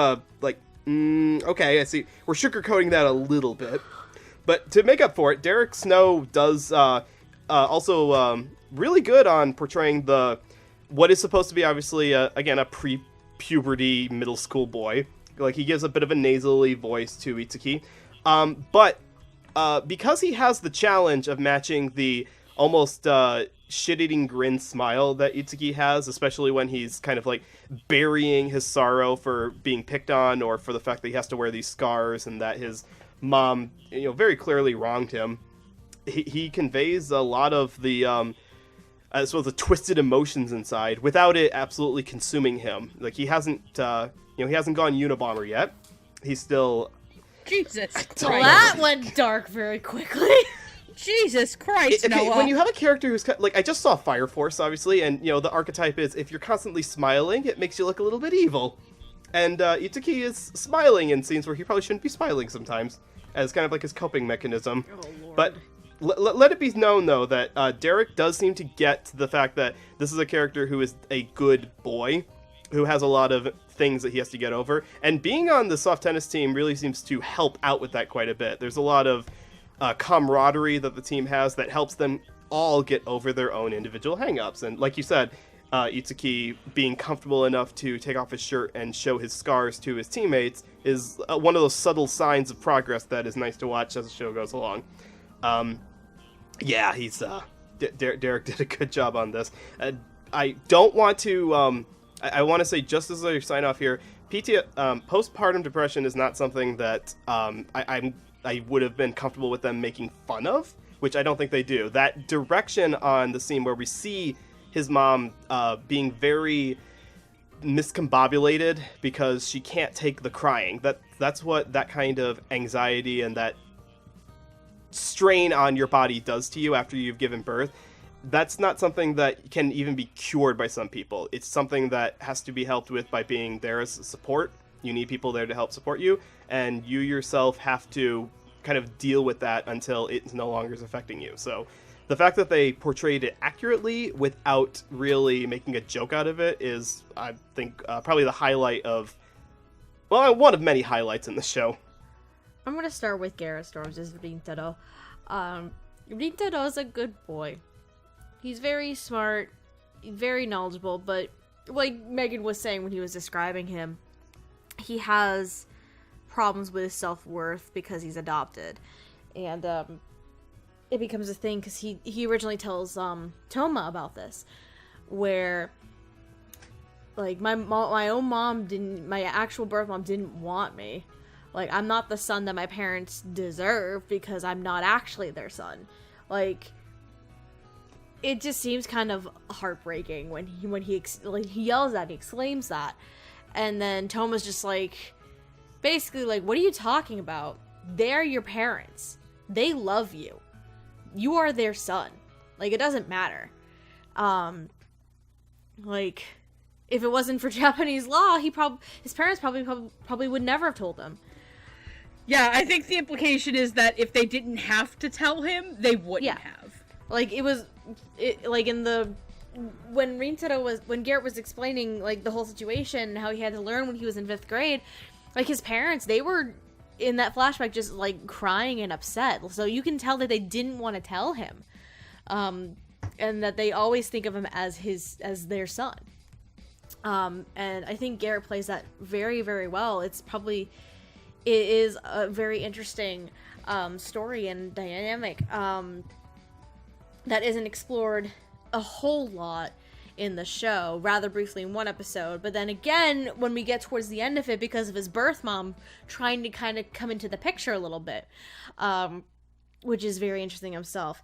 okay, I see. We're sugarcoating that a little bit. But to make up for it, Derek Snow does also really good on portraying what is supposed to be, obviously, again, a pre-puberty middle school boy. Like, he gives a bit of a nasally voice to Itsuki. But because he has the challenge of matching the almost shit-eating grin smile that Itsuki has, especially when he's kind of like burying his sorrow for being picked on, or for the fact that he has to wear these scars and that his mom, very clearly wronged him, he conveys a lot of the the twisted emotions inside without it absolutely consuming him. Like, he hasn't gone Unabomber yet. He's still... Jesus Christ. Well, that went dark very quickly. Jesus Christ, Okay, Noah. when you have a character who's... Like, I just saw Fire Force, obviously, and, the archetype is, if you're constantly smiling, it makes you look a little bit evil. And Itsuki is smiling in scenes where he probably shouldn't be smiling sometimes, as kind of like his coping mechanism. Oh, Lord. But let it be known, though, that Derek does seem to get the fact that this is a character who is a good boy, who has a lot of things that he has to get over, and being on the soft tennis team really seems to help out with that quite a bit. There's a lot of camaraderie that the team has that helps them all get over their own individual hang-ups. And like you said, Itsuki being comfortable enough to take off his shirt and show his scars to his teammates is one of those subtle signs of progress that is nice to watch as the show goes along. He's Derek did a good job on this. I don't want to I want to say, just as a sign off here, postpartum depression is not something that I would have been comfortable with them making fun of, which I don't think they do. That direction on the scene where we see his mom being very miscombobulated because she can't take the crying. That's what that kind of anxiety and that strain on your body does to you after you've given birth, that's not something that can even be cured by some people. It's something that has to be helped with by being there as support. You need people there to help support you, and you yourself have to kind of deal with that until it no longer is affecting you. So the fact that they portrayed it accurately without really making a joke out of it is, I think, probably the highlight of, well, one of many highlights in the show. I'm going to start with Garrett Storms as Rintaro. Rintaro is a good boy. He's very smart, very knowledgeable, but like Megan was saying when he was describing him, he has problems with his self-worth because he's adopted. And it becomes a thing because he originally tells Toma about this, where like my own mom didn't, my actual birth mom didn't want me. Like, I'm not the son that my parents deserve because I'm not actually their son. Like, it just seems kind of heartbreaking when he yells that, he exclaims that. And then Toma's just like, basically like, what are you talking about? They're your parents. They love you. You are their son. Like, it doesn't matter. Like, if it wasn't for Japanese law, his parents probably would never have told him. Yeah, I think the implication is that if they didn't have to tell him, they wouldn't have. Like, when Garrett was explaining, like, the whole situation, how he had to learn when he was in 5th grade, like, his parents, they were, in that flashback, just, like, crying and upset. So you can tell that they didn't want to tell him. And that they always think of him as their son. And I think Garrett plays that very, very well. It is a very interesting story and dynamic that isn't explored a whole lot in the show, rather briefly in one episode. But then again, when we get towards the end of it, because of his birth mom trying to kind of come into the picture a little bit, which is very interesting himself.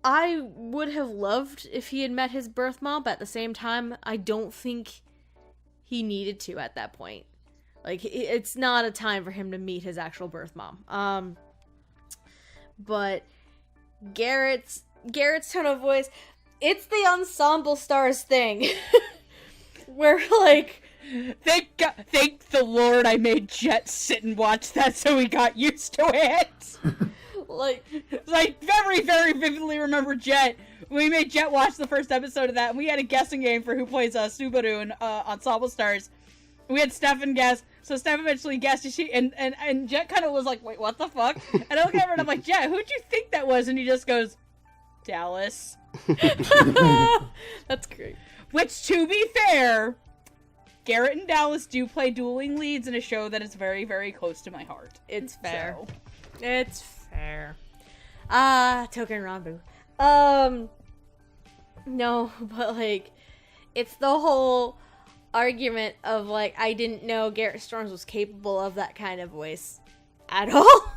I would have loved if he had met his birth mom, but at the same time, I don't think he needed to at that point. Like, it's not a time for him to meet his actual birth mom. But Garrett's tone of voice, it's the ensemble stars thing. Where, like, thank the Lord I made Jet sit and watch that so he got used to it. like, very, very vividly remember Jet. We made Jet watch the first episode of that, and we had a guessing game for who plays Subaru in Ensemble Stars. We had Steph guess, so Steph eventually guessed, and Jet kind of was like, wait, what the fuck? And I look at her and I'm like, Jet, who'd you think that was? And he just goes, Dallas. That's great. Which, to be fair, Garrett and Dallas do play dueling leads in a show that is very, very close to my heart. It's fair. So. It's fair. Token Ranbu. No, but, like, it's the whole argument of, like, I didn't know Garrett Storms was capable of that kind of voice at all.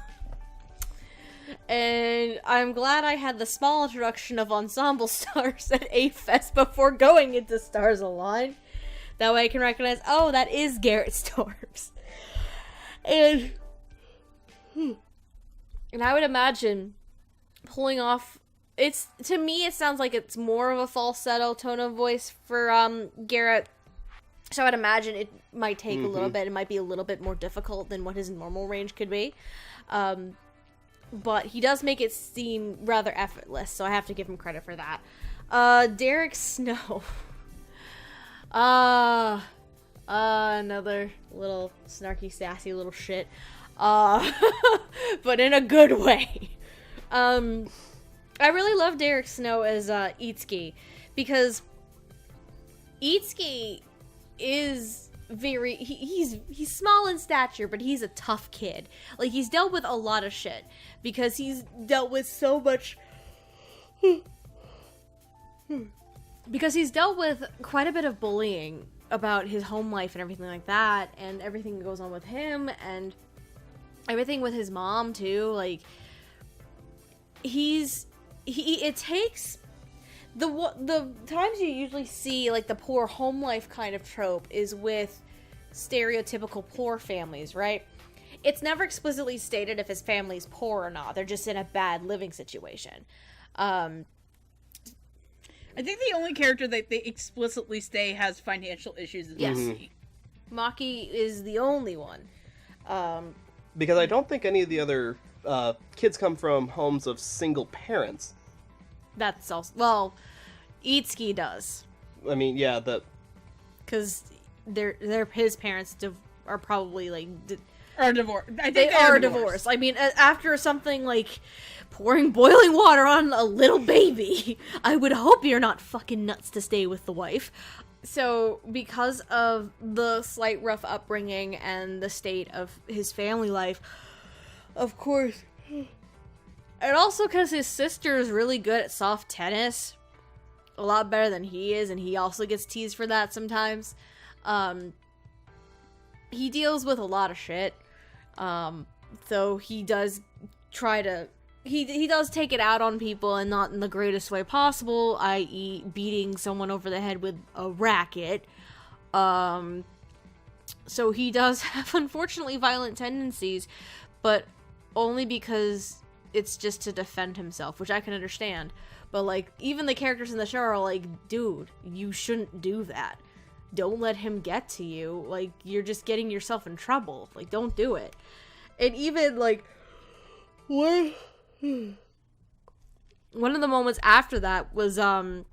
And I'm glad I had the small introduction of Ensemble Stars at A-Fest before going into Stars Align. That way I can recognize, oh, that is Garrett Storms. And I would imagine pulling off, to me it sounds like it's more of a falsetto tone of voice for Garrett. So I'd imagine it might take a little bit. It might be a little bit more difficult than what his normal range could be. But he does make it seem rather effortless, so I have to give him credit for that. Derek Snow. Another little snarky, sassy little shit. But in a good way. I really love Derek Snow as Itsuki, because Itsuki is very, he's small in stature, but he's a tough kid. Like, he's dealt with a lot of shit, because he's dealt with so much, because he's dealt with quite a bit of bullying about his home life and everything like that, and everything that goes on with him, and everything with his mom, too. Like, it takes the times you usually see, like, the poor home life kind of trope is with stereotypical poor families, right? it's never explicitly stated if his family's poor or not. They're just in a bad living situation. I think the only character that they explicitly say has financial issues is Maki. Maki is the only one. Because I don't think any of the other kids come from homes of single parents. That's also... Well, Itsuki does. I mean, yeah, because his parents are probably, like... Are divorced. I think they are divorced. I mean, after something like pouring boiling water on a little baby, I would hope you're not fucking nuts to stay with the wife. So, because of the slight rough upbringing and the state of his family life, of course, and also because his sister is really good at soft tennis, a lot better than he is, and he also gets teased for that sometimes. He deals with a lot of shit. So he does try to... He does take it out on people, and not in the greatest way possible, i.e. beating someone over the head with a racket. So he does have, unfortunately, violent tendencies, but only because it's just to defend himself, which I can understand. But, like, even the characters in the show are like, dude, you shouldn't do that. Don't let him get to you. Like, you're just getting yourself in trouble. Like, don't do it. And even, like, one of the moments after that was, that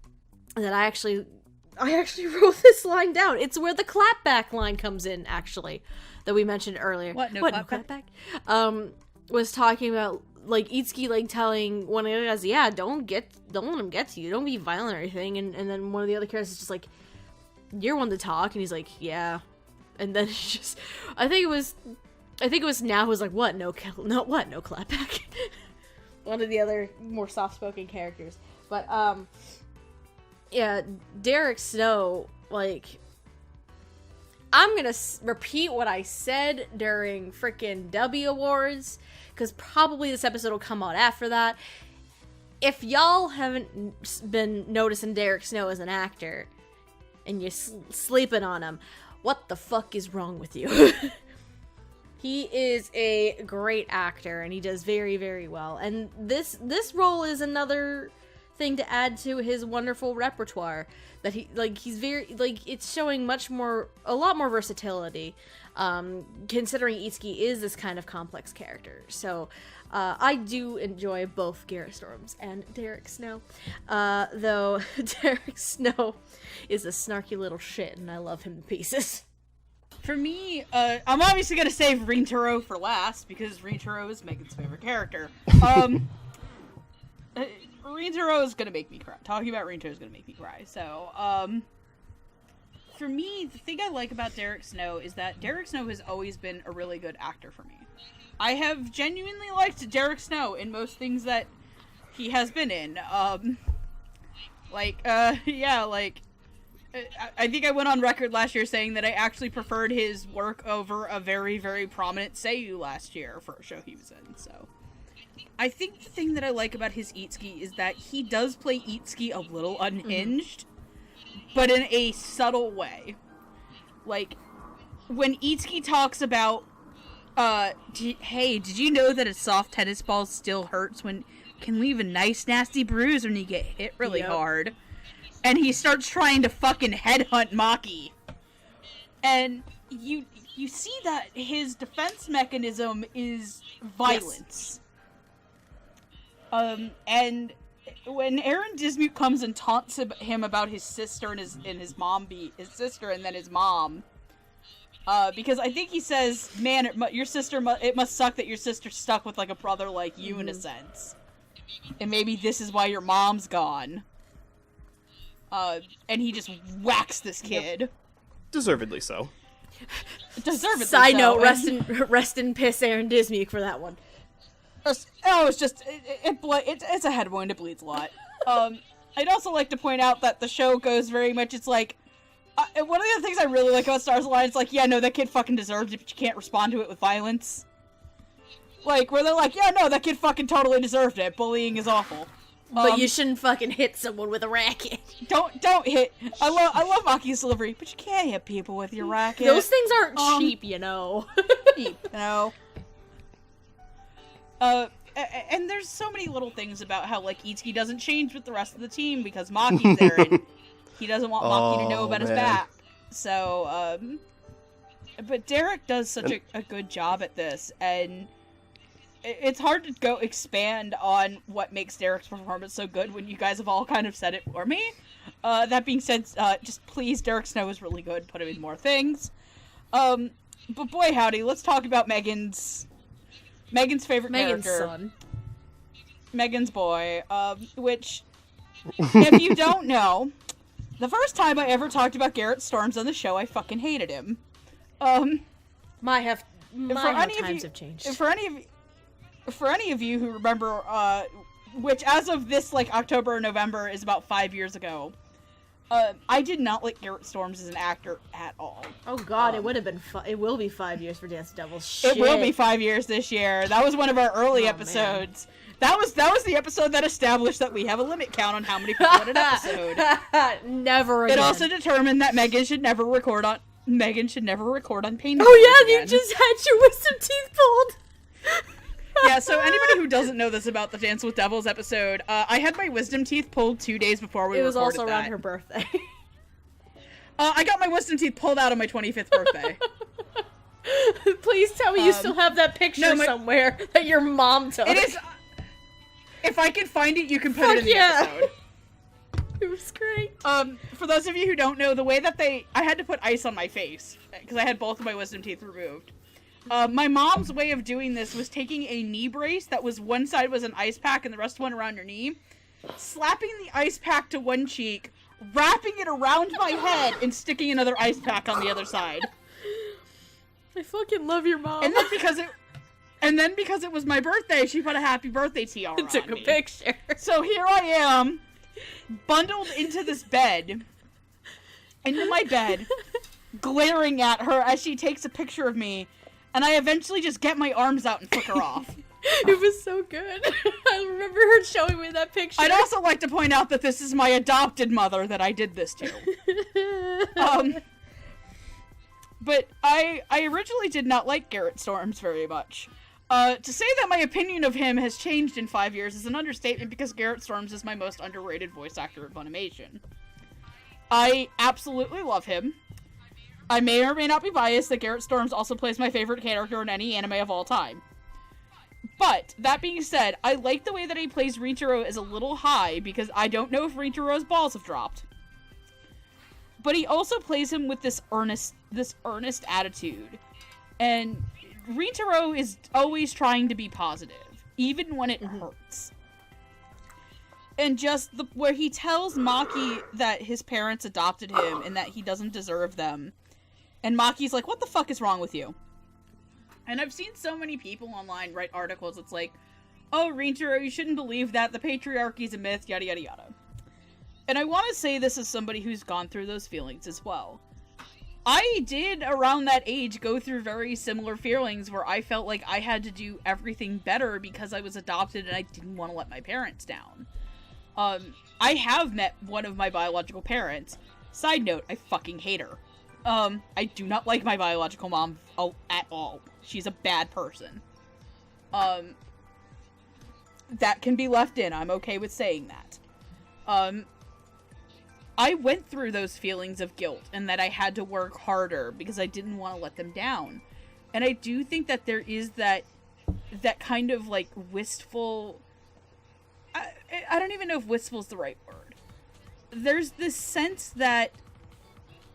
I actually wrote this line down. It's where the clapback line comes in, actually, that we mentioned earlier. What? No clapback? Was talking about, like, Itsuki, like, telling one of the other guys, yeah, don't let him get to you. Don't be violent or anything. And then one of the other characters is just like, you're one to talk, and he's like, yeah. And then it's just, I think it was Nao who was like, what? No clapback. One of the other more soft-spoken characters. But, yeah, Derek Snow, like, I'm gonna repeat what I said during frickin' W Awards, because probably this episode will come out after that. If y'all haven't been noticing Derek Snow as an actor, and you're sleeping on him, what the fuck is wrong with you? He is a great actor, and he does very, very well. And this role is another thing to add to his wonderful repertoire. That he's very, like, it's showing a lot more versatility, considering Itsuki is this kind of complex character. So, I do enjoy both Garrett Storms and Derek Snow. Though Derek Snow is a snarky little shit, and I love him to pieces. For me, I'm obviously gonna save Rintaro for last, because Rintaro is Megan's favorite character. Rintaro is gonna make me cry. Talking about Rintaro is gonna make me cry. So, for me, the thing I like about Derek Snow is that Derek Snow has always been a really good actor for me. I have genuinely liked Derek Snow in most things that he has been in. I think I went on record last year saying that I actually preferred his work over a very, very prominent Seiyu last year for a show he was in, so. I think the thing that I like about his Itsuki is that he does play Itsuki a little unhinged, but in a subtle way. Like, when Itsuki talks about, hey, did you know that a soft tennis ball still hurts can leave a nice nasty bruise when you get hit really hard? And he starts trying to fucking headhunt Maki. And you see that his defense mechanism is violence. Yes. And when Aaron Dismuke comes and taunts him about his sister and his mom his sister and then his mom, because I think he says, man, it must suck that your sister's stuck with, like, a brother like you in a sense. And maybe this is why your mom's gone. And he just whacks this kid. Yep. Deservedly so. Side note, rest in piss Aaron Dismuke for that one. It's just, it's a head wound, it bleeds a lot. I'd also like to point out that the show goes very much, it's like, one of the other things I really like about Stars Align, it's like, yeah, no, that kid fucking deserved it, but you can't respond to it with violence. Like, where they're like, yeah, no, that kid fucking totally deserved it, bullying is awful. But you shouldn't fucking hit someone with a racket. Don't hit. I love Maki's delivery, but you can't hit people with your racket. Those things aren't cheap, you know. Cheap, you know. And there's so many little things about how, like, Itsuki doesn't change with the rest of the team because Maki's there, and he doesn't want Maki to know about his back. So, but Derek does such a good job at this, and it's hard to go expand on what makes Derek's performance so good when you guys have all kind of said it for me. That being said, just please, Derek Snow is really good. Put him in more things. But boy howdy, let's talk about Megan's favorite character. Son. Megan's boy, which, if you don't know, the first time I ever talked about Garrett Storms on the show, I fucking hated him. My times have changed. For any of you who remember, which as of this, like, October or November is about 5 years ago, I did not like Garrett Storms as an actor at all. Oh god, it would have been it will be 5 years for Dance Devils. Shit. It will be 5 years this year. That was one of our early episodes. Man. That was the episode that established that we have a limit count on how many people in an episode. Never again. It also determined that Megan should never record on Pain. Oh yeah, you just had your wisdom teeth pulled. Yeah, so anybody who doesn't know this about the Dance with Devils episode, I had my wisdom teeth pulled 2 days before we recorded that. It was also around her birthday. I got my wisdom teeth pulled out on my 25th birthday. Please tell me you still have that picture somewhere that your mom took. It is... If I can find it, you can put it in the episode. It was great. For those of you who don't know, the way that I had to put ice on my face, because I had both of my wisdom teeth removed. My mom's way of doing this was taking a knee brace that was one side was an ice pack and the rest went around your knee, slapping the ice pack to one cheek, wrapping it around my head, and sticking another ice pack on the other side. I fucking love your mom. And then because it was my birthday, she put a happy birthday tiara on me. Took a picture. So here I am, bundled into my bed, glaring at her as she takes a picture of me, and I eventually just get my arms out and flick her off. It was so good. I remember her showing me that picture. I'd also like to point out that this is my adopted mother that I did this to. But I originally did not like Garrett Storms very much. To say that my opinion of him has changed in 5 years is an understatement because Garrett Storms is my most underrated voice actor in Funimation. I absolutely love him. I may or may not be biased that Garrett Storms also plays my favorite character in any anime of all time. But, that being said, I like the way that he plays Rintaro as a little high because I don't know if Rintaro's balls have dropped. But he also plays him with this earnest attitude. And Rintaro is always trying to be positive, even when it hurts. And just where he tells Maki that his parents adopted him and that he doesn't deserve them. And Maki's like, what the fuck is wrong with you? And I've seen so many people online write articles, it's like, oh, Rintaro, you shouldn't believe that, the patriarchy's a myth, yada yada yada. And I want to say this as somebody who's gone through those feelings as well. I did, around that age, go through very similar feelings where I felt like I had to do everything better because I was adopted and I didn't want to let my parents down. I have met one of my biological parents. Side note, I fucking hate her. I do not like my biological mom at all. She's a bad person. That can be left in. I'm okay with saying that. I went through those feelings of guilt and that I had to work harder because I didn't want to let them down. And I do think that there is that kind of, like, wistful... I don't even know if wistful is the right word. There's this sense that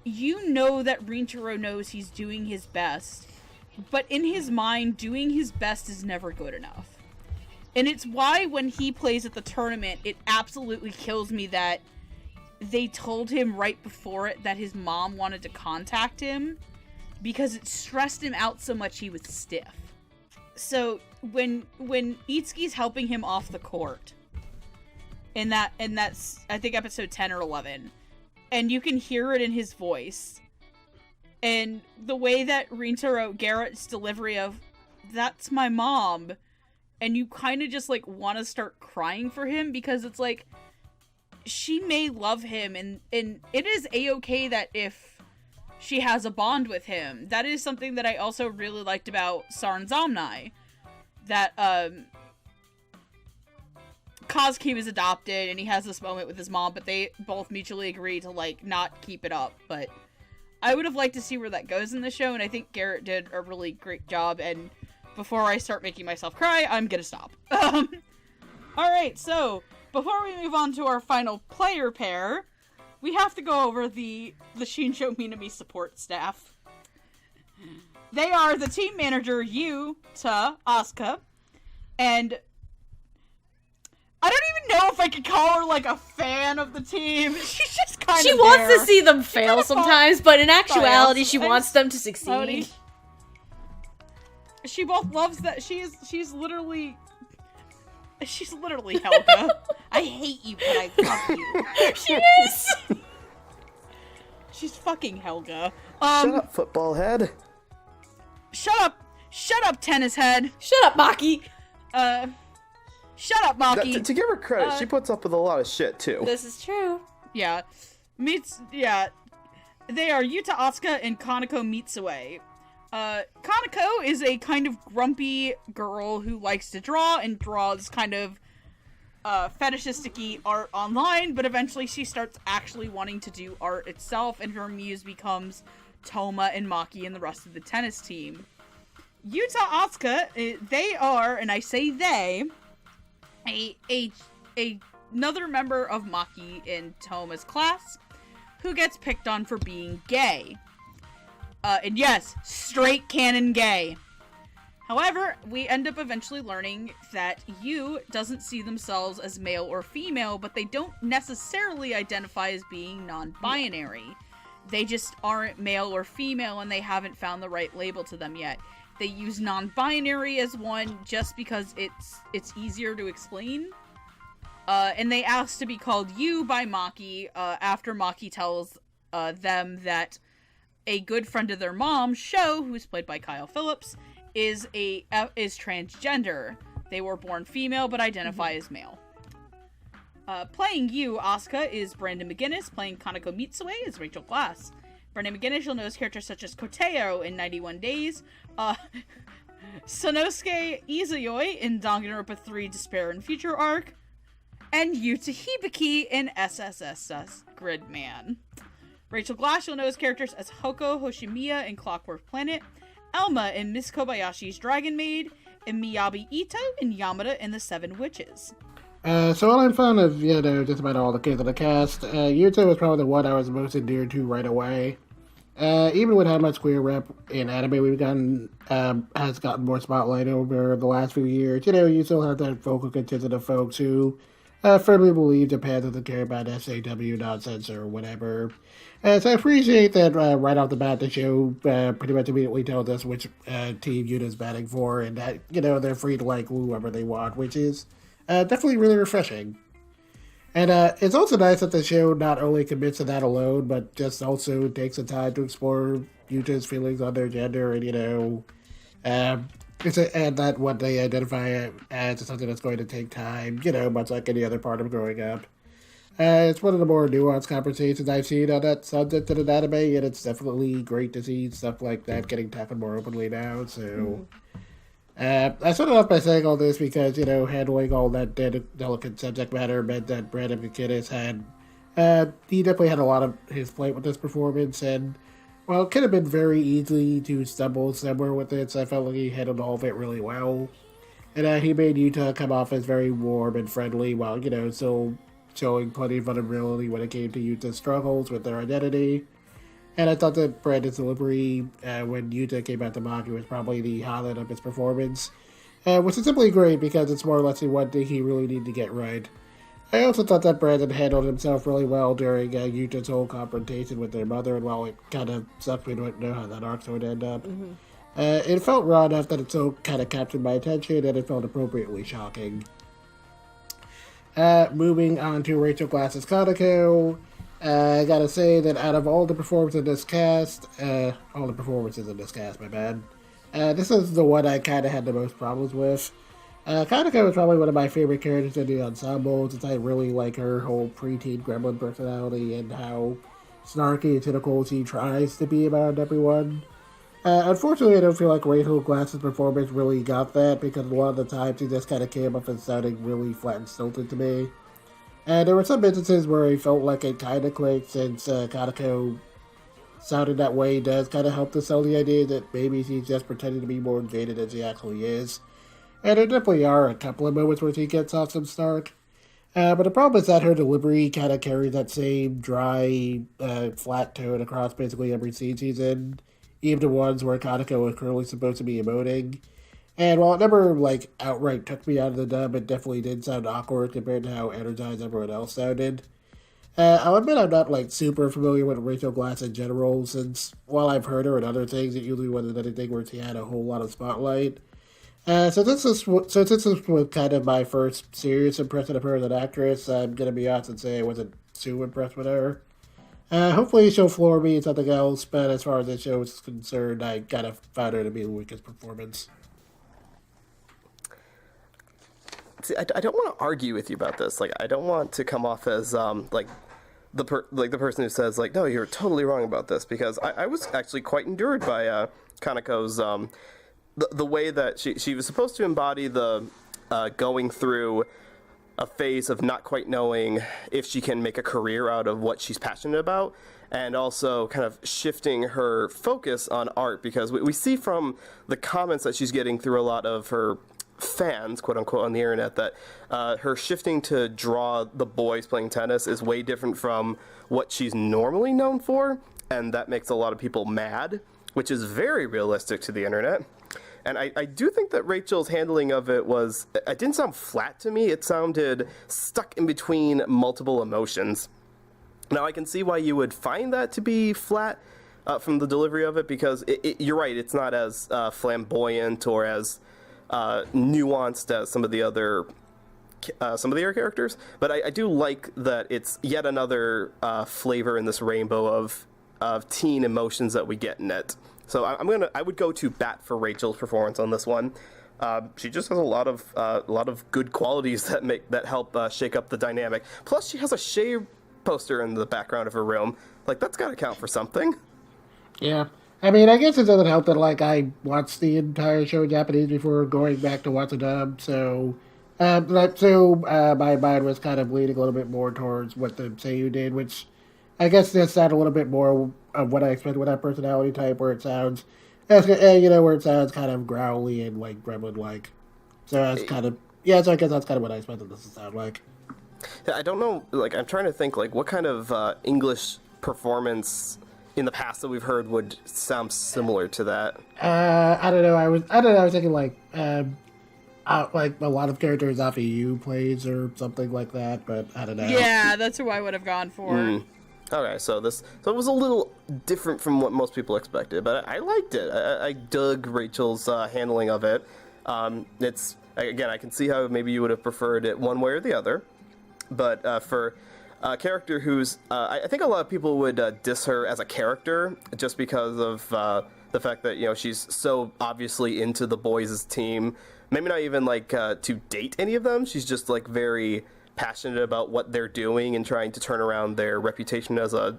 you know that Rintaro knows he's doing his best, but in his mind, doing his best is never good enough. And it's why when he plays at the tournament, it absolutely kills me that they told him right before it that his mom wanted to contact him because it stressed him out so much he was stiff. So when Itsuki's helping him off the court, and that's I think episode 10 or 11, and you can hear it in his voice, and the way that Rintaro, Garrett's delivery of, that's my mom, and you kind of just, like, want to start crying for him, because it's like, she may love him, and it is a-okay that if she has a bond with him. That is something that I also really liked about Saran Zamnai, that, Kazuki was adopted, and he has this moment with his mom, but they both mutually agree to, like, not keep it up, but I would have liked to see where that goes in the show, and I think Garrett did a really great job, and before I start making myself cry, I'm gonna stop. Alright, so, before we move on to our final player pair, we have to go over the Shinjo Minami support staff. They are the team manager, Yuta, Asuka, and I don't even know if I could call her, like, a fan of the team. She's just kind of She wants to see them fail sometimes, but in actuality, she wants them to succeed. She both loves that. She's literally Helga. I hate you, but I love you. She is! She's fucking Helga. Shut up, football head. Shut up, tennis head. Shut up, Maki. Shut up, Maki. To give her credit, she puts up with a lot of shit, too. This is true. Yeah. They are Yuta, Asuka, and Conoco Mitsue. Conoco is a kind of grumpy girl who likes to draw and draws kind of fetishistic-y art online, but eventually she starts actually wanting to do art itself, and her muse becomes Toma and Maki and the rest of the tennis team. Yuta, Asuka, they are, and I say they, another member of Maki in Toma's class who gets picked on for being gay. And yes, straight canon gay. However, we end up eventually learning that Yu doesn't see themselves as male or female, but they don't necessarily identify as being non-binary. They just aren't male or female, and they haven't found the right label to them yet. They use non-binary as one just because it's easier to explain. And they ask to be called Yu by Maki, after Maki tells them that a good friend of their mom, Sho, who's played by Kyle Phillips, is transgender. They were born female but identify as male. Playing Yu, Asuka, is Brandon McGinnis. Playing Kaneko Mitsue is Rachel Glass. Brandon McGinnis, you'll know his characters such as Koteo in 91 Days, Sonosuke Izuyoi in Danganronpa 3 Despair and Future Arc, and Yuta Hibiki in SSSS Gridman. Rachel Glass, you'll know his characters as Hoko Hoshimiya in Clockwork Planet, Elma in Miss Kobayashi's Dragon Maid, and Miyabi Ito in Yamada and the Seven Witches. So while I'm fond of, just about all the kids in the cast, Yuta was probably the one I was most endeared to right away. Even with how much queer rep in anime we've gotten, has gotten more spotlight over the last few years, you still have that vocal contingent of folks who firmly believe Japan doesn't care about SAW nonsense or whatever. So I appreciate that right off the bat the show pretty much immediately tells us which team Yuta's batting for, and that, they're free to like whoever they want, which is definitely really refreshing. And it's also nice that the show not only commits to that alone, but just also takes the time to explore Yuta's feelings on their gender, and and that what they identify as is something that's going to take time, much like any other part of growing up. It's one of the more nuanced conversations I've seen on that subject in an anime, and it's definitely great to see stuff like that getting tackled more openly now, so... I started off by saying all this because, handling all that delicate subject matter meant that Brandon McGinnis he definitely had a lot of his plate with this performance, and, well, it could have been very easy to stumble somewhere with it, so I felt like he handled all of it really well. And he made Yuta come off as very warm and friendly while, still showing plenty of vulnerability when it came to Yuta's struggles with their identity. And I thought that Brandon's delivery when Yuta came out to Maki was probably the highlight of his performance, which is simply great because it's more or less the one thing he really needed to get right. I also thought that Brandon handled himself really well during Yuta's whole confrontation with their mother, and while it kind of sucked, we don't know how that arc's going to end up. Mm-hmm. It felt raw enough that it still kind of captured my attention, and it felt appropriately shocking. Moving on to Rachel Glass's Conoco. I gotta say that out of all the performances in this cast, my bad, this is the one I kind of had the most problems with. Kaneko is probably one of my favorite characters in the ensemble, since I really like her whole preteen gremlin personality and how snarky and cynical she tries to be about everyone. Unfortunately, I don't feel like Rachel Glass's performance really got that, because a lot of the times he just kind of came off as sounding really flat and stilted to me. And there were some instances where I felt like it kind of clicked, since Conoco sounding that way does kind of help to sell the idea that maybe he's just pretending to be more invaded as he actually is. And there definitely are a couple of moments where she gets off some snark. But the problem is that her delivery kind of carries that same dry, flat tone across basically every scene she's in, even the ones where Conoco is clearly supposed to be emoting. And while it never, outright took me out of the dub, it definitely did sound awkward compared to how energized everyone else sounded. I'll admit I'm not, super familiar with Rachel Glass in general, since while I've heard her in other things, it usually wasn't anything where she had a whole lot of spotlight. So this is kind of my first serious impression of her as an actress, I'm going to be honest and say I wasn't too impressed with her. Hopefully she'll floor me in something else, but as far as this show is concerned, I kind of found her to be the weakest performance. See, I don't want to argue with you about this. I don't want to come off as the person who says no, you're totally wrong about this, because I was actually quite endured by Kaneko's the way that she was supposed to embody the going through a phase of not quite knowing if she can make a career out of what she's passionate about, and also kind of shifting her focus on art, because we see from the comments that she's getting through a lot of her fans, quote unquote, on the internet, that her shifting to draw the boys playing tennis is way different from what she's normally known for, and that makes a lot of people mad, which is very realistic to the internet. And I do think that Rachel's handling of it didn't sound flat to me. It sounded stuck in between multiple emotions. Now, I can see why you would find that to be flat from the delivery of it, because you're right, it's not as flamboyant or as nuanced as some of the other characters. But I do like that it's yet another flavor in this rainbow of teen emotions that we get in it. So I would go to bat for Rachel's performance on this one. She just has a lot of good qualities that help shake up the dynamic. Plus, she has a Shea poster in the background of her room. That's got to count for something. Yeah. I mean, I guess it doesn't help that, I watched the entire show in Japanese before going back to watch the dub, so my mind was kind of leaning a little bit more towards what the Seiyu did, which I guess just sounded a little bit more of what I expected with that personality type, where it sounds, where it sounds kind of growly and, gremlin-like. So that's kind of, so I guess that's kind of what I expected this to sound like. I don't know, I'm trying to think, what kind of English performance in the past that we've heard would sound similar to that. I don't know. I was thinking a lot of characters off of You plays or something like that, but I don't know. Yeah, that's who I would have gone for. Okay, so it was a little different from what most people expected, but I liked it. I dug Rachel's handling of it. It's, again, I can see how maybe you would have preferred it one way or the other, but for a character who's, I think a lot of people would diss her as a character just because of the fact that, she's so obviously into the boys' team. Maybe not even, to date any of them. She's just, very passionate about what they're doing and trying to turn around their reputation as a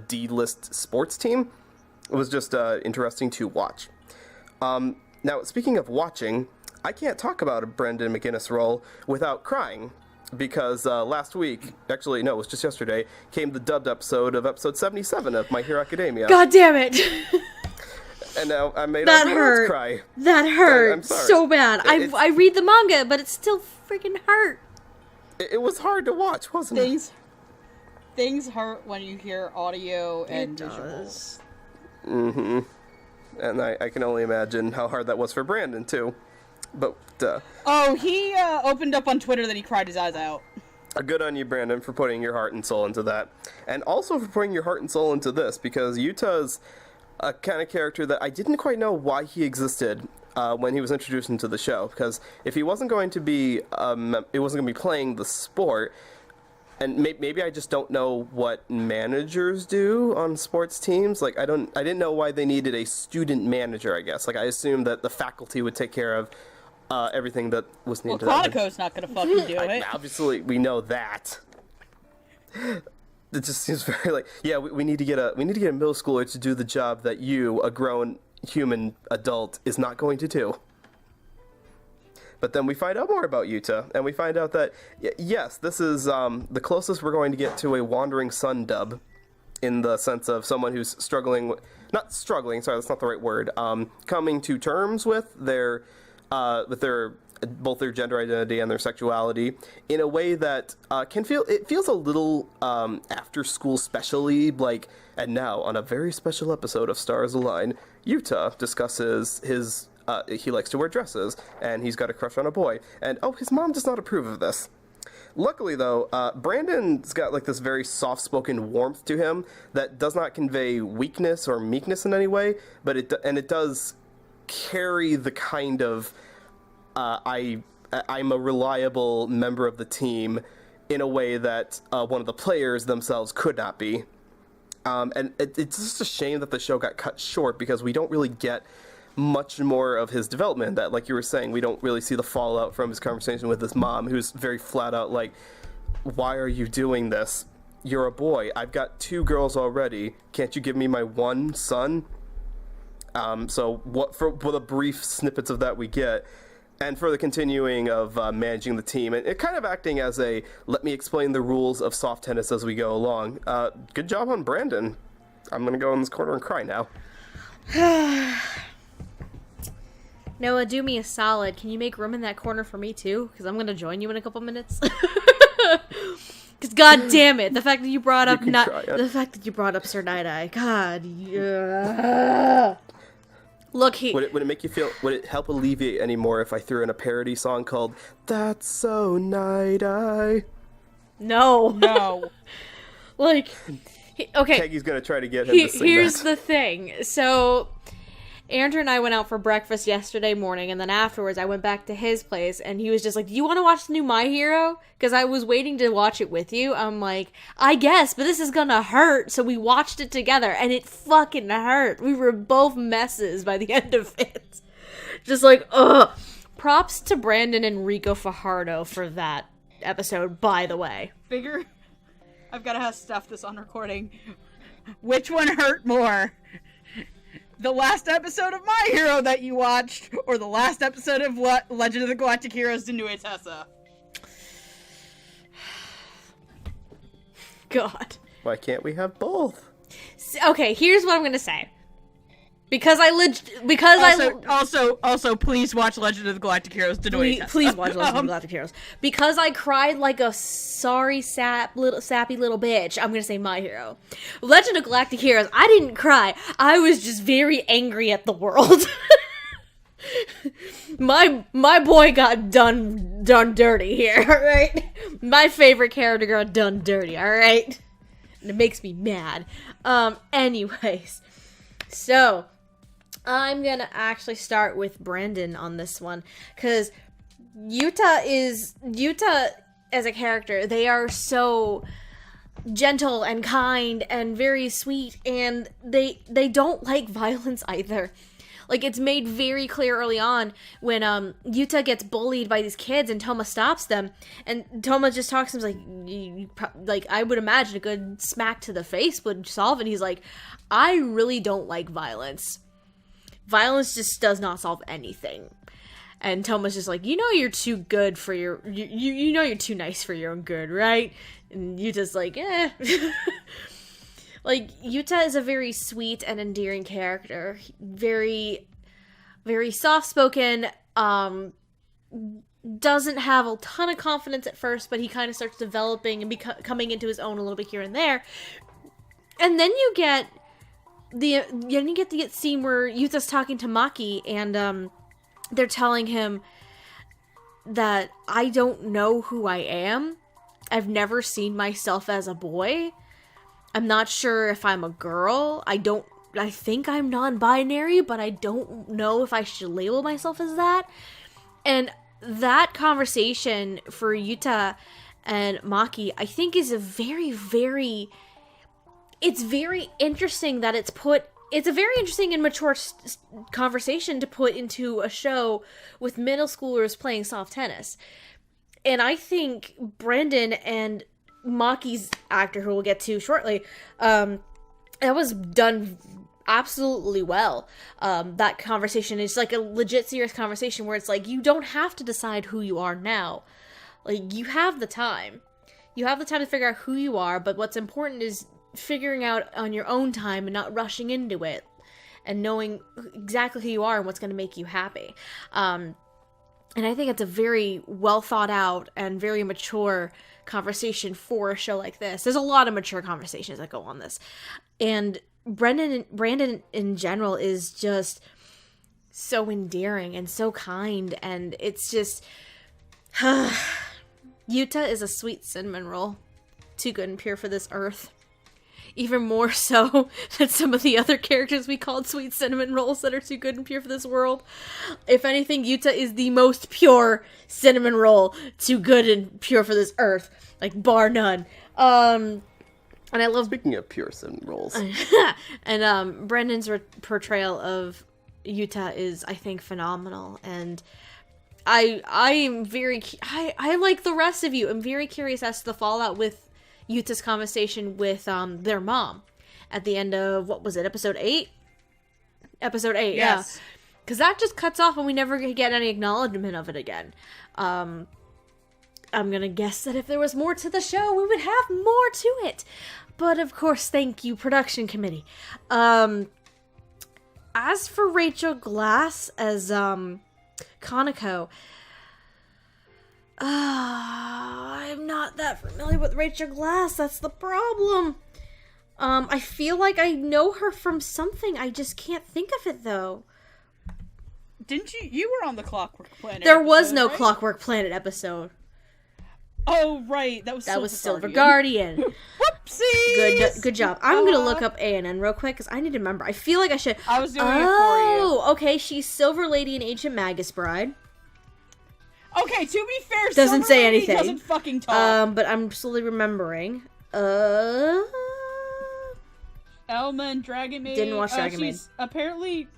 D-list sports team. It was just interesting to watch. Now, speaking of watching, I can't talk about a Brendan McGinnis role without crying, because last week, actually, no, it was just yesterday, came the dubbed episode of episode 77 of My Hero Academia. God damn it! And now I made everyone else cry. That hurt. I'm sorry. So bad. I read the manga, but it still freaking hurt. It was hard to watch, wasn't it? Things hurt when you hear audio and visuals. Mm-hmm. And I can only imagine how hard that was for Brandon, too. But, Oh, he opened up on Twitter that he cried his eyes out. Good on you, Brandon, for putting your heart and soul into that. And also for putting your heart and soul into this, because Yuta's a kind of character that I didn't quite know why he existed when he was introduced into the show. Because if he wasn't going to be, it wasn't going to be playing the sport, and maybe I just don't know what managers do on sports teams. I didn't know why they needed a student manager, I guess. I assumed that the faculty would take care of everything that was needed. Well, Conoco's not going to fucking do it. Obviously, we know that. It just seems very we need to get a middle schooler to do the job that you, a grown human adult is not going to do. But then we find out more about Yuta, and we find out that, yes, this is the closest we're going to get to a wandering son dub, in the sense of someone who's not struggling, sorry, that's not the right word, coming to terms with their both their gender identity and their sexuality in a way that feels a little after school specially, like, and now on a very special episode of Stars Align, Yuta discusses his he likes to wear dresses, and he's got a crush on a boy, and his mom does not approve of this. Luckily, though, Brandon's got like this very soft-spoken warmth to him that does not convey weakness or meekness in any way, but it does carry the kind of I'm a reliable member of the team in a way that one of the players themselves could not be. And it's just a shame that the show got cut short, because we don't really get much more of his development. That, like you were saying, we don't really see the fallout from his conversation with his mom, who's very flat out like, why are you doing this? You're a boy. I've got 2 girls already. Can't you give me my one son? So for the brief snippets of that we get, and for the continuing of managing the team, and it kind of acting as a, let me explain the rules of soft tennis as we go along. Good job on Brandon. I'm going to go in this corner and cry now. Noah, do me a solid. Can you make room in that corner for me too? Because I'm gonna join you in a couple minutes. Because god damn it, the fact that you brought up Sir Night-Eye. God, yeah. Look, would it make you feel? Would it help alleviate any more if I threw in a parody song called "That's So Night-Eye"? No. Like, okay. Peggy's gonna try to get him to sing Here's that. the thing. So, Andrew and I went out for breakfast yesterday morning, and then afterwards I went back to his place, and he was just like, do you want to watch the new My Hero? Because I was waiting to watch it with you. I'm like, I guess, but this is gonna hurt. So we watched it together, and it fucking hurt. We were both messes by the end of it. Just like, ugh. Props to Brandon and Rico Fajardo for that episode, by the way. Figure, I've got to have Steph this on recording. Which one hurt more? The last episode of My Hero that you watched, or the last episode of Legend of the Galactic Heroes Denue Tessa? God. Why can't we have both? Okay, here's what I'm gonna say. Also, please watch Legend of the Galactic Heroes Denue Tessa. Please watch Legend of the Galactic Heroes. Because I cried like a sappy little bitch, I'm gonna say My Hero. Legend of Galactic Heroes, I didn't cry. I was just very angry at the world. My boy got done dirty here, alright? My favorite character got done dirty, alright? And it makes me mad. Anyways. So, I'm gonna actually start with Brandon on this one, because Yuta as a character, they are so gentle and kind and very sweet, and they don't like violence either. Like, it's made very clear early on when Yuta gets bullied by these kids and Toma stops them, and Toma just talks to him like, I would imagine a good smack to the face would solve it. He's like, I really don't like violence. Violence just does not solve anything. And Toma's just like, you know you're too good for your... You know you're too nice for your own good, right? And Yuta's like, eh. Like, Yuta is a very sweet and endearing character. Very, very soft-spoken. Doesn't have a ton of confidence at first, but he kind of starts developing and coming into his own a little bit here and there. And then you get the scene where Yuta's talking to Maki, and they're telling him that I don't know who I am. I've never seen myself as a boy. I'm not sure if I'm a girl. I think I'm non-binary, but I don't know if I should label myself as that. And that conversation for Yuta and Maki, I think is a very, very... It's very interesting that it's a very interesting and mature conversation to put into a show with middle schoolers playing soft tennis. And I think Brandon and Maki's actor, who we'll get to shortly, that was done absolutely well. That conversation is like a legit serious conversation where it's like, you don't have to decide who you are now. Like, you have the time. You have the time to figure out who you are, but what's important is figuring out on your own time and not rushing into it. And knowing exactly who you are and what's going to make you happy. And I think it's a very well thought out and very mature conversation for a show like this. There's a lot of mature conversations that go on this. And Brandon in general is just so endearing and so kind, and it's just Yuta is a sweet cinnamon roll, too good and pure for this earth. Even more so than some of the other characters we called sweet cinnamon rolls that are too good and pure for this world. If anything, Yuta is the most pure cinnamon roll, too good and pure for this earth, like bar none. And I love... Speaking of pure cinnamon rolls. And Brendan's portrayal of Yuta is, I think, phenomenal. And I'm very... I like the rest of you. I'm very curious as to the fallout with Yuta's conversation with their mom at the end of, what was it, episode 8? Episode 8, yes. Yeah. Because that just cuts off and we never get any acknowledgement of it again. I'm gonna guess that if there was more to the show, we would have more to it. But of course, thank you, production committee. As for Rachel Glass as Conoco, I'm not that familiar with Rachel Glass. That's the problem. I feel like I know her from something. I just can't think of it though. Didn't you? You were on the Clockwork Planet. There was no Clockwork Planet episode. Oh right, that was Silver Guardian. Whoopsies. Good job. I'm gonna look up ANN real quick because I need to remember. I feel like I should. I was doing it for you. Oh, okay. She's Silver Lady in Ancient Magus Bride. Okay, to be fair, doesn't Silver say Lady anything. Doesn't fucking talk. But I'm slowly remembering. Elma and Dragon Maid. Didn't watch Dragon Maid. She's apparently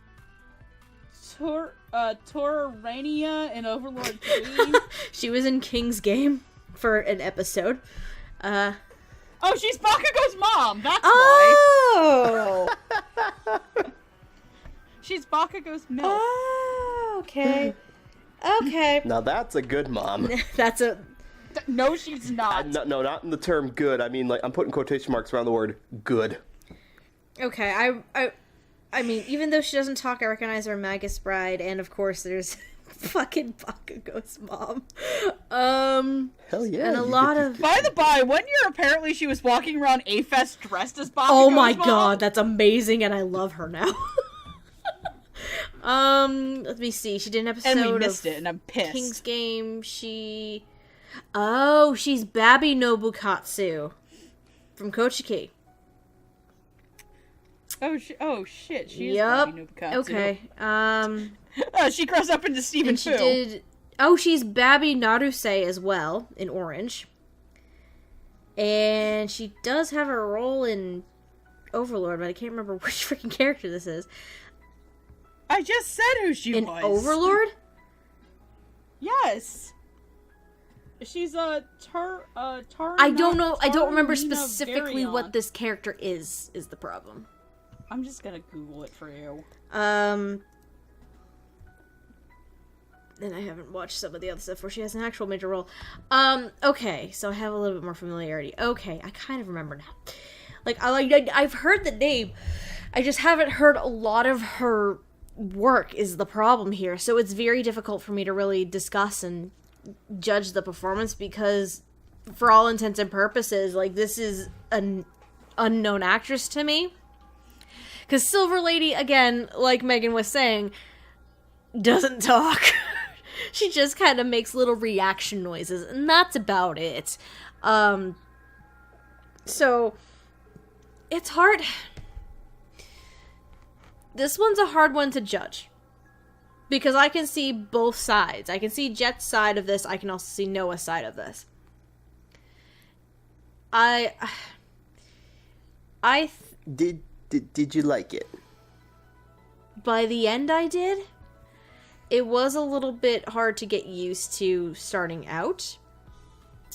Torrania in Overlord 3. She was in King's Game for an episode. Oh, she's Bakugo's mom. That's why. She's Bakugo's milk. Oh, okay. Okay. Now that's a good mom. No, she's not. No, not in the term good. I mean, like, I'm putting quotation marks around the word good. Okay, I mean, even though she doesn't talk, I recognize her Magus Bride, and of course there's fucking Bakugo's mom. Hell yeah. And a lot of... By the by, one year apparently she was walking around A-Fest dressed as Bakugo's Oh my mom. God, that's amazing, and I love her now. Let me see. She did an episode and we missed it, and I'm pissed. King's Game. She's Babi Nobukatsu from Kochiki. Oh shit, she is Babi Nobukatsu. Okay. She grows up into Stephen Fu. She's Babi Naruse as well in Orange. And she does have a role in Overlord, but I can't remember which freaking character this is. I just said who she was. In Overlord? Yes. She's a I don't know. I don't remember specifically what this character is the problem. I'm just gonna Google it for you. And I haven't watched some of the other stuff where she has an actual major role. Okay, so I have a little bit more familiarity. Okay, I kind of remember now. Like, I've heard the name. I just haven't heard a lot of her work is the problem here. So it's very difficult for me to really discuss and judge the performance because, for all intents and purposes, like, this is an unknown actress to me. Because Silver Lady, again, like Megan was saying, doesn't talk. She just kind of makes little reaction noises, and that's about it. So, it's hard. This one's a hard one to judge. Because I can see both sides. I can see Jet's side of this, I can also see Noah's side of this. Did you like it? By the end, I did. It was a little bit hard to get used to starting out.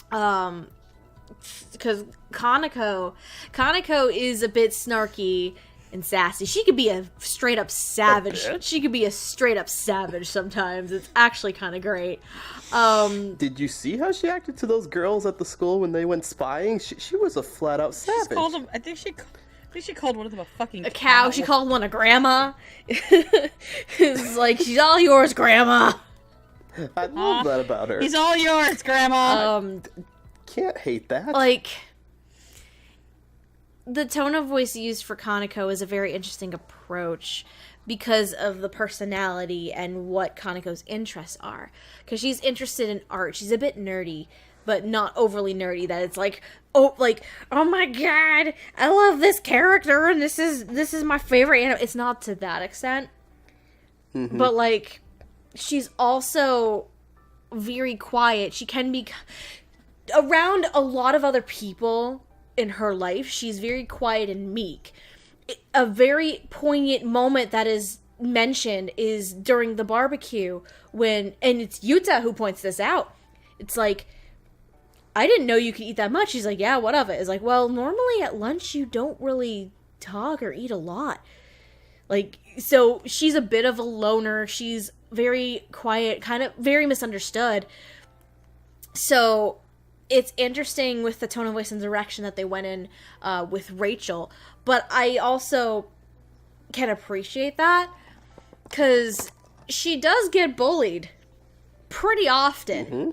Because Conoco is a bit snarky and sassy. She could be a straight up savage. She could be a straight up savage sometimes. It's actually kind of great. Did you see how she acted to those girls at the school when they went spying? She was a flat out savage. Called them, I think she called one of them a fucking cow. She called one a grandma. It's like, she's all yours, grandma. I love that about her. He's all yours, grandma. Can't hate that. Like, the tone of voice used for Conoco is a very interesting approach because of the personality and what Kaneko's interests are. Because she's interested in art. She's a bit nerdy, but not overly nerdy that it's like, oh my god, I love this character and this is my favorite anime. It's not to that extent. Mm-hmm. But like, she's also very quiet. She can be around a lot of other people in her life. She's very quiet and meek. A very poignant moment that is mentioned is during the barbecue and it's Yuta who points this out. It's like, I didn't know you could eat that much. She's like, yeah, what of it? It's like, well, normally at lunch you don't really talk or eat a lot. Like, so she's a bit of a loner. She's very quiet, kind of very misunderstood. So it's interesting with the tone of voice and direction that they went in with Rachel. But I also can appreciate that because she does get bullied pretty often. Mm-hmm.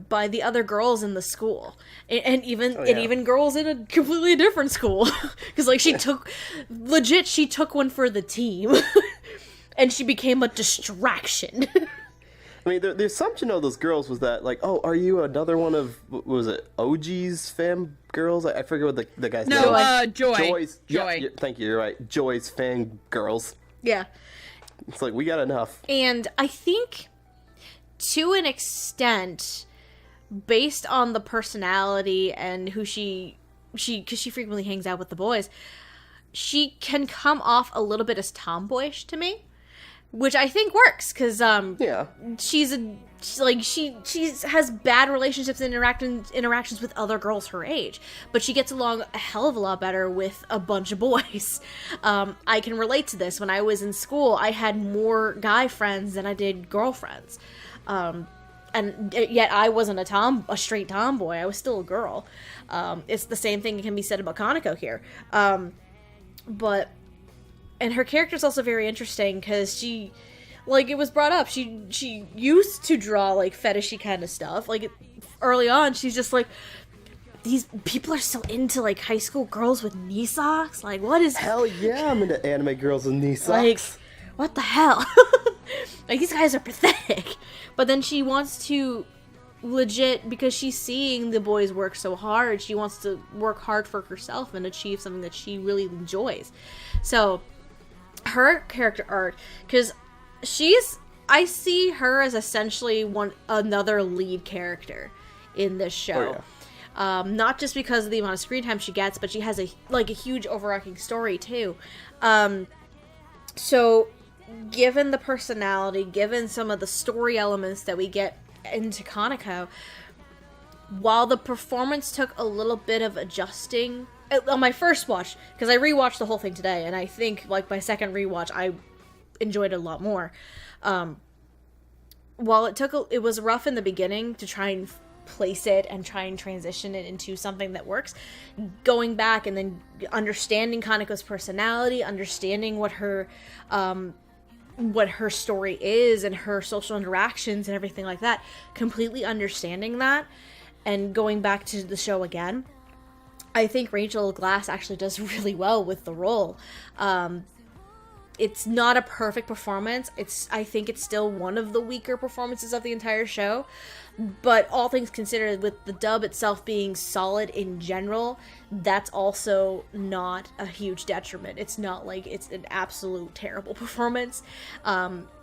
By the other girls in the school, and even girls in a completely different school, because like she took one for the team, and she became a distraction. I mean, the assumption of those girls was that like, oh, are you another one of what was it OG's fam girls? I forget what the guy's name. No, Joy. Joy's. Joy. Yeah, thank you. You're right. Joy's fan girls. Yeah. It's like we got enough. And I think, to an extent, based on the personality and who because she frequently hangs out with the boys, she can come off a little bit as tomboyish to me, which I think works because she has bad relationships and interactions with other girls her age, but she gets along a hell of a lot better with a bunch of boys. I can relate to this. When I was in school, I had more guy friends than I did girlfriends. And yet I wasn't a straight tomboy. I was still a girl. It's the same thing that can be said about Conoco here. And her character's also very interesting because she, like it was brought up, she used to draw like fetishy kind of stuff. Like early on, she's just like, these people are still into like high school girls with knee socks. Like, what is? Hell yeah, I'm into anime girls with knee socks. Like, what the hell? Like, these guys are pathetic. But then she wants to legit, because she's seeing the boys work so hard, she wants to work hard for herself and achieve something that she really enjoys. So her character arc, because I see her as essentially another lead character in this show. Oh, yeah. Not just because of the amount of screen time she gets, but she has a huge overarching story too. So given the personality, given some of the story elements that we get into Conoco, while the performance took a little bit of adjusting on my first watch, because I rewatched the whole thing today, and I think like my second rewatch I enjoyed it a lot more. While it was rough in the beginning to try and place it and try and transition it into something that works, going back and then understanding Kaneko's personality, understanding what her story is and her social interactions and everything like that, completely understanding that and going back to the show again, I think Rachel Glass actually does really well with the role. It's not a perfect performance. I think it's still one of the weaker performances of the entire show. But all things considered, with the dub itself being solid in general, that's also not a huge detriment. It's not like it's an absolute terrible performance.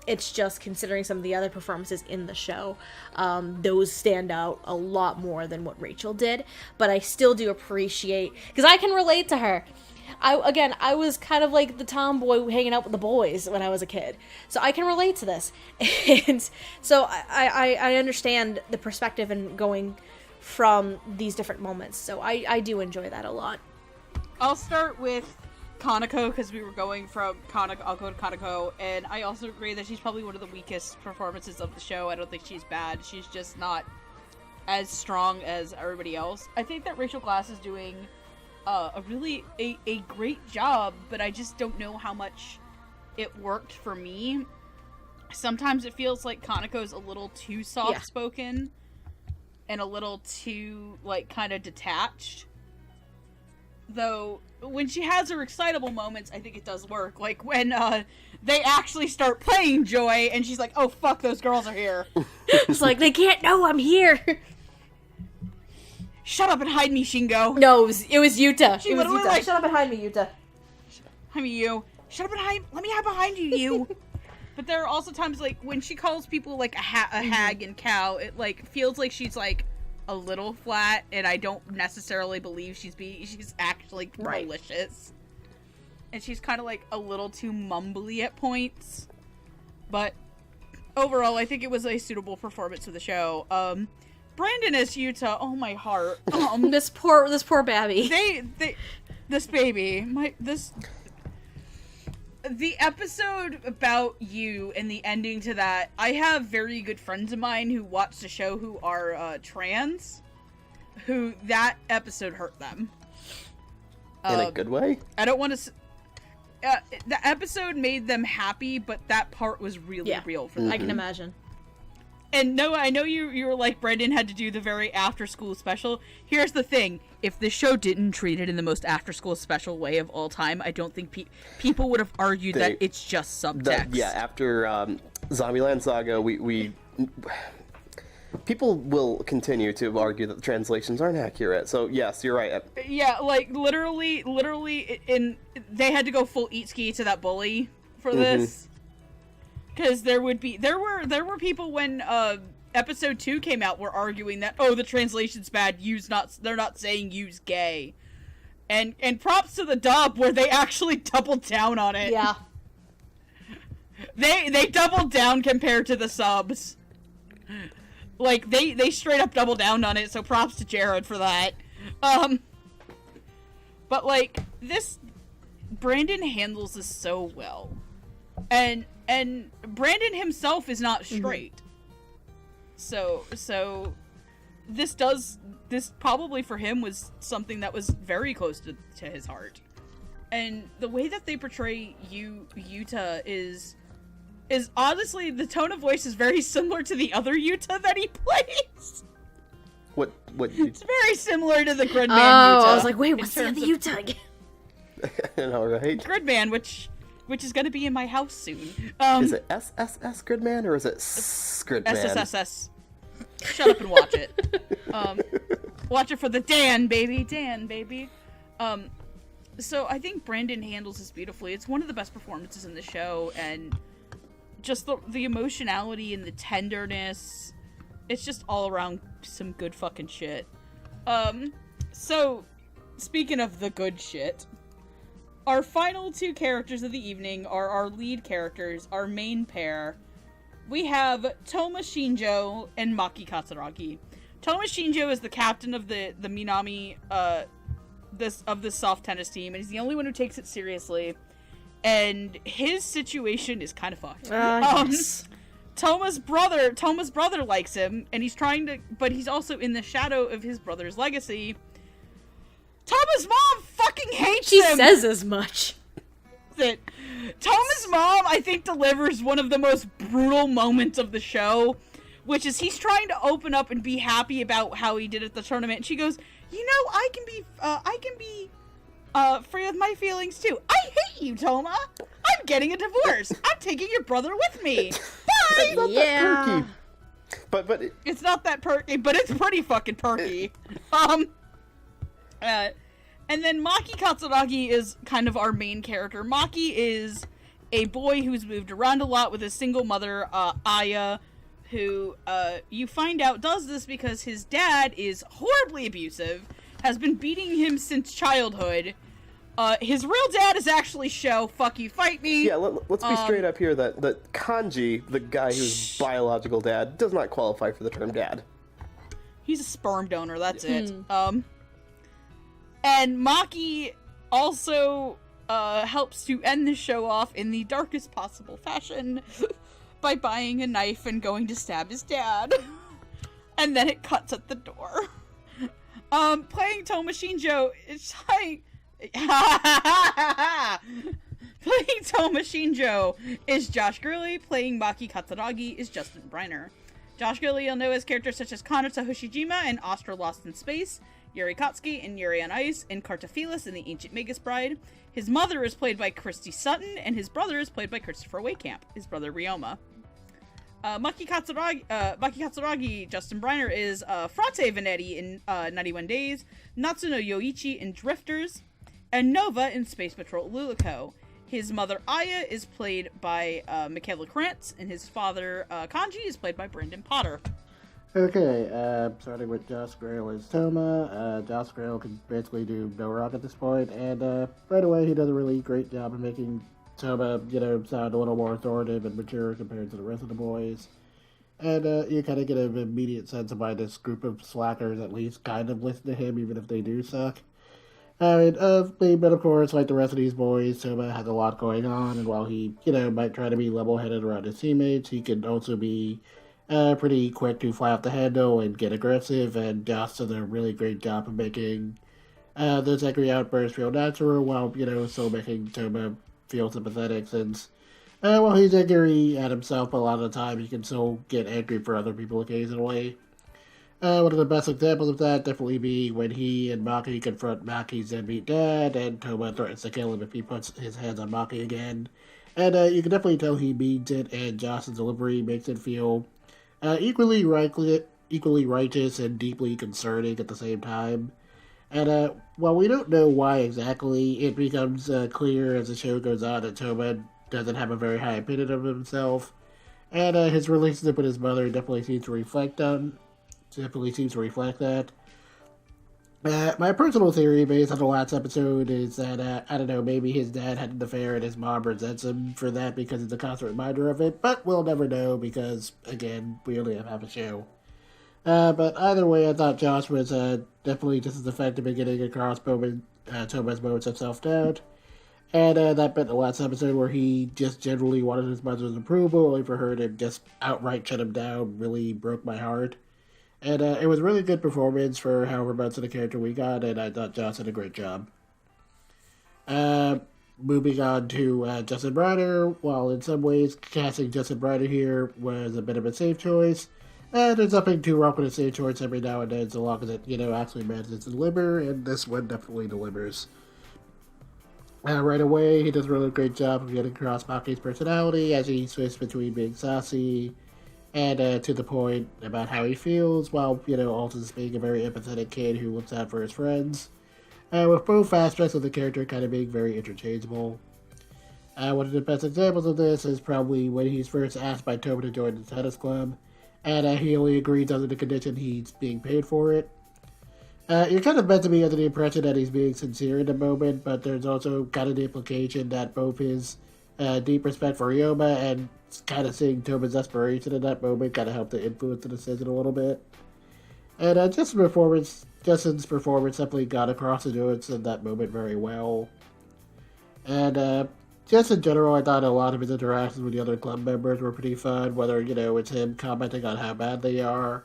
It's just considering some of the other performances in the show, those stand out a lot more than what Rachel did. But I still do appreciate, because I can relate to her. I was kind of like the tomboy hanging out with the boys when I was a kid. So I can relate to this. And so I understand the perspective and going from these different moments. So I do enjoy that a lot. I'll start with Conoco, because we were going from Conoco, I'll go to Conoco, and I also agree that she's probably one of the weakest performances of the show. I don't think she's bad. She's just not as strong as everybody else. I think that Rachel Glass is doing a great job, but I just don't know how much it worked for me. Sometimes it feels like Conoco's a little too soft-spoken and a little too, like, kind of detached. Though, when she has her excitable moments, I think it does work. Like, when they actually start playing Joy, and she's like, oh, fuck, those girls are here. It's like, they can't know I'm here. Shut up and hide me, Shingo. No, it was Yuta. She literally like, shut up and hide me, Yuta. Hide me, you. Shut up and hide. Let me hide behind you, you. But there are also times, like, when she calls people, like, a hag and cow, it, like, feels like she's, like, a little flat, and I don't necessarily believe she's actually malicious. And she's kind of, like, a little too mumbly at points. But overall, I think it was a suitable performance for the show. Brandon as Yuta, oh my heart. This poor babby. This baby, the episode about you and the ending to that, I have very good friends of mine who watch the show who are trans, who that episode hurt them. In a good way? I don't want to... the episode made them happy, but that part was really real for them. I can imagine. And no, I know you were like, Brendan had to do the very after-school special. Here's the thing. If the show didn't treat it in the most after-school special way of all time, I don't think people would have argued that it's just subtext. After Zombieland Saga, we people will continue to argue that the translations aren't accurate. So, yes, you're right. Yeah, like, literally, they had to go full Itsuki to that bully for this. Because there were people when episode 2 came out were arguing that, oh, the translation's bad, they're not saying use gay. And props to the dub where they actually doubled down on it. Yeah. They doubled down compared to the subs. Like, they straight up doubled down on it, so props to Jared for that. But, like, Brandon handles this so well. And Brandon himself is not straight. So this probably for him was something that was very close to his heart. And the way that they portray Yuta is honestly, the tone of voice is very similar to the other Yuta that he plays. What It's very similar to the Gridman Yuta. I was like, wait, what's the other Yuta again? I know, right? Gridman, which is going to be in my house soon. Is it SSS Gridman or is it Gridman? SSSS. Shut up and watch it. Watch it for the Dan, baby. So I think Brandon handles this beautifully. It's one of the best performances in the show, and just the emotionality and the tenderness. It's just all around some good fucking shit. So, speaking of the good shit, our final two characters of the evening are our lead characters, our main pair. We have Toma Shinjo and Maki Katsuragi. Toma Shinjo is the captain of the Minami this soft tennis team, and he's the only one who takes it seriously. And his situation is kind of fucked. Yes. Toma's brother likes him, and he's trying to, but he's also in the shadow of his brother's legacy. Toma's mom fucking hates him! She says as much. Toma's mom, I think, delivers one of the most brutal moments of the show, which is he's trying to open up and be happy about how he did at the tournament, and she goes, you know, I can be free with my feelings too. I hate you, Toma! I'm getting a divorce! I'm taking your brother with me! Bye! It's not that perky. But it's not that perky, but it's pretty fucking perky. And then Maki Katsuragi is kind of our main character. Maki is a boy who's moved around a lot with a single mother, Aya, who, you find out does this because his dad is horribly abusive, has been beating him since childhood. His real dad is actually Sho. Fuck you, fight me. Yeah, let's be straight up here that Kanji, the guy who's biological dad, does not qualify for the term dad. He's a sperm donor, that's it. And Maki also helps to end the show off in the darkest possible fashion by buying a knife and going to stab his dad. And then it cuts at the door. Playing Toma Shinjo is Playing Toma Shinjo is Josh Gurley. Playing Maki Katsuragi is Justin Briner. Josh Gurley, you'll know his characters such as Kanata Hoshijima in Astra Lost in Space, Yuri Katsuki in Yuri on Ice, and Cartaphilis in The Ancient Magus Bride. His mother is played by Christy Sutton, and his brother is played by Christopher Wakehamp, his brother Ryoma. Maki Katsuragi, Justin Briner, is Frate Venetti in 91 Days, Natsuno Yoichi in Drifters, and Nova in Space Patrol Luluko. His mother Aya is played by Michaela Krantz, and his father Kanji is played by Brandon Potter. Okay, starting with Josh Grail as Toma. Josh Grail can basically do no wrong at this point, and right away he does a really great job of making Toma, sound a little more authoritative and mature compared to the rest of the boys. And you kind of get an immediate sense of why this group of slackers at least kind of listen to him, even if they do suck. But of course, like the rest of these boys, Toma has a lot going on, and while he, might try to be level-headed around his teammates, he can also be pretty quick to fly off the handle and get aggressive, and Josh does a really great job of making those angry outbursts feel natural, while, still making Toma feel sympathetic, since while he's angry at himself a lot of the time, he can still get angry for other people occasionally. One of the best examples of that definitely be when he and Maki confront Maki's deadbeat dad, and Toma threatens to kill him if he puts his hands on Maki again. And you can definitely tell he means it, and Josh's delivery makes it feel equally righteous and deeply concerning at the same time. And while we don't know why exactly, it becomes clear as the show goes on that Toma doesn't have a very high opinion of himself, and his relationship with his mother definitely seems to reflect that. My personal theory based on the last episode is that, I don't know, maybe his dad had an affair and his mom resents him for that because it's a constant reminder of it, but we'll never know because, again, we only have half a show. But either way, I thought Josh was definitely just as effective in getting across Toma's moments of self-doubt. And that bit in the last episode where he just generally wanted his mother's approval, only for her to just outright shut him down, really broke my heart. And it was a really good performance for however much of the character we got, and I thought Josh did a great job. Moving on to Justin Briner, while in some ways casting Justin Briner here was a bit of a safe choice, there's nothing too wrong with a safe choice every now and then, so long as it, actually manages to deliver, and this one definitely delivers. Right away, he does a really great job of getting across Maki's personality as he switches between being sassy and to the point about how he feels, while, also just being a very empathetic kid who looks out for his friends. With both aspects of the character kind of being very interchangeable. One of the best examples of this is probably when he's first asked by Toma to join the tennis club, and he only agrees under the condition he's being paid for it. You're kind of meant to be under the impression that he's being sincere in the moment, but there's also kind of the implication that both his deep respect for Ryoma and kind of seeing Toma's desperation in that moment kind of helped to influence the decision a little bit. And Justin's performance definitely got across the notes in that moment very well. And just in general, I thought a lot of his interactions with the other club members were pretty fun, whether, it's him commenting on how bad they are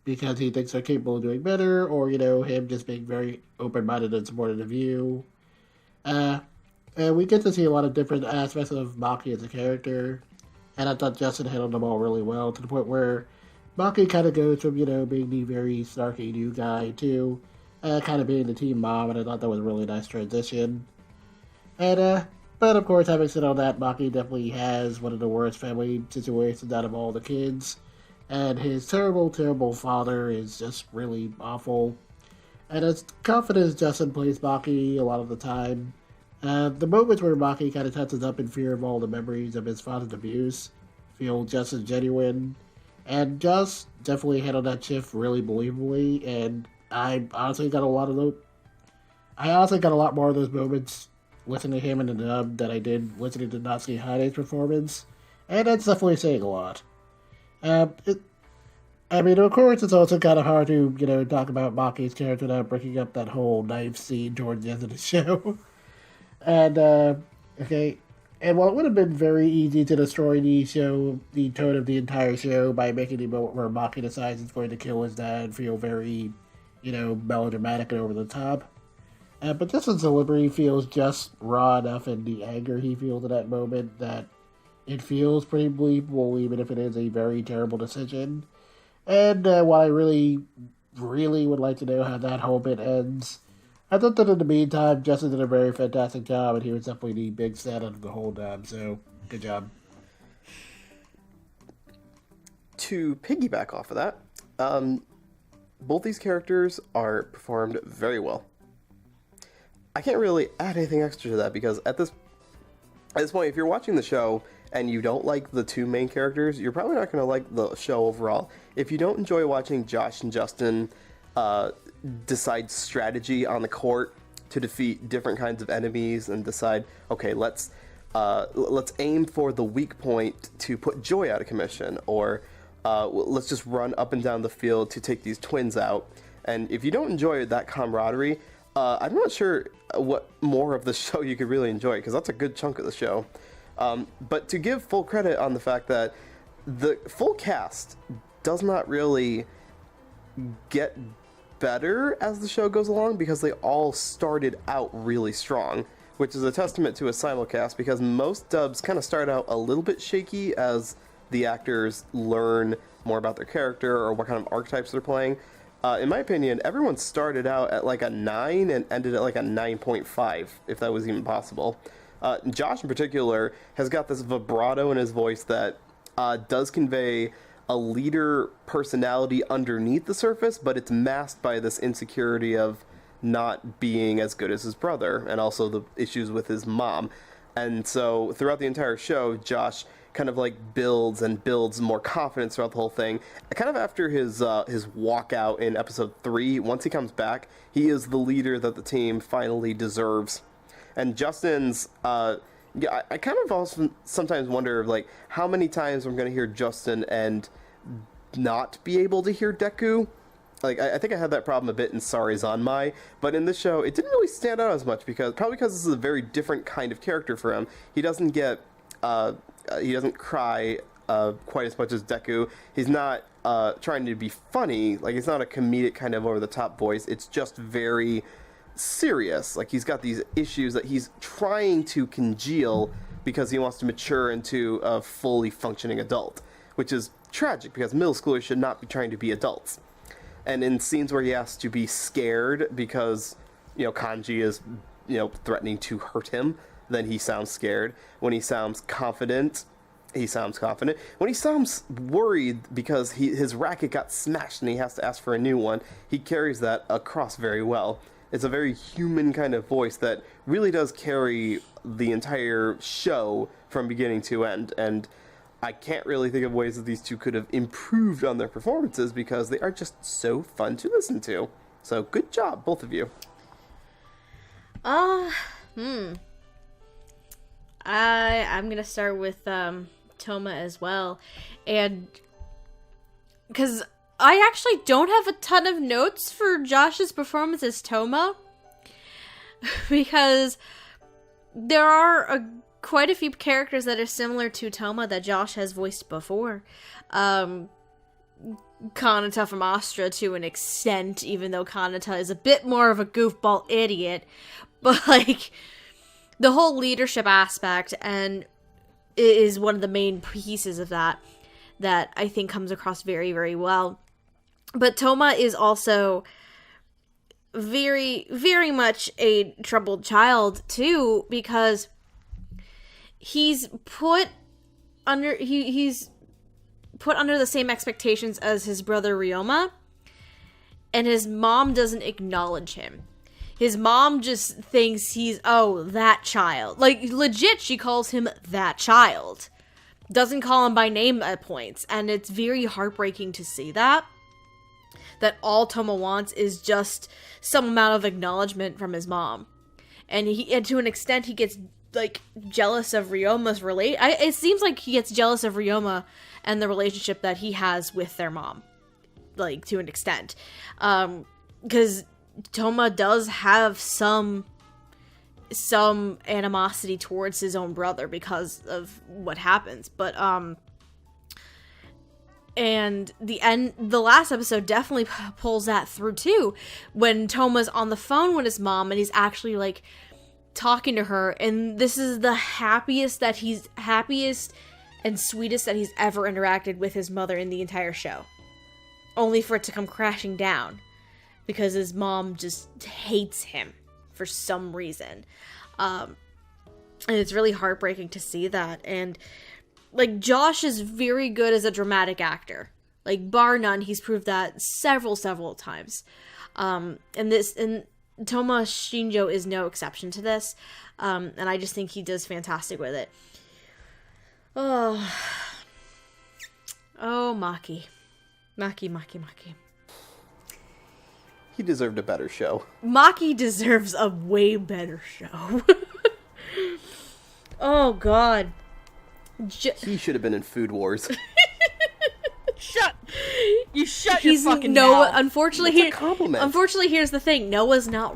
because he thinks they're capable of doing better, or, him just being very open-minded and supportive of you. And we get to see a lot of different aspects of Maki as a character, and I thought Justin handled them all really well, to the point where Maki kind of goes from, being the very snarky new guy to kind of being the team mom, and I thought that was a really nice transition. And, but of course, having said all that, Maki definitely has one of the worst family situations out of all the kids, and his terrible, terrible father is just really awful. And as confident as Justin plays Maki a lot of the time, the moments where Maki kind of tenses up in fear of all the memories of his father's abuse feel just as genuine, and just definitely handled that shift really believably, and I honestly got a lot more of those moments listening to him in the dub than I did listening to Natsuki Hane's performance, and that's definitely saying a lot. Of course, it's also kind of hard to, talk about Maki's character without breaking up that whole knife scene towards the end of the show. And, okay. And while it would have been very easy to destroy the tone of the entire show by making the moment where Maki decides he's going to kill his dad feel very, melodramatic and over the top. But Justin's delivery feels just raw enough in the anger he feels in that moment that it feels pretty believable, even if it is a very terrible decision. And while I really, really would like to know how that whole bit ends, I thought that in the meantime, Justin did a very fantastic job, and he was definitely the big stand of the whole time, so good job. To piggyback off of that, both these characters are performed very well. I can't really add anything extra to that, because at this point, if you're watching the show and you don't like the two main characters, you're probably not going to like the show overall. If you don't enjoy watching Josh and Justin decide strategy on the court to defeat different kinds of enemies and decide, okay, let's aim for the weak point to put Joy out of commission, or let's just run up and down the field to take these twins out. And if you don't enjoy that camaraderie, I'm not sure what more of the show you could really enjoy, because that's a good chunk of the show. But to give full credit on the fact that the full cast does not really get better as the show goes along, because they all started out really strong, which is a testament to a simulcast, because most dubs kind of start out a little bit shaky as the actors learn more about their character or what kind of archetypes they're playing. In my opinion, everyone started out at like a 9 and ended at like a 9.5, if that was even possible. Josh in particular has got this vibrato in his voice that does convey a leader personality underneath the surface, but it's masked by this insecurity of not being as good as his brother, and also the issues with his mom. And so throughout the entire show, Josh kind of like builds more confidence throughout the whole thing. Kind of after his walkout in episode 3, once he comes back, he is the leader that the team finally deserves. And Justin's I kind of also sometimes wonder, like, how many times I'm going to hear Justin and not be able to hear Deku. Like, I think I had that problem a bit in Sari Zanmai, but in this show, it didn't really stand out as much, probably because this is a very different kind of character for him. He doesn't get, he doesn't cry quite as much as Deku. He's not trying to be funny. Like, it's not a comedic kind of over-the-top voice. It's just very serious. Like, he's got these issues that he's trying to congeal because he wants to mature into a fully functioning adult, which is tragic because middle schoolers should not be trying to be adults. And in scenes where he has to be scared because, Kanji is, threatening to hurt him, then he sounds scared. When he sounds confident, he sounds confident. When he sounds worried because his racket got smashed and he has to ask for a new one, he carries that across very well. It's a very human kind of voice that really does carry the entire show from beginning to end. And I can't really think of ways that these two could have improved on their performances because they are just so fun to listen to. So good job, both of you. I'm gonna start with Toma as well, and because I actually don't have a ton of notes for Josh's performance as Toma, because there are quite a few characters that are similar to Toma that Josh has voiced before. Kanata from Astra to an extent, even though Kanata is a bit more of a goofball idiot, but like the whole leadership aspect and is one of the main pieces of that I think comes across very, very well. But Toma is also very, very much a troubled child too, because he's put under the same expectations as his brother Ryoma, and his mom doesn't acknowledge him. His mom just thinks he's, that child. Like, legit, she calls him that child. Doesn't call him by name at points, and it's very heartbreaking to see that all Toma wants is just some amount of acknowledgement from his mom. And to an extent, he gets, like, jealous of Ryoma's it seems like he gets jealous of Ryoma and the relationship that he has with their mom. Like, to an extent. Because Toma does have some some animosity towards his own brother because of what happens. But, and the last episode definitely pulls that through too, when Toma's on the phone with his mom and he's actually like talking to her, and this is the happiest and sweetest that he's ever interacted with his mother in the entire show, only for it to come crashing down because his mom just hates him for some reason. And it's really heartbreaking to see that. And like, Josh is very good as a dramatic actor. Like, bar none, he's proved that several times. And Toma Shinjo is no exception to this. And I just think he does fantastic with it. Oh, Maki. Maki. He deserved a better show. Maki deserves a way better show. Oh, God. He should have been in Food Wars. Shut your fucking mouth. Unfortunately, That's a compliment. Unfortunately, here's the thing. Noah's not.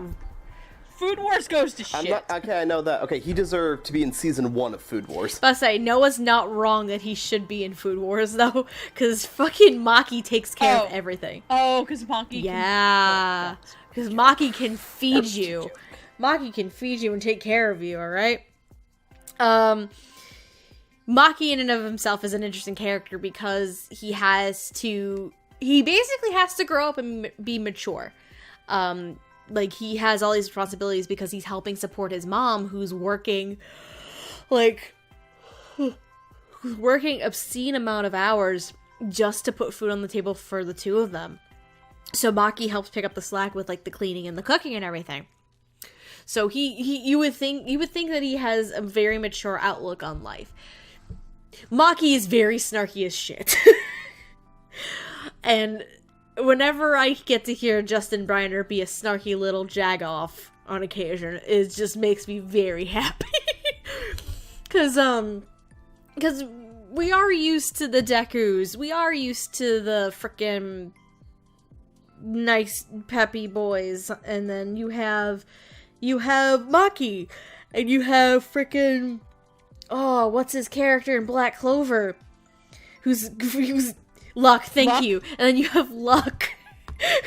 Food Wars goes to shit. Okay, I know that. Okay, he deserved to be in season 1 of Food Wars. I say, Noah's not wrong that he should be in Food Wars, though, because fucking Maki takes care of everything. Oh, because Maki Yeah, because Maki can feed you. Maki can feed you and take care of you, alright? Maki in and of himself is an interesting character because he basically has to grow up and be mature. Like, he has all these responsibilities because he's helping support his mom, who's working obscene amount of hours just to put food on the table for the two of them. So Maki helps pick up the slack with, like, the cleaning and the cooking and everything. So you would think that he has a very mature outlook on life. Maki is very snarky as shit. And whenever I get to hear Justin Briner be a snarky little jagoff on occasion, it just makes me very happy. Cause we are used to the Dekus. We are used to the frickin' nice, peppy boys. And then you have Maki. And you have frickin'... Oh, what's his character in Black Clover? Who's Luck, thank you. And then you have Luck,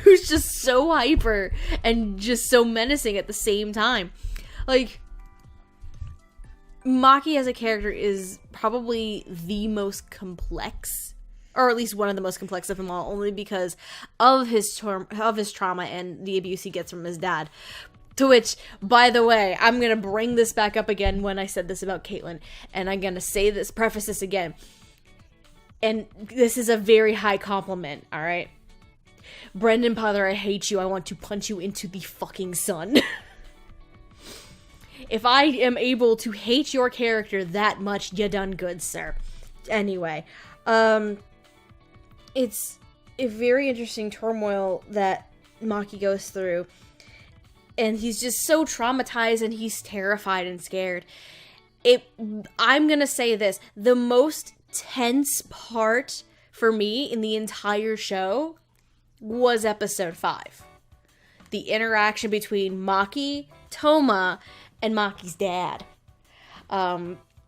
who's just so hyper and just so menacing at the same time. Like, Maki as a character is probably the most complex, or at least one of the most complex of them all, only because of his trauma and the abuse he gets from his dad. To which, by the way, I'm going to bring this back up again when I said this about Caitlyn. And I'm going to preface this again. And this is a very high compliment, alright? Brendan Potter, I hate you. I want to punch you into the fucking sun. If I am able to hate your character that much, you done good, sir. Anyway, it's a very interesting turmoil that Maki goes through. And he's just so traumatized and he's terrified and scared. I'm gonna say this. The most tense part for me in the entire show was episode 5. The interaction between Maki, Toma, and Maki's dad.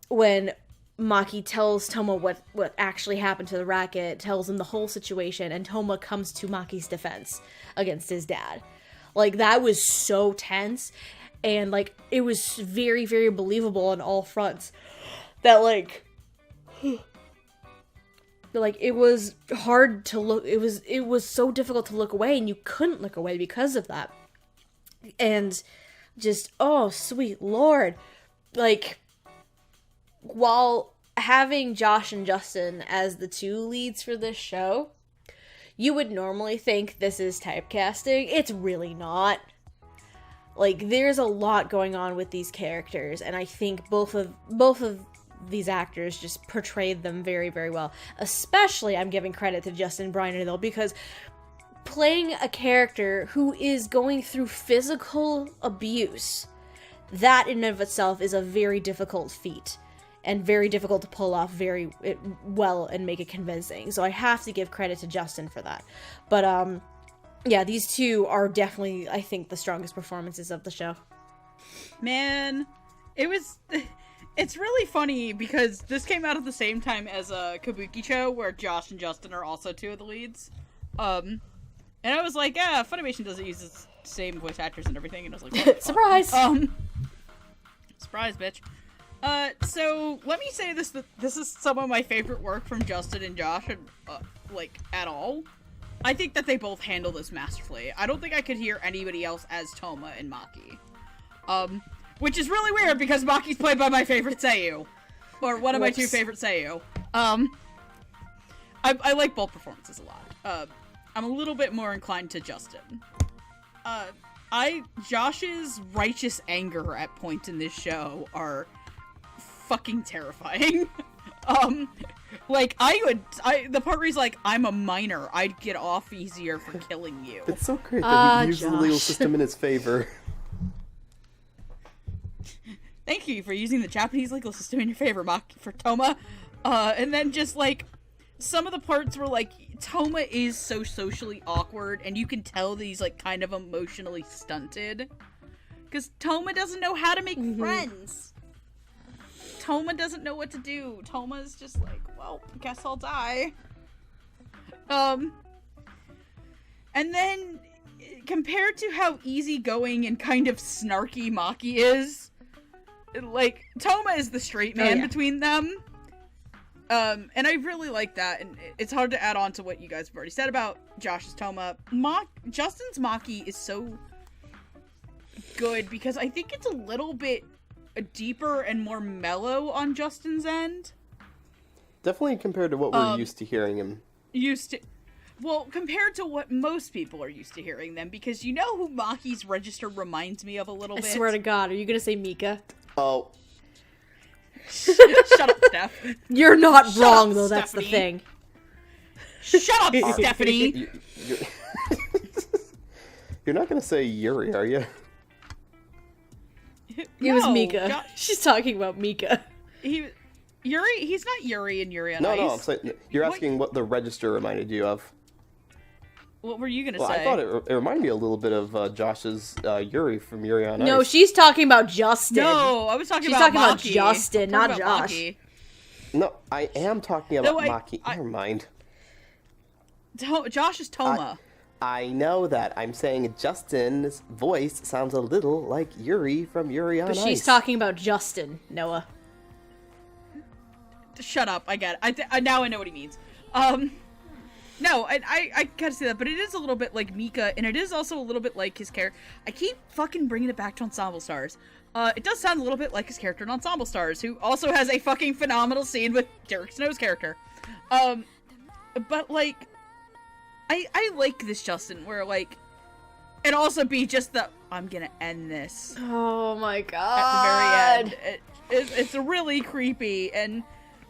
When Maki tells Toma what actually happened to the racket, tells him the whole situation, and Toma comes to Maki's defense against his dad. Like, that was so tense, and, like, it was very, very believable on all fronts. That, like, it was hard to look, it was so difficult to look away, and you couldn't look away because of that. And just, oh, sweet lord. Like, while having Josh and Justin as the two leads for this show, you would normally think this is typecasting. It's really not. Like, there's a lot going on with these characters, and I think both of these actors just portrayed them very, very well. Especially, I'm giving credit to Justin Briner, though, because playing a character who is going through physical abuse, that in and of itself is a very difficult feat. And very difficult to pull off very well and make it convincing. So I have to give credit to Justin for that. But, yeah, these two are definitely, I think, the strongest performances of the show. Man, it's really funny because this came out at the same time as a Kabukicho where Josh and Justin are also two of the leads. And I was like, Funimation doesn't use the same voice actors and everything, and I was like, what? Surprise! Surprise, bitch. So let me say this: that this is some of my favorite work from Justin and Josh, and at all. I think that they both handle this masterfully. I don't think I could hear anybody else as Toma and Maki. Which is really weird because Maki's played by my favorite Seiyu, or one of my two favorite Seiyu. I like both performances a lot. I'm a little bit more inclined to Justin. Josh's righteous anger at points in this show are fucking terrifying. The part where he's like, I'm a minor, I'd get off easier for killing you. It's so great that he uses the legal system in his favor. Thank you for using the Japanese legal system in your favor, Maki, for Toma. And then just, some of the parts where, Toma is so socially awkward, and you can tell that he's, kind of emotionally stunted. Because Toma doesn't know how to make friends. Toma doesn't know what to do. Toma's just well, guess I'll die. And then, compared to how easygoing and kind of snarky Maki is, Toma is the straight man between them. And I really like that, and it's hard to add on to what you guys have already said about Josh's Toma. Justin's Maki is so good, because I think it's a little bit deeper and more mellow on Justin's end. Definitely compared to what we're used to hearing him. Compared to what most people are used to hearing them, because you know who Maki's register reminds me of a little bit? I swear to God, are you gonna say Mika? Oh. Shut up, Steph. You're not Shut wrong, up, though, Stephanie. that's the thing. Shut up, Stephanie! You're not gonna say Yuri, are you? It was Mika. She's talking about Mika. He's not Yuri in Yuri on Ice. No, I'm saying, you're asking what the register reminded you of. What were you gonna say? I thought it reminded me a little bit of Josh's Yuri from Yuri on Ice. No, she's talking about Justin. No, I was talking she's about talking Maki. about Justin, not Josh. Maki. No, I am talking about Maki. Never mind. Josh is Toma. I know that. I'm saying Justin's voice sounds a little like Yuri from Yuri on Ice. But she's talking about Justin, Noah. Shut up. I get it. Now I know what he means. No, I gotta say that, but it is a little bit like Mika, and it is also a little bit like his character. I keep fucking bringing it back to Ensemble Stars. It does sound a little bit like his character in Ensemble Stars, who also has a fucking phenomenal scene with Derek Snow's character. But, I like this Justin, where, and also be just the, I'm gonna end this. Oh my God. At the very end. It's really creepy, and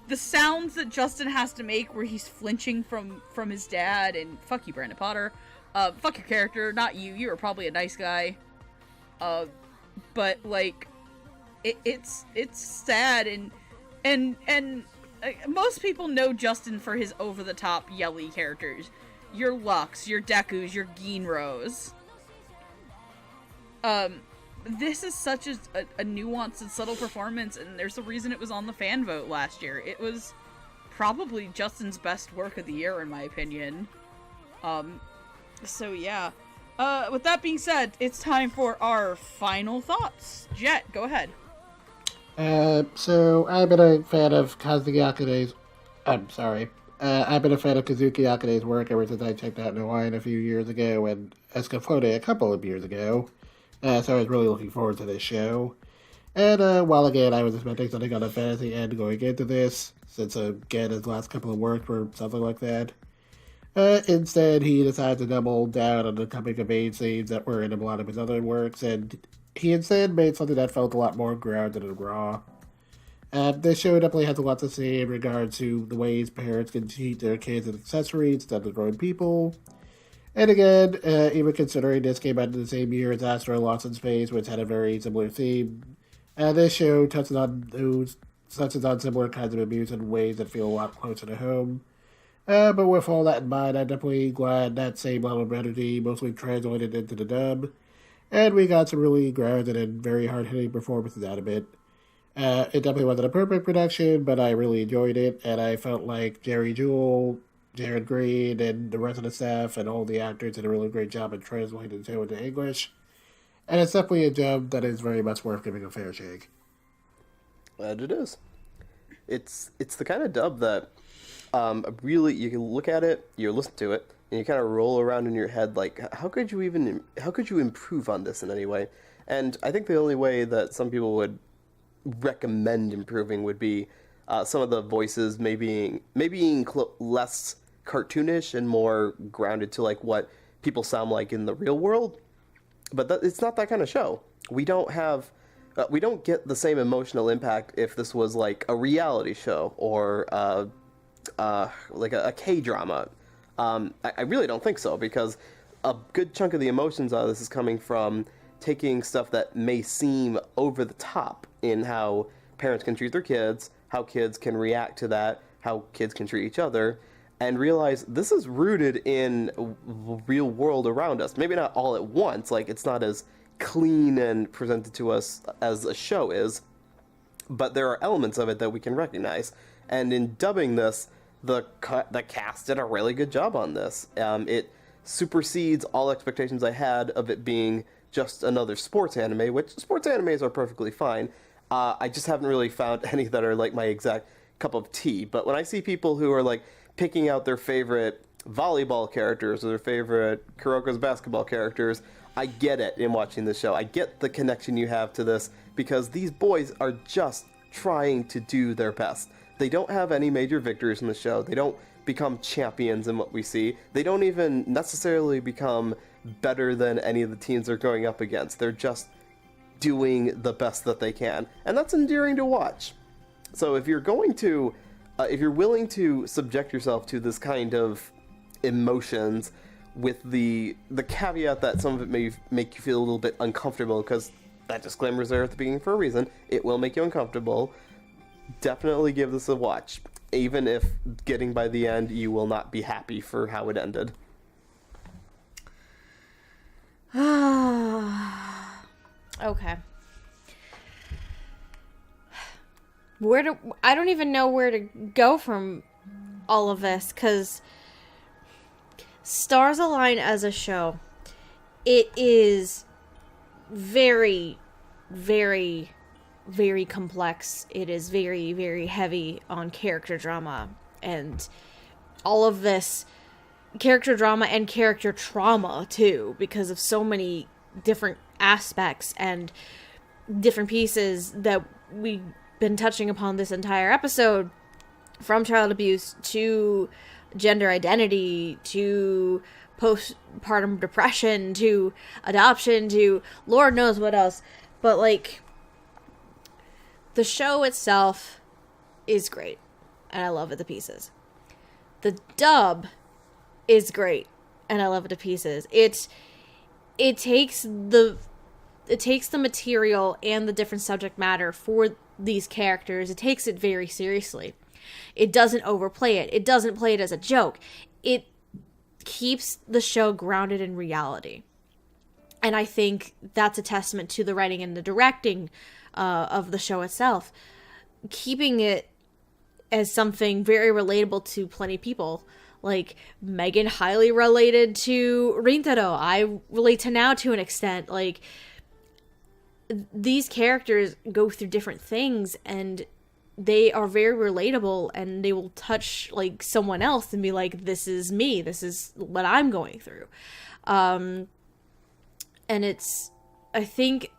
the sounds that Justin has to make where he's flinching from his dad, and fuck you, Brandon Potter. Fuck your character, not you. You were probably a nice guy. But it's sad, and most people know Justin for his over-the-top yelly characters. Your Lux, your Dekus, your Ginros. This is such a nuanced and subtle performance, and there's a reason it was on the fan vote last year. It was probably Justin's best work of the year, in my opinion. So yeah. With that being said, it's time for our final thoughts. Jet, go ahead. So I've been a fan of Kazuki Akane's... I've been a fan of Kazuki Akane's work ever since I checked out Align a few years ago, and Escaflowne a couple of years ago. So I was really looking forward to this show. And while again I was expecting something on the fantasy end going into this, since again his last couple of works were something like that, instead he decided to double down on the coming of age scenes that were in a lot of his other works, and he instead made something that felt a lot more grounded and raw. This show definitely has a lot to say in regards to the ways parents can treat their kids as accessories instead of grown people. And again, even considering this came out in the same year as Astro Lost in Space, which had a very similar theme, this show touches on similar kinds of abuse in ways that feel a lot closer to home. But with all that in mind, I'm definitely glad that same level of energy mostly translated into the dub. And we got some really grounded and very hard-hitting performances out of it. It definitely wasn't a perfect production, but I really enjoyed it, and I felt like Jerry Jewell, Jared Green, and the rest of the staff and all the actors did a really great job in translating the show into English. And it's definitely a job that is very much worth giving a fair shake. And it is. It's the kind of dub that really, you can look at it, you listen to it, and you kind of roll around in your head like, how could you improve on this in any way? And I think the only way that some people would recommend improving would be some of the voices maybe less cartoonish and more grounded to like what people sound like in the real world. But it's not that kind of show. We don't get the same emotional impact if this was like a reality show or like a K-drama. I really don't think so, because a good chunk of the emotions out of this is coming from taking stuff that may seem over the top in how parents can treat their kids, how kids can react to that, how kids can treat each other, and realize this is rooted in the real world around us. Maybe not all at once, like it's not as clean and presented to us as a show is, but there are elements of it that we can recognize. And in dubbing this, the cast did a really good job on this. It supersedes all expectations I had of it being just another sports anime, which sports animes are perfectly fine. I just haven't really found any that are like my exact cup of tea. But when I see people who are like picking out their favorite volleyball characters or their favorite Kuroko's basketball characters, I get it in watching the show. I get the connection you have to this, because these boys are just trying to do their best. They don't have any major victories in the show. They don't become champions in what we see. They don't even necessarily become better than any of the teams they're going up against. They're just doing the best that they can. And that's endearing to watch. So if you're going to, if you're willing to subject yourself to this kind of emotions, with the caveat that some of it may make you feel a little bit uncomfortable, because that disclaimer is there at the beginning for a reason. It will make you uncomfortable. Definitely give this a watch, even if getting by the end you will not be happy for how it ended. Okay. I don't even know where to go from all of this, because Stars Align as a show, it is very, very, very complex. It is very, very heavy on character drama, and all of this character drama and character trauma too, because of so many different aspects and different pieces that we've been touching upon this entire episode, from child abuse to gender identity to postpartum depression to adoption to Lord knows what else. But like, the show itself is great, and I love it to pieces. The dub is great, and I love it to pieces. It takes the material and the different subject matter for these characters. It takes it very seriously. It doesn't overplay it. It doesn't play it as a joke. It keeps the show grounded in reality. And I think that's a testament to the writing and the directing of the show itself. Keeping it as something very relatable to plenty of people. Like, Megan highly related to Rintaro. I relate to Nao to an extent. Like, these characters go through different things, and they are very relatable, and they will touch like someone else and be like, this is me, this is what I'm going through. And I think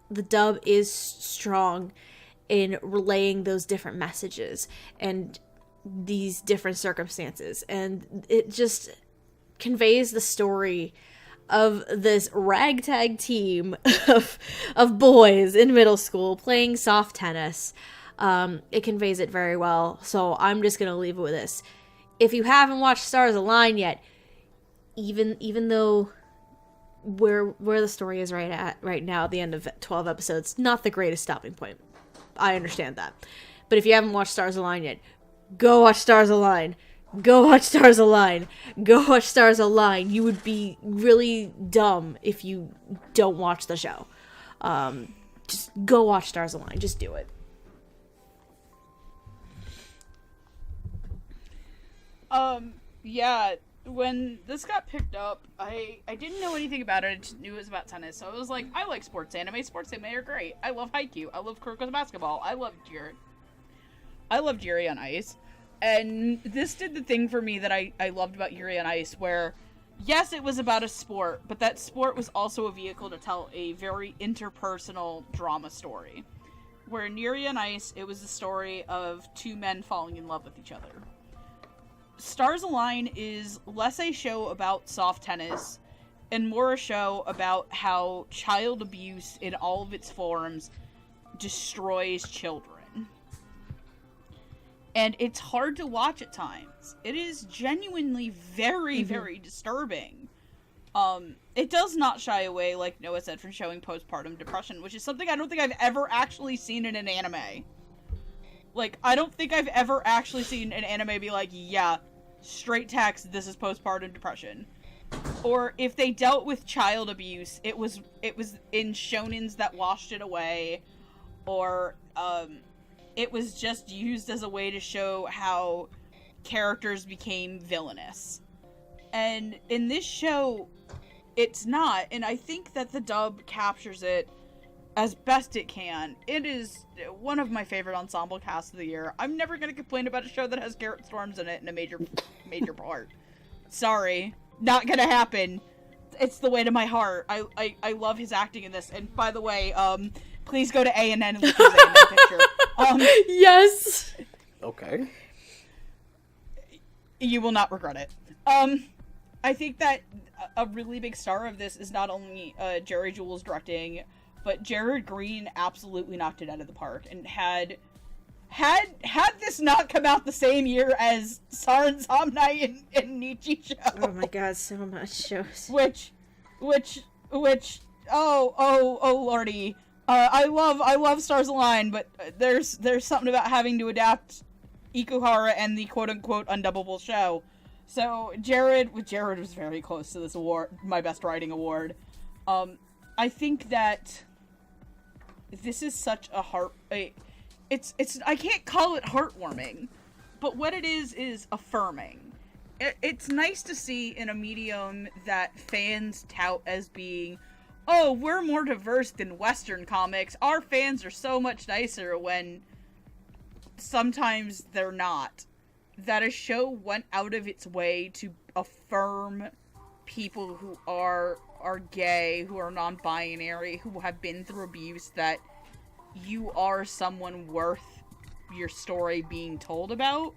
the dub is strong in relaying those different messages and these different circumstances, and it just conveys the story of this ragtag team of boys in middle school playing soft tennis. It conveys it very well, so I'm just gonna leave it with this. If you haven't watched Stars Align yet, even though where the story is right now at the end of 12 episodes, not the greatest stopping point. I understand that. But if you haven't watched Stars Align yet, go watch Stars Align. go watch Stars Align. Go watch Stars Align. You would be really dumb if you don't watch the show. Just go watch Stars Align. Just do it. Yeah, when this got picked up, I didn't know anything about it. I just knew it was about tennis. So I was like, I like sports anime. Sports anime are great. I love AIKI. I love Kuroko's basketball. I love Yuri on Ice. And this did the thing for me that I loved about Yuri on Ice, where, yes, it was about a sport, but that sport was also a vehicle to tell a very interpersonal drama story. Where in Yuri on Ice, it was the story of two men falling in love with each other. Stars Align is less a show about soft tennis and more a show about how child abuse in all of its forms destroys children. And it's hard to watch at times. It is genuinely very, very disturbing. It does not shy away, like Noah said, from showing postpartum depression, which is something I don't think I've ever actually seen in an anime. Like, I don't think I've ever actually seen an anime be like, yeah, straight text, this is postpartum depression. Or if they dealt with child abuse, it was in shonens that washed it away, or it was just used as a way to show how characters became villainous. And in this show, it's not, and I think that the dub captures it as best it can. It is one of my favorite ensemble casts of the year. I'm never going to complain about a show that has Garrett Storms in it in a major part. Sorry. Not going to happen. It's the way to my heart. I love his acting in this. And by the way, please go to A&N and look at his A&N picture. Yes! Okay. You will not regret it. I think that a really big star of this is not only Jerry Jules directing, but Jared Green absolutely knocked it out of the park. And had this not come out the same year as Sarin Somnai and Nichi Show. Oh my god, so much shows. Which, oh lordy. I love Stars Align, but there's something about having to adapt Ikuhara and the quote-unquote undubbable show. So Jared was very close to this award, my best writing award. I think that this is such a it's I can't call it heartwarming, but what it is affirming. It's nice to see in a medium that fans tout as being, oh, we're more diverse than Western comics. Our fans are so much nicer, when sometimes they're not. That a show went out of its way to affirm people who are gay, who are non-binary, who have been through abuse, that you are someone worth your story being told about.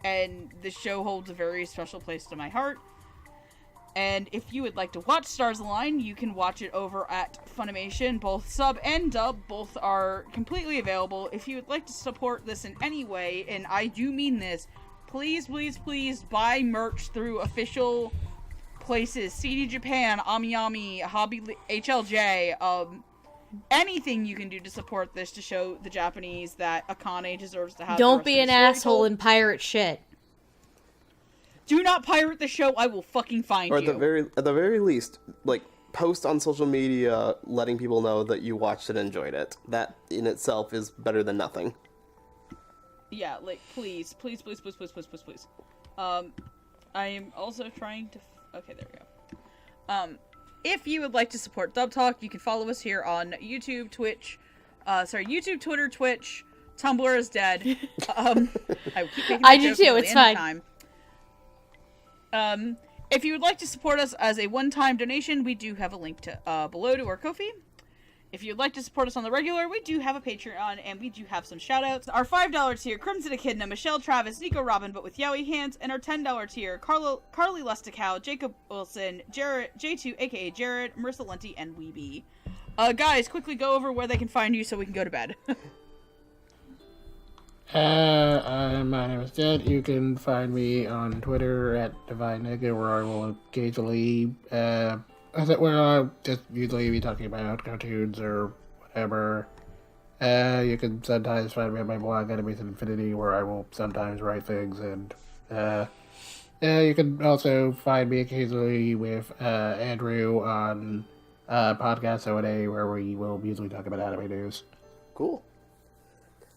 And the show holds a very special place to my heart. And if you would like to watch Stars Align, you can watch it over at Funimation. Both sub and dub, both are completely available. If you would like to support this in any way, and I do mean this, please buy merch through official places. CD Japan, AmiAmi, Hobby HLJ, anything you can do to support this, to show the Japanese that Akane deserves to have. Don't be an asshole and pirate shit. Do not pirate the show. I will fucking find you. Or at the very least, like, post on social media letting people know that you watched it and enjoyed it. That in itself is better than nothing. Yeah, like, please. I am also trying to... Okay, there we go. If you would like to support Dub Talk, you can follow us here on YouTube, YouTube, Twitter, Twitch. Tumblr is dead. I keep making I do too, it's fine. Time. If you would like to support us as a one-time donation, we do have a link to below to our Ko-fi. If you'd like to support us on the regular, we do have a Patreon, and we do have some shoutouts. Our $5 tier, Crimson Echidna, Michelle Travis, Nico Robin, but with Yowie hands, and our $10 tier, Carly Lusticow, Jacob Wilson, Jared, J2, aka Jared, Marissa Lenti, and Weeby. Guys, quickly go over where they can find you so we can go to bed. My name is Jed. You can find me on Twitter at Divine Nigga, where I will occasionally, where I'll just usually be talking about cartoons or whatever. You can sometimes find me on my blog, Enemies of Infinity, where I will sometimes write things, and You can also find me occasionally with Andrew on Podcast O&A, where we will usually talk about anime news. Cool.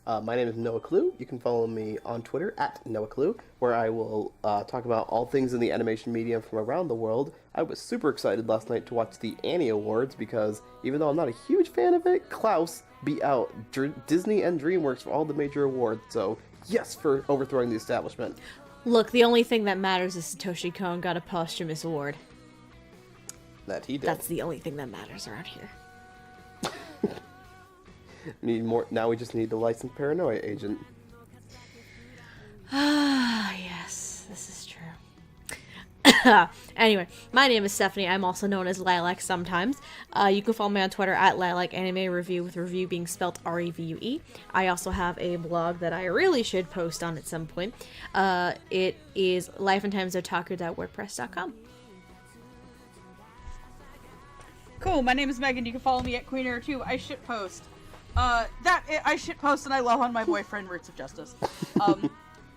My name is Noah Clue. You can follow me on Twitter at Noah Clue, where I will talk about all things in the animation medium from around the world. I was super excited last night to watch the Annie Awards because, even though I'm not a huge fan of it, Klaus beat out Disney and DreamWorks for all the major awards, so yes for overthrowing the establishment. Look, the only thing that matters is Satoshi Kon got a posthumous award. That he did. That's the only thing that matters around here. Need more. Now we just need to license Paranoia Agent. Ah, yes, this is true. Anyway, my name is Stephanie. I'm also known as Lilac sometimes. You can follow me on Twitter at Lilac Anime Review, with review being spelled R-E-V-U-E. I also have a blog that I really should post on at some point. It is lifeandtimesotaku.wordpress.com. Cool, my name is Megan. You can follow me at QueenEra2. I shitpost. I shitpost and I love on my boyfriend, Roots of Justice.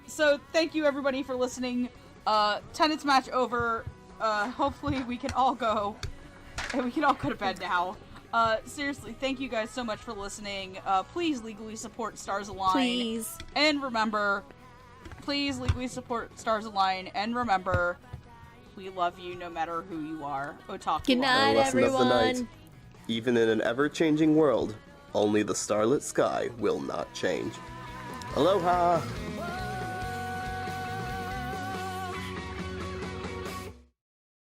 So thank you everybody for listening. Tennis match over. Hopefully we can all go. And we can all go to bed now. Seriously, thank you guys so much for listening. Please legally support Stars Align. Please. And remember, please legally support Stars Align. And remember, we love you no matter who you are. Otaku. Good night, everyone. Even in an ever-changing world, only the starlit sky will not change. Aloha!